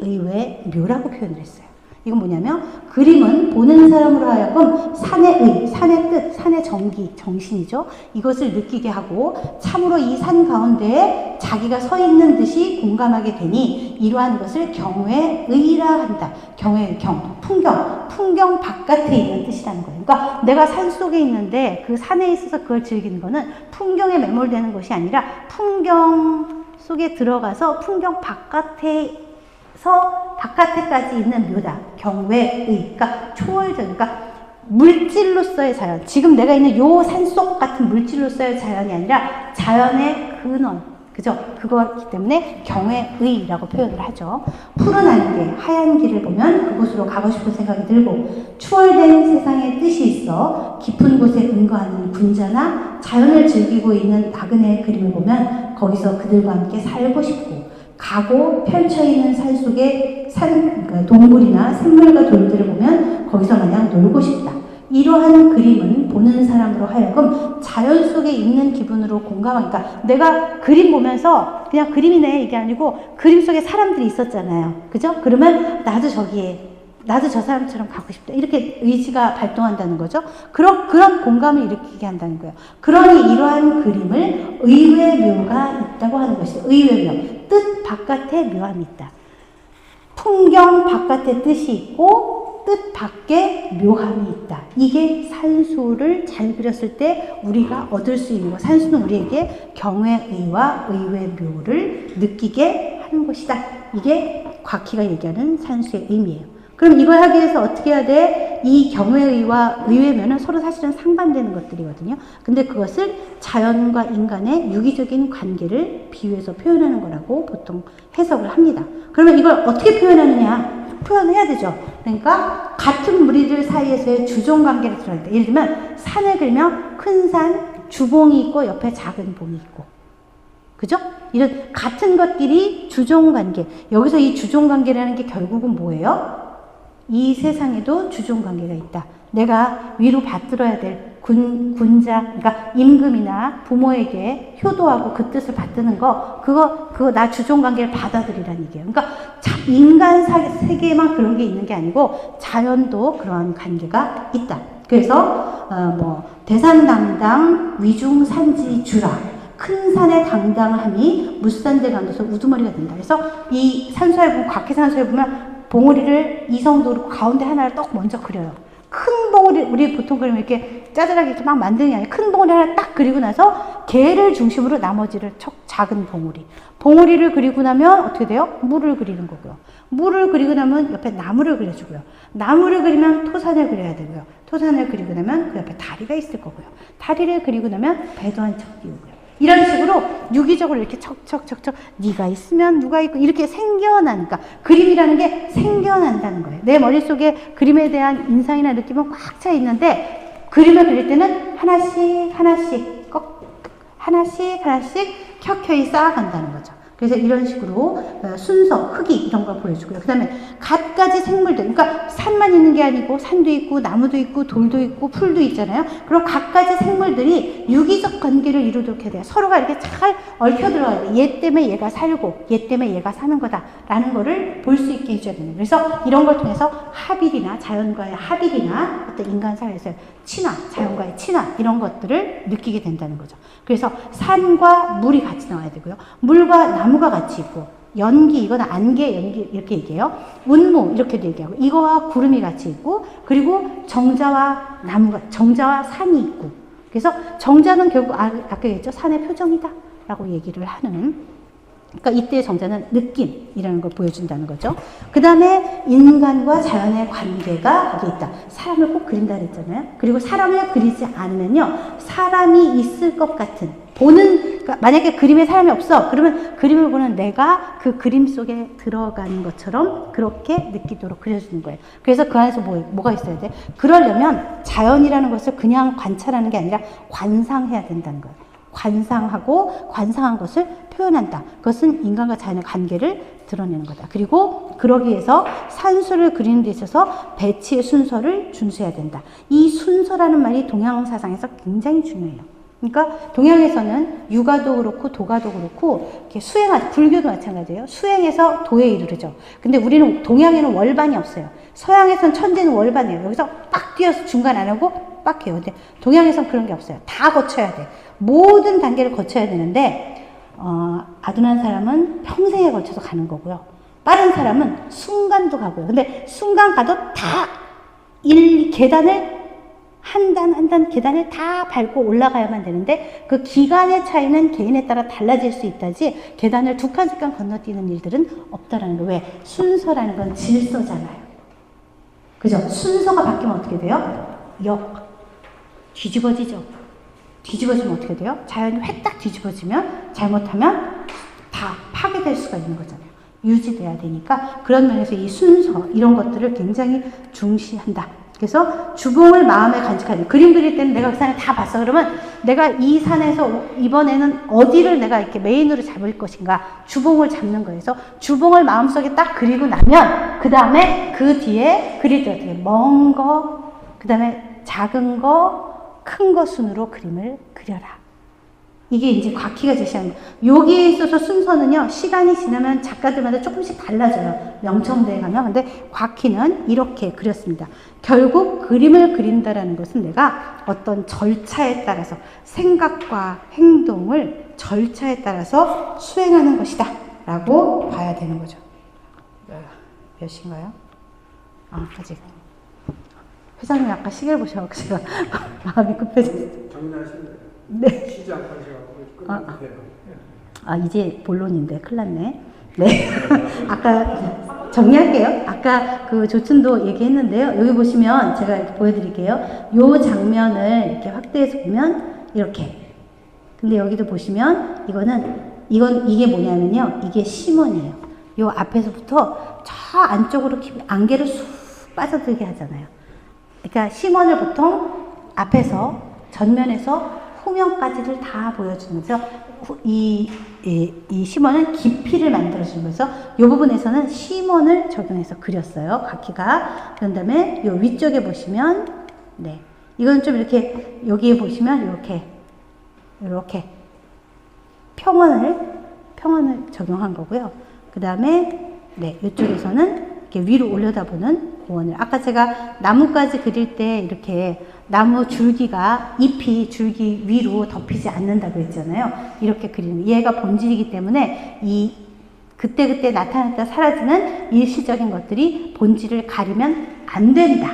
의외묘라고 표현을 했어요. 이건 뭐냐면 그림은 보는 사람으로 하여금 산의 의, 산의 뜻, 산의 정기, 정신이죠. 이것을 느끼게 하고 참으로 이 산 가운데에 자기가 서 있는 듯이 공감하게 되니 이러한 것을 경외의 의라 한다. 경외의 경, 풍경 바깥에 있는 뜻이라는 거예요. 그러니까 내가 산 속에 있는데 그 산에 있어서 그걸 즐기는 거는 풍경에 매몰되는 것이 아니라 풍경 속에 들어가서 풍경 바깥에까지 있는 묘다. 경외의, 그러니까 초월적, 그러니까 물질로서의 자연. 지금 내가 있는 요 산속 같은 물질로서의 자연이 아니라 자연의 근원. 그죠? 그거기 때문에 경외의라고 표현을 하죠. 푸른 안개, 하얀 길을 보면 그곳으로 가고 싶은 생각이 들고 추월된 세상의 뜻이 있어 깊은 곳에 근거하는 군자나 자연을 즐기고 있는 나그네의 그림을 보면 거기서 그들과 함께 살고 싶고 가고 펼쳐있는 산 속에 그러니까 동물이나 생물과 돌들을 보면 거기서 마냥 놀고 싶다. 이러한 그림은 보는 사람으로 하여금 자연 속에 있는 기분으로 공감하니까 내가 그림 보면서 그냥 그림이네 이게 아니고 그림 속에 사람들이 있었잖아요. 그죠? 그러면 나도 저 사람처럼 가고 싶다. 이렇게 의지가 발동한다는 거죠. 그런 공감을 일으키게 한다는 거예요. 그러니 이러한 그림을 의외묘가 있다고 하는 것이죠. 의외묘. 뜻 바깥에 묘함이 있다. 풍경 바깥에 뜻이 있고 뜻 밖에 묘함이 있다. 이게 산수를 잘 그렸을 때 우리가 얻을 수 있는 것. 산수는 우리에게 경외의와 의외묘를 느끼게 하는 것이다. 이게 곽희가 얘기하는 산수의 의미예요. 그럼 이걸 하기 위해서 어떻게 해야 돼? 이 경외의와 의외면은 서로 사실은 상반되는 것들이거든요. 근데 그것을 자연과 인간의 유기적인 관계를 비유해서 표현하는 거라고 보통 해석을 합니다. 그러면 이걸 어떻게 표현하느냐? 표현해야 되죠. 그러니까 같은 무리들 사이에서의 주종관계를 들어야 돼. 예를 들면 산을 그리면 큰 산, 주봉이 있고 옆에 작은 봉이 있고. 그죠? 이런 같은 것끼리 주종관계. 여기서 이 주종관계라는 게 결국은 뭐예요? 이 세상에도 주종관계가 있다. 내가 위로 받들어야 될 군자, 그러니까 임금이나 부모에게 효도하고 그 뜻을 받드는 거, 그거 나 주종관계를 받아들이라는 얘기예요. 그러니까 인간 세계에만 그런 게 있는 게 아니고 자연도 그런 관계가 있다. 그래서 대산당당 위중산지주라. 큰 산의 당당함이 무산대 강도서 우두머리가 된다. 그래서 이 산수에 보면 곽해산수에 보면 봉우리를 이성도 그렇고 가운데 하나를 떡 먼저 그려요. 큰 봉우리, 우리 보통 그리면 이렇게 짜잘하게 이렇게 막 만드는 게 아니라 큰 봉우리 하나 딱 그리고 나서 걔를 중심으로 나머지를 작은 봉우리. 봉우리를 그리고 나면 어떻게 돼요? 물을 그리는 거고요. 물을 그리고 나면 옆에 나무를 그려주고요. 나무를 그리면 토산을 그려야 되고요. 토산을 그리고 나면 그 옆에 다리가 있을 거고요. 다리를 그리고 나면 배도 한 척 띄우고요. 이런 식으로 유기적으로 이렇게 척척척척 네가 있으면 누가 있고 이렇게 생겨나니까 그림이라는 게 생겨난다는 거예요. 내 머릿속에 그림에 대한 인상이나 느낌은 꽉 차 있는데 그림을 그릴 때는 하나씩 켜켜이 쌓아간다는 거죠. 그래서 이런 식으로 순서, 크기 이런 걸 보여주고요. 그 다음에 갖가지 생물들, 그러니까 산만 있는 게 아니고 산도 있고 나무도 있고 돌도 있고 풀도 있잖아요. 그럼 갖가지 생물들이 유기적 관계를 이루도록 해야 돼요. 서로가 이렇게 잘 얽혀 들어가야 돼요. 얘 때문에 얘가 살고 얘 때문에 얘가 사는 거다라는 거를 볼 수 있게 해줘야 돼요. 그래서 이런 걸 통해서 합일이나 자연과의 합일이나 어떤 인간 사회에서의 친화, 자연과의 친화 이런 것들을 느끼게 된다는 거죠. 그래서 산과 물이 같이 나와야 되고요. 물과 나무가 같이 있고 연기, 이거는 안개, 연기 이렇게 얘기해요. 운무 이렇게도 얘기하고 이거와 구름이 같이 있고 그리고 정자와 산이 있고 그래서 정자는 결국 아까 얘기했죠. 산의 표정이다 라고 얘기를 하는 그러니까 이때의 정자는 느낌이라는 걸 보여준다는 거죠. 그 다음에 인간과 자연의 관계가 거기에 있다. 사람을 꼭 그린다 그랬잖아요. 그리고 사람을 그리지 않으면요. 사람이 있을 것 같은 그러니까 만약에 그림에 사람이 없어. 그러면 그림을 보는 내가 그 그림 속에 들어가는 것처럼 그렇게 느끼도록 그려주는 거예요. 그래서 그 안에서 뭐가 있어야 돼? 그러려면 자연이라는 것을 그냥 관찰하는 게 아니라 관상해야 된다는 거예요. 관상한 것을 표현한다. 그것은 인간과 자연의 관계를 드러내는 거다. 그리고 그러기 위해서 산수를 그리는 데 있어서 배치의 순서를 준수해야 된다. 이 순서라는 말이 동양 사상에서 굉장히 중요해요. 그러니까 동양에서는 유가도 그렇고 도가도 그렇고 이렇게 수행하죠. 불교도 마찬가지예요. 수행해서 도에 이르르죠. 근데 우리는 동양에는 월반이 없어요. 서양에서는 천재는 월반이에요. 여기서 빡 뛰어서 중간 안 하고 빡 해요. 근데 동양에서는 그런 게 없어요. 다 거쳐야 돼. 모든 단계를 거쳐야 되는데 아둔한 사람은 평생에 걸쳐서 가는 거고요. 빠른 사람은 순간도 가고요. 근데 순간 가도 다 계단을 한 단 한 단 계단을 다 밟고 올라가야만 되는데 그 기간의 차이는 개인에 따라 달라질 수 있다지 계단을 2칸 3칸 건너뛰는 일들은 없다라는 거예요. 왜? 순서라는 건 질서잖아요. 그죠? 순서가 바뀌면 어떻게 돼요? 뒤집어지죠. 뒤집어지면 어떻게 돼요? 자연이 회딱 뒤집어지면 잘못하면 다 파괴될 수가 있는 거잖아요. 유지돼야 되니까 그런 면에서 이 순서 이런 것들을 굉장히 중시한다. 그래서 주봉을 마음에 간직하는 그림 그릴 때는 내가 그 산을 다 봤어. 그러면 내가 이 산에서 이번에는 어디를 내가 이렇게 메인으로 잡을 것인가 주봉을 잡는 거예요. 그래서 주봉을 마음속에 딱 그리고 나면 그 다음에 그 뒤에 그릴 때 어떻게 먼 거, 그 다음에 작은 거, 큰 거 순으로 그림을 그려라. 이게 이제 곽희가 제시하는 거예요. 여기에 있어서 순서는요, 시간이 지나면 작가들마다 조금씩 달라져요. 명청대에 가면. 근데 곽희는 이렇게 그렸습니다. 결국 그림을 그린다라는 것은 내가 어떤 절차에 따라서 생각과 행동을 절차에 따라서 수행하는 것이다. 라고 봐야 되는 거죠. 몇 시인가요? 아직. 회장님 아까 시계를 보셔서 제가 마음이 급해졌어요. 정리하시면 돼요. 네. 쉬지 않고 하셔가지고 끝내세요. 이제 본론인데 큰일 났네. 네. 아까 정리할게요. 아까 그 조춘도 얘기했는데요. 여기 보시면 제가 이렇게 보여드릴게요. 요 장면을 이렇게 확대해서 보면 이렇게. 근데 여기도 보시면 이게 뭐냐면요. 이게 심원이에요. 요 앞에서부터 저 안쪽으로 안개를 쑥 빠져들게 하잖아요. 그러니까 심원을 보통 앞에서 전면에서 후면까지를 다 보여주면서 이 심원은 깊이를 만들어주는 거죠. 이 부분에서는 심원을 적용해서 그렸어요. 곽희가. 그런 다음에 이 위쪽에 보시면 네, 이건 좀 이렇게 여기에 보시면 이렇게 평원을 적용한 거고요. 그 다음에 네, 이쪽에서는 이렇게 위로 올려다보는 고원을. 아까 제가 나무까지 그릴 때 이렇게 나무 줄기가 잎이 줄기 위로 덮이지 않는다고 했잖아요. 이렇게 그리는 얘가 본질이기 때문에 이 그때그때 나타났다 사라지는 일시적인 것들이 본질을 가리면 안 된다.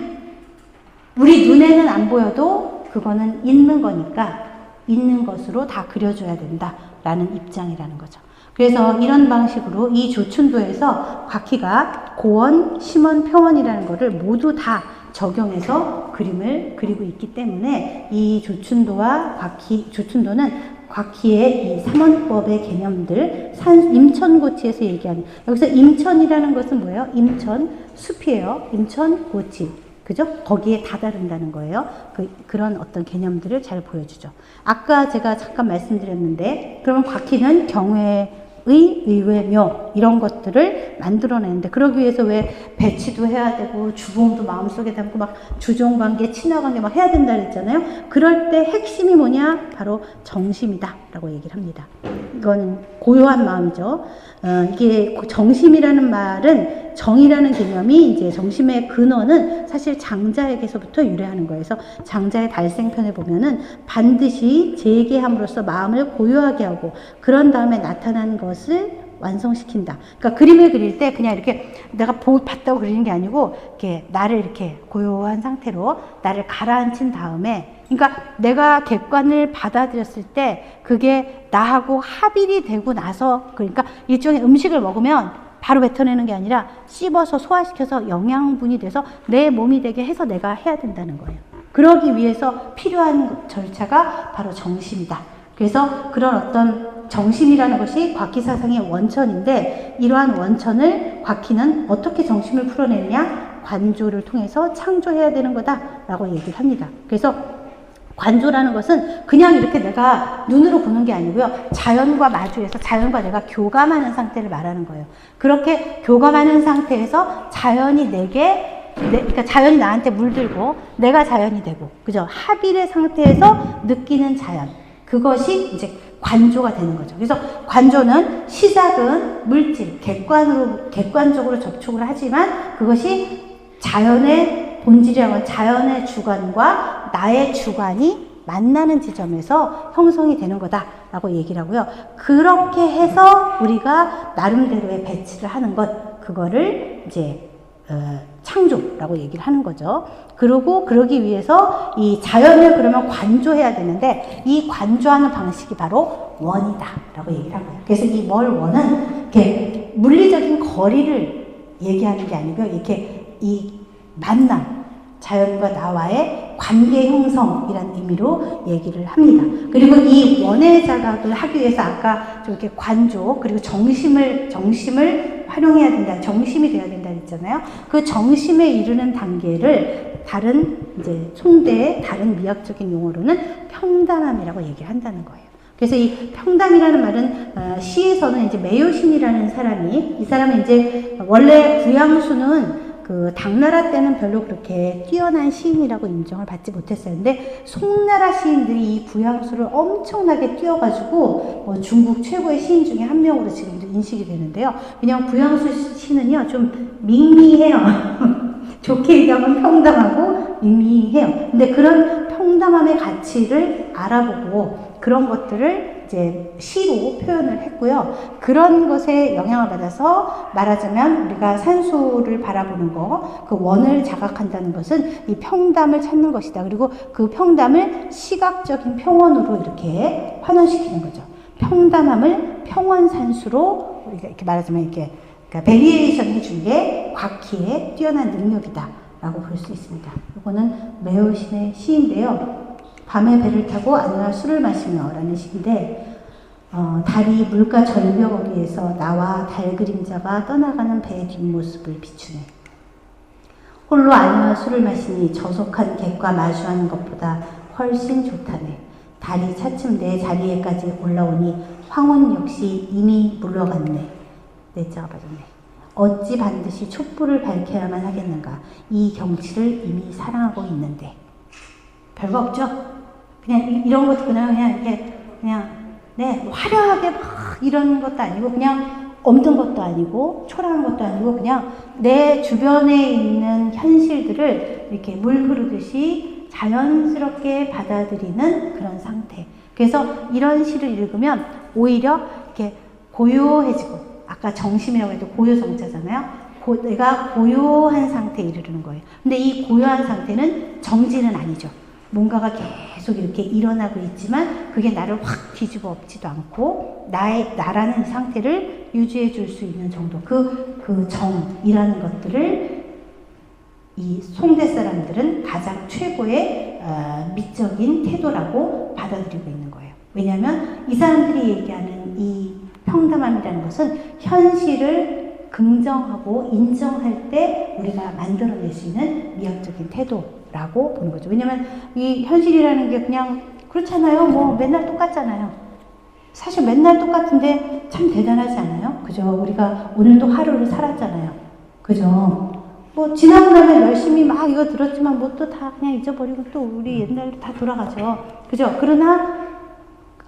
우리 눈에는 안 보여도 그거는 있는 거니까 있는 것으로 다 그려줘야 된다라는 입장이라는 거죠. 그래서 이런 방식으로 이 조춘도에서 곽희가 고원, 심원, 평원이라는 거를 모두 다 적용해서 그림을 그리고 있기 때문에 이 조춘도는 곽희의 이 삼원법의 개념들, 임천고치에서 얘기하는, 여기서 임천이라는 것은 뭐예요? 임천, 숲이에요. 임천고치. 그죠? 거기에 다다른다는 거예요. 그런 어떤 개념들을 잘 보여주죠. 아까 제가 잠깐 말씀드렸는데, 그러면 곽희는 의외묘 이런 것들을 만들어내는데, 그러기 위해서 왜 배치도 해야 되고 주봉도 마음속에 담고 막 주종관계, 친화관계 막 해야 된다 그랬잖아요. 그럴 때 핵심이 뭐냐? 바로 정심이다 라고 얘기를 합니다. 이건 고요한 마음이죠. 이게 정심이라는 말은 정이라는 개념이 이제 정심의 근원은 사실 장자에게서부터 유래하는 거예요. 그래서 장자의 달생편에 보면은 반드시 재개함으로써 마음을 고요하게 하고 그런 다음에 나타난 것을 완성시킨다. 그러니까 그림을 그릴 때 그냥 이렇게 내가 봤다고 그리는 게 아니고 이렇게 나를 이렇게 고요한 상태로 나를 가라앉힌 다음에, 그러니까 내가 객관을 받아들였을 때 그게 나하고 합일이 되고 나서, 그러니까 일종의 음식을 먹으면 바로 뱉어내는 게 아니라 씹어서 소화시켜서 영양분이 돼서 내 몸이 되게 해서 내가 해야 된다는 거예요. 그러기 위해서 필요한 절차가 바로 정심이다. 그래서 그런 어떤 정심이라는 것이 곽희 사상의 원천인데, 이러한 원천을 곽희는 어떻게 정심을 풀어내느냐? 관조를 통해서 창조해야 되는 거다라고 얘기를 합니다. 그래서 관조라는 것은 그냥 이렇게 내가 눈으로 보는 게 아니고요. 자연과 마주해서 자연과 내가 교감하는 상태를 말하는 거예요. 그렇게 교감하는 상태에서 자연이 그러니까 자연이 나한테 물들고 내가 자연이 되고, 그죠? 합일의 상태에서 느끼는 자연. 그것이 이제 관조가 되는 거죠. 그래서 관조는 시작은 물질, 객관적으로 접촉을 하지만 그것이 자연의 본질이라고 자연의 주관과 나의 주관이 만나는 지점에서 형성이 되는 거다라고 얘기를 하고요. 그렇게 해서 우리가 나름대로의 배치를 하는 것, 그거를 이제 창조라고 얘기를 하는 거죠. 그리고 그러기 위해서 이 자연을 그러면 관조해야 되는데 이 관조하는 방식이 바로 원이다라고 얘기를 하고요. 그래서 이 원은 이렇게 물리적인 거리를 얘기하는 게 아니고요. 이렇게 이 만남, 자연과 나와의 관계 형성이라는 의미로 얘기를 합니다. 그리고 이 원의 자각을 하기 위해서 아까 저렇게 관조 그리고 정심을 활용해야 된다, 정심이 돼야 된다 했잖아요. 그 정심에 이르는 단계를 다른 이제 총대의 다른 미학적인 용어로는 평담함이라고 얘기를 한다는 거예요. 그래서 이 평담이라는 말은 시에서는 이제 매요신이라는 사람이 이 사람은 이제 원래 구양수는 그 당나라 때는 별로 그렇게 뛰어난 시인이라고 인정을 받지 못했어요. 근데 송나라 시인들이 이 구양수를 엄청나게 띄워가지고 중국 최고의 시인 중에 한 명으로 지금도 인식이 되는데요. 왜냐하면 구양수 시는요 좀 밍밍해요. 좋게 얘기하면 평담하고 밍밍해요. 근데 그런 평담함의 가치를 알아보고 그런 것들을 이제 시로 표현을 했고요. 그런 것에 영향을 받아서 말하자면 우리가 산소를 바라보는 거, 그 원을 자각한다는 것은 이 평담을 찾는 것이다. 그리고 그 평담을 시각적인 평원으로 이렇게 환원시키는 거죠. 평담함을 평원산수로 우리가 이렇게 말하자면 이렇게 그러니까 베리에이션 해준 게 곽희의 뛰어난 능력이다라고 볼 수 있습니다. 이거는 매요신의 시인데요. 밤에 배를 타고 아내와 술을 마시며 라는 시인데 달이 물가 절벽 위에서 나와 달 그림자가 떠나가는 배의 뒷모습을 비추네. 홀로 아내와 술을 마시니 저속한 객과 마주하는 것보다 훨씬 좋다네. 달이 차츰 내 자리에까지 올라오니 황혼 역시 이미 물러갔네. 내자가 빠졌네. 어찌 반드시 촛불을 밝혀야만 하겠는가. 이 경치를 이미 사랑하고 있는데. 별거 없죠? 그냥 이런 것도 그냥 이렇게 뭐 화려하게 막 이런 것도 아니고 그냥 없는 것도 아니고 초라한 것도 아니고 그냥 내 주변에 있는 현실들을 이렇게 물 흐르듯이 자연스럽게 받아들이는 그런 상태. 그래서 이런 시를 읽으면 오히려 이렇게 고요해지고 아까 정심이라고 해도 고요정자잖아요. 내가 고요한 상태에 이르는 거예요. 근데 이 고요한 상태는 정지는 아니죠. 뭔가가 계속 이렇게 일어나고 있지만 그게 나를 확 뒤집어 엎지도 않고 나라는 상태를 유지해 줄 수 있는 정도 그 정이라는 것들을 이 송대 사람들은 가장 최고의 미적인 태도라고 받아들이고 있는 거예요. 왜냐하면 이 사람들이 얘기하는 이 평담함이라는 것은 현실을 긍정하고 인정할 때 우리가 만들어낼 수 있는 미학적인 태도라고 보는 거죠. 왜냐면 이 현실이라는 게 그냥 그렇잖아요. 뭐 맨날 똑같잖아요. 사실 맨날 똑같은데 참 대단하지 않아요? 그죠? 우리가 오늘도 하루를 살았잖아요. 그죠? 뭐 지나고 나면 열심히 막 이거 들었지만 뭐 또 다 그냥 잊어버리고 또 우리 옛날로 다 돌아가죠. 그죠? 그러나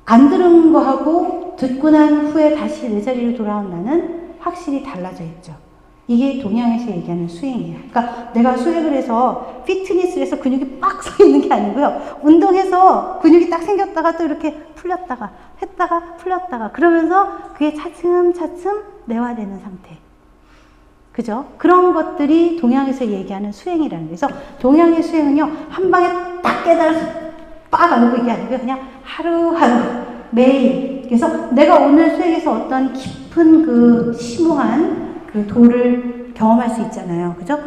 안 들은 거하고 듣고 난 후에 다시 내 자리로 돌아온 나는 확실히 달라져 있죠. 이게 동양에서 얘기하는 수행이에요. 그러니까 내가 수행을 해서 피트니스를 해서 근육이 빡 서 있는 게 아니고요. 운동해서 근육이 딱 생겼다가 또 이렇게 풀렸다가 했다가 풀렸다가 그러면서 그게 차츰차츰 내화되는 상태. 그죠? 그런 것들이 동양에서 얘기하는 수행이라는 거예요. 그래서 동양의 수행은요. 한 방에 딱 깨달아서 빡 알고 이게 아니고요. 그냥 하루하루 매일. 그래서 내가 오늘 수행에서 어떤 깊은 그 심오한 그 도를 경험할 수 있잖아요. 그죠?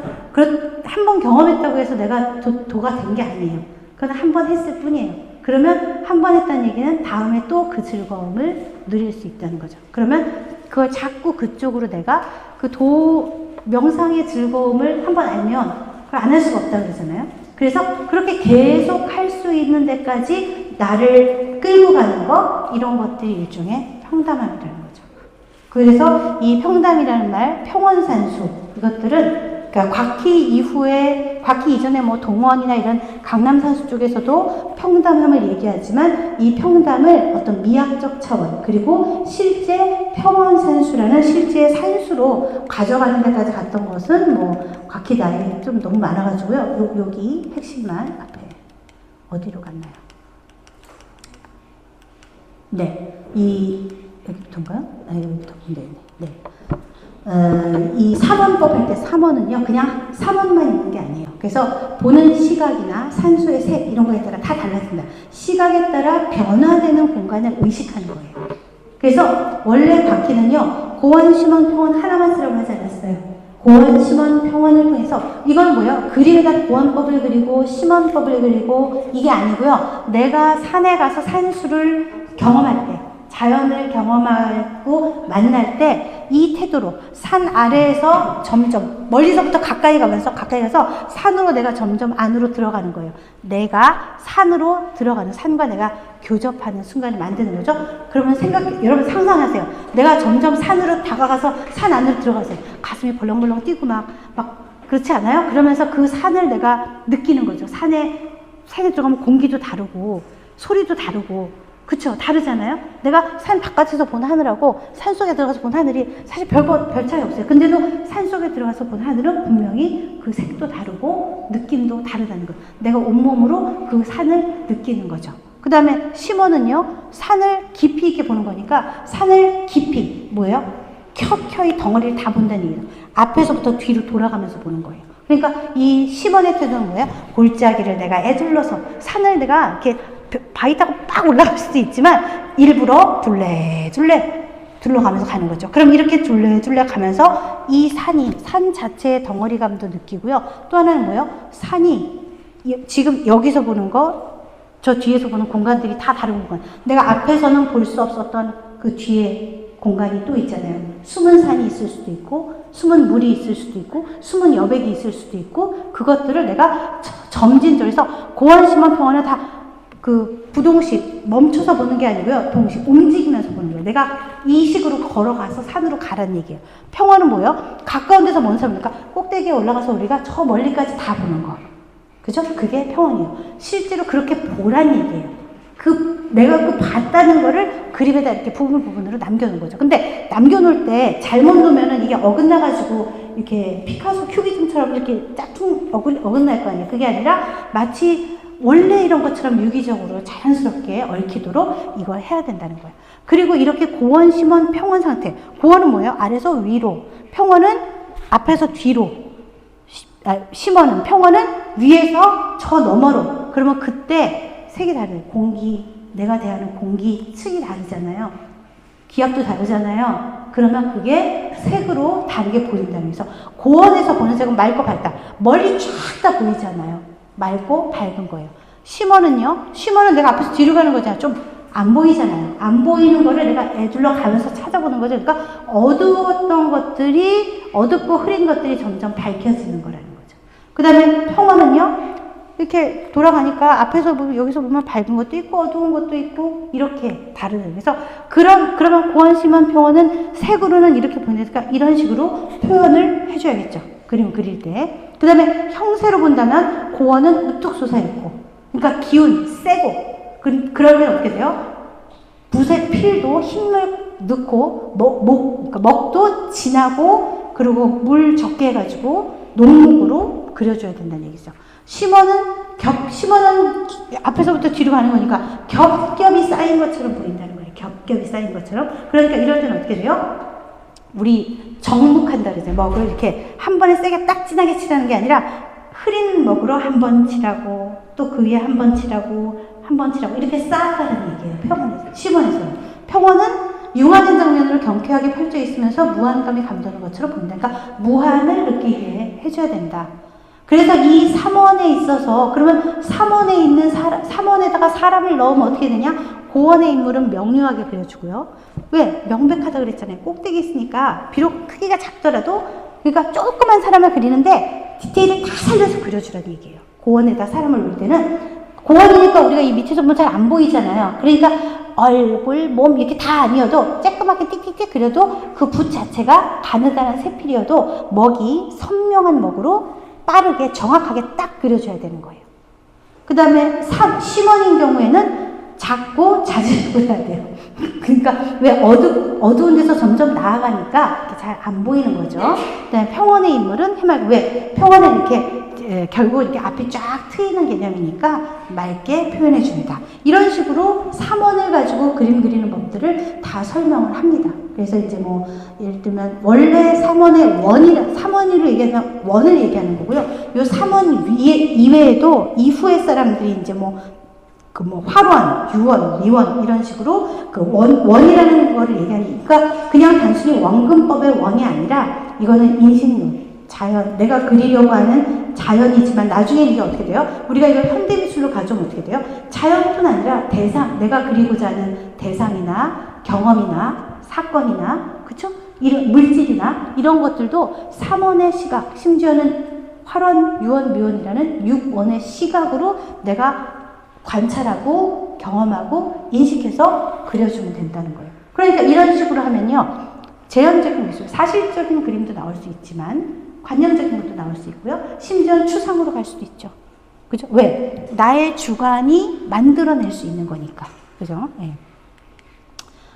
한 번 경험했다고 해서 내가 도가 된 게 아니에요. 그건 한 번 했을 뿐이에요. 그러면 한 번 했다는 얘기는 다음에 또 그 즐거움을 누릴 수 있다는 거죠. 그러면 그걸 자꾸 그쪽으로 내가 그 명상의 즐거움을 한 번 알면 그걸 안 할 수가 없다고 그러잖아요. 그래서 그렇게 계속 할 수 있는 데까지 나를 끌고 가는 거, 이런 것들이 일종의 평담함이라는 거죠. 그래서 이 평담이라는 말, 평원산수, 이것들은 그러니까 곽희 이후에, 곽희 이전에 뭐 동원이나 이런 강남 산수 쪽에서도 평담함을 얘기하지만 이 평담을 어떤 미학적 차원, 그리고 실제 평원산수라는 실제 산수로 가져가는 데까지 갔던 것은 뭐 곽희 나이 좀 너무 많아가지고요. 여기 핵심만 앞에 어디로 갔나요? 네, 여기부터인가요? 여기부터. 네. 이 3원법 할 때 3원은요, 그냥 3원만 있는 게 아니에요. 그래서 보는 시각이나 산수의 색, 이런 거에 따라 다 달라진다. 시각에 따라 변화되는 공간을 의식하는 거예요. 그래서 원래 곽희는요, 고원, 심원, 평원 하나만 쓰라고 하지 않았어요. 고원, 심원, 평원을 통해서, 이건 뭐예요? 그림에다 고원법을 그리고 심원법을 그리고 이게 아니고요. 내가 산에 가서 산수를 경험할 때, 자연을 경험하고 만날 때 이 태도로 산 아래에서 점점 멀리서부터 가까이 가서 산으로 내가 점점 안으로 들어가는 거예요. 내가 산으로 들어가는, 산과 내가 교접하는 순간을 만드는 거죠. 그러면 여러분 상상하세요. 내가 점점 산으로 다가가서 산 안으로 들어가세요. 가슴이 벌렁벌렁 뛰고 막 그렇지 않아요? 그러면서 그 산을 내가 느끼는 거죠. 산에 들어가면 공기도 다르고 소리도 다르고, 그쵸? 다르잖아요? 내가 산 바깥에서 본 하늘하고 산 속에 들어가서 본 하늘이 사실 별 차이 없어요. 근데도 산 속에 들어가서 본 하늘은 분명히 그 색도 다르고 느낌도 다르다는 거예요. 내가 온몸으로 그 산을 느끼는 거죠. 그 다음에 심원은요, 산을 깊이 있게 보는 거니까 산을 깊이, 뭐예요? 켜켜이 덩어리를 다 본다는 얘기예요. 앞에서부터 뒤로 돌아가면서 보는 거예요. 그러니까 이 심원의 태도는 뭐예요? 골짜기를 내가 애둘러서, 산을 내가 이렇게 바위 타고 빡 올라갈 수도 있지만 일부러 둘레둘레 둘러가면서 가는 거죠. 그럼 이렇게 둘레둘레 가면서 이 산 자체의 덩어리감도 느끼고요. 또 하나는 뭐예요? 산이 지금 여기서 보는 거, 저 뒤에서 보는 공간들이 다 다른 공간. 내가 앞에서는 볼 수 없었던 그 뒤에 공간이 또 있잖아요. 숨은 산이 있을 수도 있고, 숨은 물이 있을 수도 있고, 숨은 여백이 있을 수도 있고, 그것들을 내가 점진적으로 고원, 심원, 평원을 다 그 부동식 멈춰서 보는 게 아니고요. 동식 움직이면서 보는 거예요. 내가 이 식으로 걸어가서 산으로 가라는 얘기예요. 평화는 뭐예요? 가까운 데서 먼 사람이니까 꼭대기에 올라가서 우리가 저 멀리까지 다 보는 거. 그죠? 그게 평원이에요. 실제로 그렇게 보란 얘기예요. 내가 그 봤다는 거를 그림에다 이렇게 부분으로 남겨놓은 거죠. 근데 남겨놓을 때 잘못 놓으면은 이게 어긋나가지고 이렇게 피카소 큐비즘처럼 이렇게 짝퉁 어긋날 거 아니에요. 그게 아니라 마치 원래 이런 것처럼 유기적으로 자연스럽게 얽히도록 이걸 해야 된다는 거예요. 그리고 이렇게 고원, 심원, 평원 상태. 고원은 뭐예요? 아래서 위로. 평원은 앞에서 뒤로. 심원은, 평원은 위에서 저 너머로. 그러면 그때 색이 다르요. 내가 대하는 공기 층이 다르잖아요. 기압도 다르잖아요. 그러면 그게 색으로 다르게 보인다는 거죠. 고원에서 보는 색은 맑고 밝다. 멀리 쫙 다 보이잖아요. 맑고 밝은 거예요. 심원은요? 심원은 내가 앞에서 뒤로 가는 거잖아요. 좀 안 보이잖아요. 안 보이는 거를 내가 애둘러 가면서 찾아보는 거죠. 그러니까 어두웠던 것들이, 어둡고 흐린 것들이 점점 밝혀지는 거라는 거죠. 그 다음에 평원은요? 이렇게 돌아가니까 앞에서 보면, 여기서 보면 밝은 것도 있고 어두운 것도 있고 이렇게 다르는. 그래서 그러면 고원, 심원, 평원은 색으로는 이렇게 보이니까 이런 식으로 표현을 해줘야겠죠. 그림 그릴 때. 그 다음에 형세로 본다면 고원은 우뚝 솟아있고, 그러니까 기운 세고, 그럴 때는 어떻게 돼요? 붓에 필도 힘을 넣고 그러니까 먹도 진하고, 그리고 물 적게 해가지고 녹목으로 그려줘야 된다는 얘기죠. 심원은 앞에서부터 뒤로 가는 거니까 겹겹이 쌓인 것처럼 보인다는 거예요. 겹겹이 쌓인 것처럼. 그러니까 이럴 때는 어떻게 돼요? 우리 정묵한다 그러잖아요. 먹을 이렇게 한 번에 세게 딱 진하게 칠하는 게 아니라 흐린 먹으로 한 번 칠하고, 또 그 위에 한 번 칠하고, 한 번 칠하고, 이렇게 쌓아가는 얘기예요. 평원에서. 심원에서는. 평원은 융화된 장면으로 경쾌하게 펼쳐 있으면서 무한감이 감도는 것처럼 보인다. 그러니까 무한을 느끼게 해줘야 된다. 그래서 이 3원에 있어서, 그러면 3원에다가 사람을 넣으면 어떻게 되냐? 고원의 인물은 명료하게 그려주고요. 왜? 명백하다 그랬잖아요. 꼭대기 있으니까 비록 크기가 작더라도, 그러니까 조그만 사람을 그리는데 디테일을 다 살려서 그려주라는 얘기예요. 고원에다 사람을 올 때는 고원이니까 우리가 이 밑에서 보면 잘 안 보이잖아요. 그러니까 얼굴, 몸 이렇게 다 아니어도 쬐끄맣게 띡띡띡 그려도 그 붓 자체가 가느다란 세필이어도 먹이, 선명한 먹으로 빠르게 정확하게 딱 그려줘야 되는 거예요. 그 다음에 심원인 경우에는 작고 잦은 그려야 돼요. 그러니까 왜 어두운 데서 점점 나아가니까 잘 안 보이는 거죠. 그다음에 평원의 인물은 해맑고, 왜 평원은 이렇게 결국 이렇게 앞이 쫙 트이는 개념이니까 맑게 표현해 줍니다. 이런 식으로 3원을 가지고 그림 그리는 법들을 다 설명을 합니다. 그래서 이제 뭐 예를 들면 원래 3원의 3원을 얘기하면 원을 얘기하는 거고요. 요 3원 이외에도 이후의 사람들이 이제 활원, 유원, 미원 이런 식으로 그 원이라는 거를 얘기하니까 그냥 단순히 원근법의 원이 아니라 이거는 인식론, 자연, 내가 그리려고 하는 자연이지만 나중에 이게 어떻게 돼요? 우리가 이걸 현대미술로 가져오면 어떻게 돼요? 자연뿐 아니라 대상, 내가 그리고자 하는 대상이나 경험이나 사건이나, 그쵸? 이런 물질이나 이런 것들도 3원의 시각, 심지어는 활원, 유원, 미원이라는 6원의 시각으로 내가 관찰하고 경험하고 인식해서 그려주면 된다는 거예요. 그러니까 이런 식으로 하면요, 재현적인 미술, 사실적인 그림도 나올 수 있지만 관념적인 것도 나올 수 있고요, 심지어는 추상으로 갈 수도 있죠. 그죠? 왜? 나의 주관이 만들어낼 수 있는 거니까. 그죠? 네.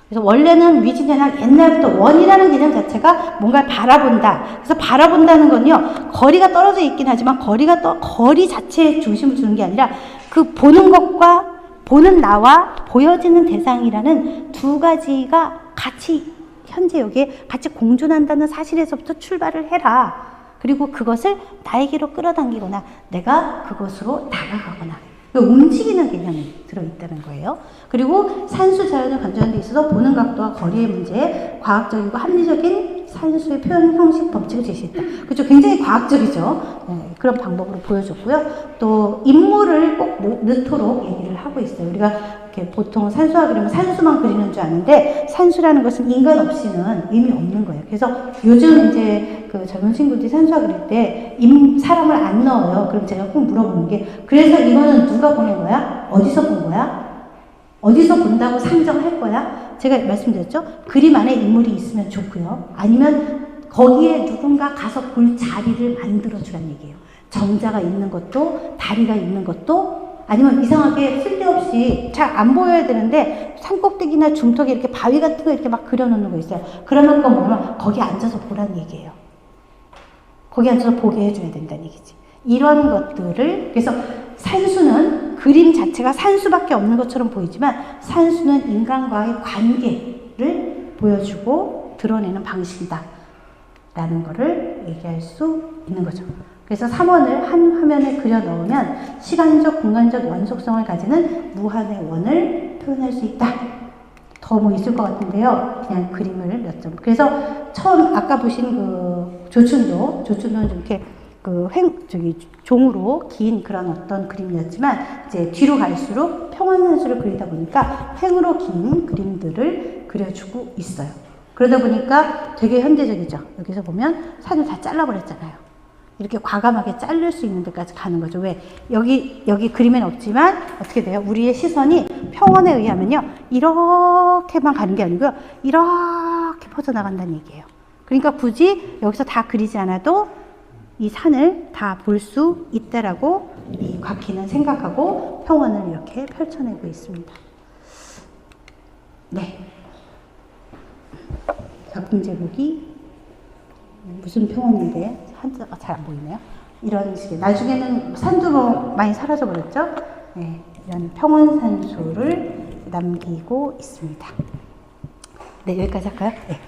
그래서 원래는 위진해나 옛날부터 원이라는 개념 자체가 뭔가를 바라본다. 그래서 바라본다는 건요, 거리가 떨어져 있긴 하지만 거리 자체에 중심을 두는 게 아니라 그 보는 것과 보는 나와 보여지는 대상이라는 두 가지가 같이 현재 여기에 같이 공존한다는 사실에서부터 출발을 해라. 그리고 그것을 나에게로 끌어당기거나 내가 그것으로 다가가거나 움직이는 개념이 들어있다는 거예요. 그리고 산수 자연을 관조하는 데 있어서 보는 각도와 거리의 문제에 과학적이고 합리적인 산수의 표현 형식 법칙을 제시했다. 그렇죠. 굉장히 과학적이죠. 네, 그런 방법으로 보여줬고요. 또 인물을 꼭 넣도록 얘기를 하고 있어요. 우리가 이렇게 보통 산수화 그리면 산수만 그리는 줄 아는데 산수라는 것은 인간 없이는 의미 없는 거예요. 그래서 요즘 이제 그 젊은 친구들이 산수화 그릴 때 사람을 안 넣어요. 그럼 제가 꼭 물어보는 게, 그래서 이거는 누가 보는 거야? 어디서 본 거야? 어디서 본다고 상정할 거야? 제가 말씀드렸죠? 그림 안에 인물이 있으면 좋고요. 아니면 거기에 누군가 가서 볼 자리를 만들어주란 얘기예요. 정자가 있는 것도, 다리가 있는 것도, 아니면 이상하게 쓸데없이 잘 안 보여야 되는데 산꼭대기나 중턱에 이렇게 바위 같은 거 이렇게 막 그려놓는 거 있어요. 그러면 그거 뭐냐면 거기 앉아서 보란 얘기예요. 거기 앉아서 보게 해줘야 된다는 얘기지. 이런 것들을, 그래서 산수는 그림 자체가 산수밖에 없는 것처럼 보이지만 산수는 인간과의 관계를 보여주고 드러내는 방식이다 라는 거를 얘기할 수 있는 거죠. 그래서 3원을 한 화면에 그려 넣으면 시간적, 공간적 완속성을 가지는 무한의 원을 표현할 수 있다. 더 뭐 있을 것 같은데요. 그냥 그림을 몇 점. 그래서 처음 아까 보신 그 조춘도는 좀 이렇게 종으로 긴 그런 어떤 그림이었지만 이제 뒤로 갈수록 평원산수를 그리다 보니까 횡으로 긴 그림들을 그려주고 있어요. 그러다 보니까 되게 현대적이죠. 여기서 보면 산을 다 잘라버렸잖아요. 이렇게 과감하게 자를 수 있는 데까지 가는 거죠. 왜? 여기 그림엔 없지만 어떻게 돼요? 우리의 시선이 평원에 의하면요, 이렇게만 가는 게 아니고요, 이렇게 퍼져나간다는 얘기예요. 그러니까 굳이 여기서 다 그리지 않아도 이 산을 다 볼 수 있다라고 이 곽희는 생각하고 평원을 이렇게 펼쳐내고 있습니다. 네. 작품 제목이 무슨 평원인데 한자가 잘 안 보이네요. 이런 식의, 나중에는 산도 많이 사라져 버렸죠. 네, 이런 평원산수를 남기고 있습니다. 네, 여기까지 할까요? 네.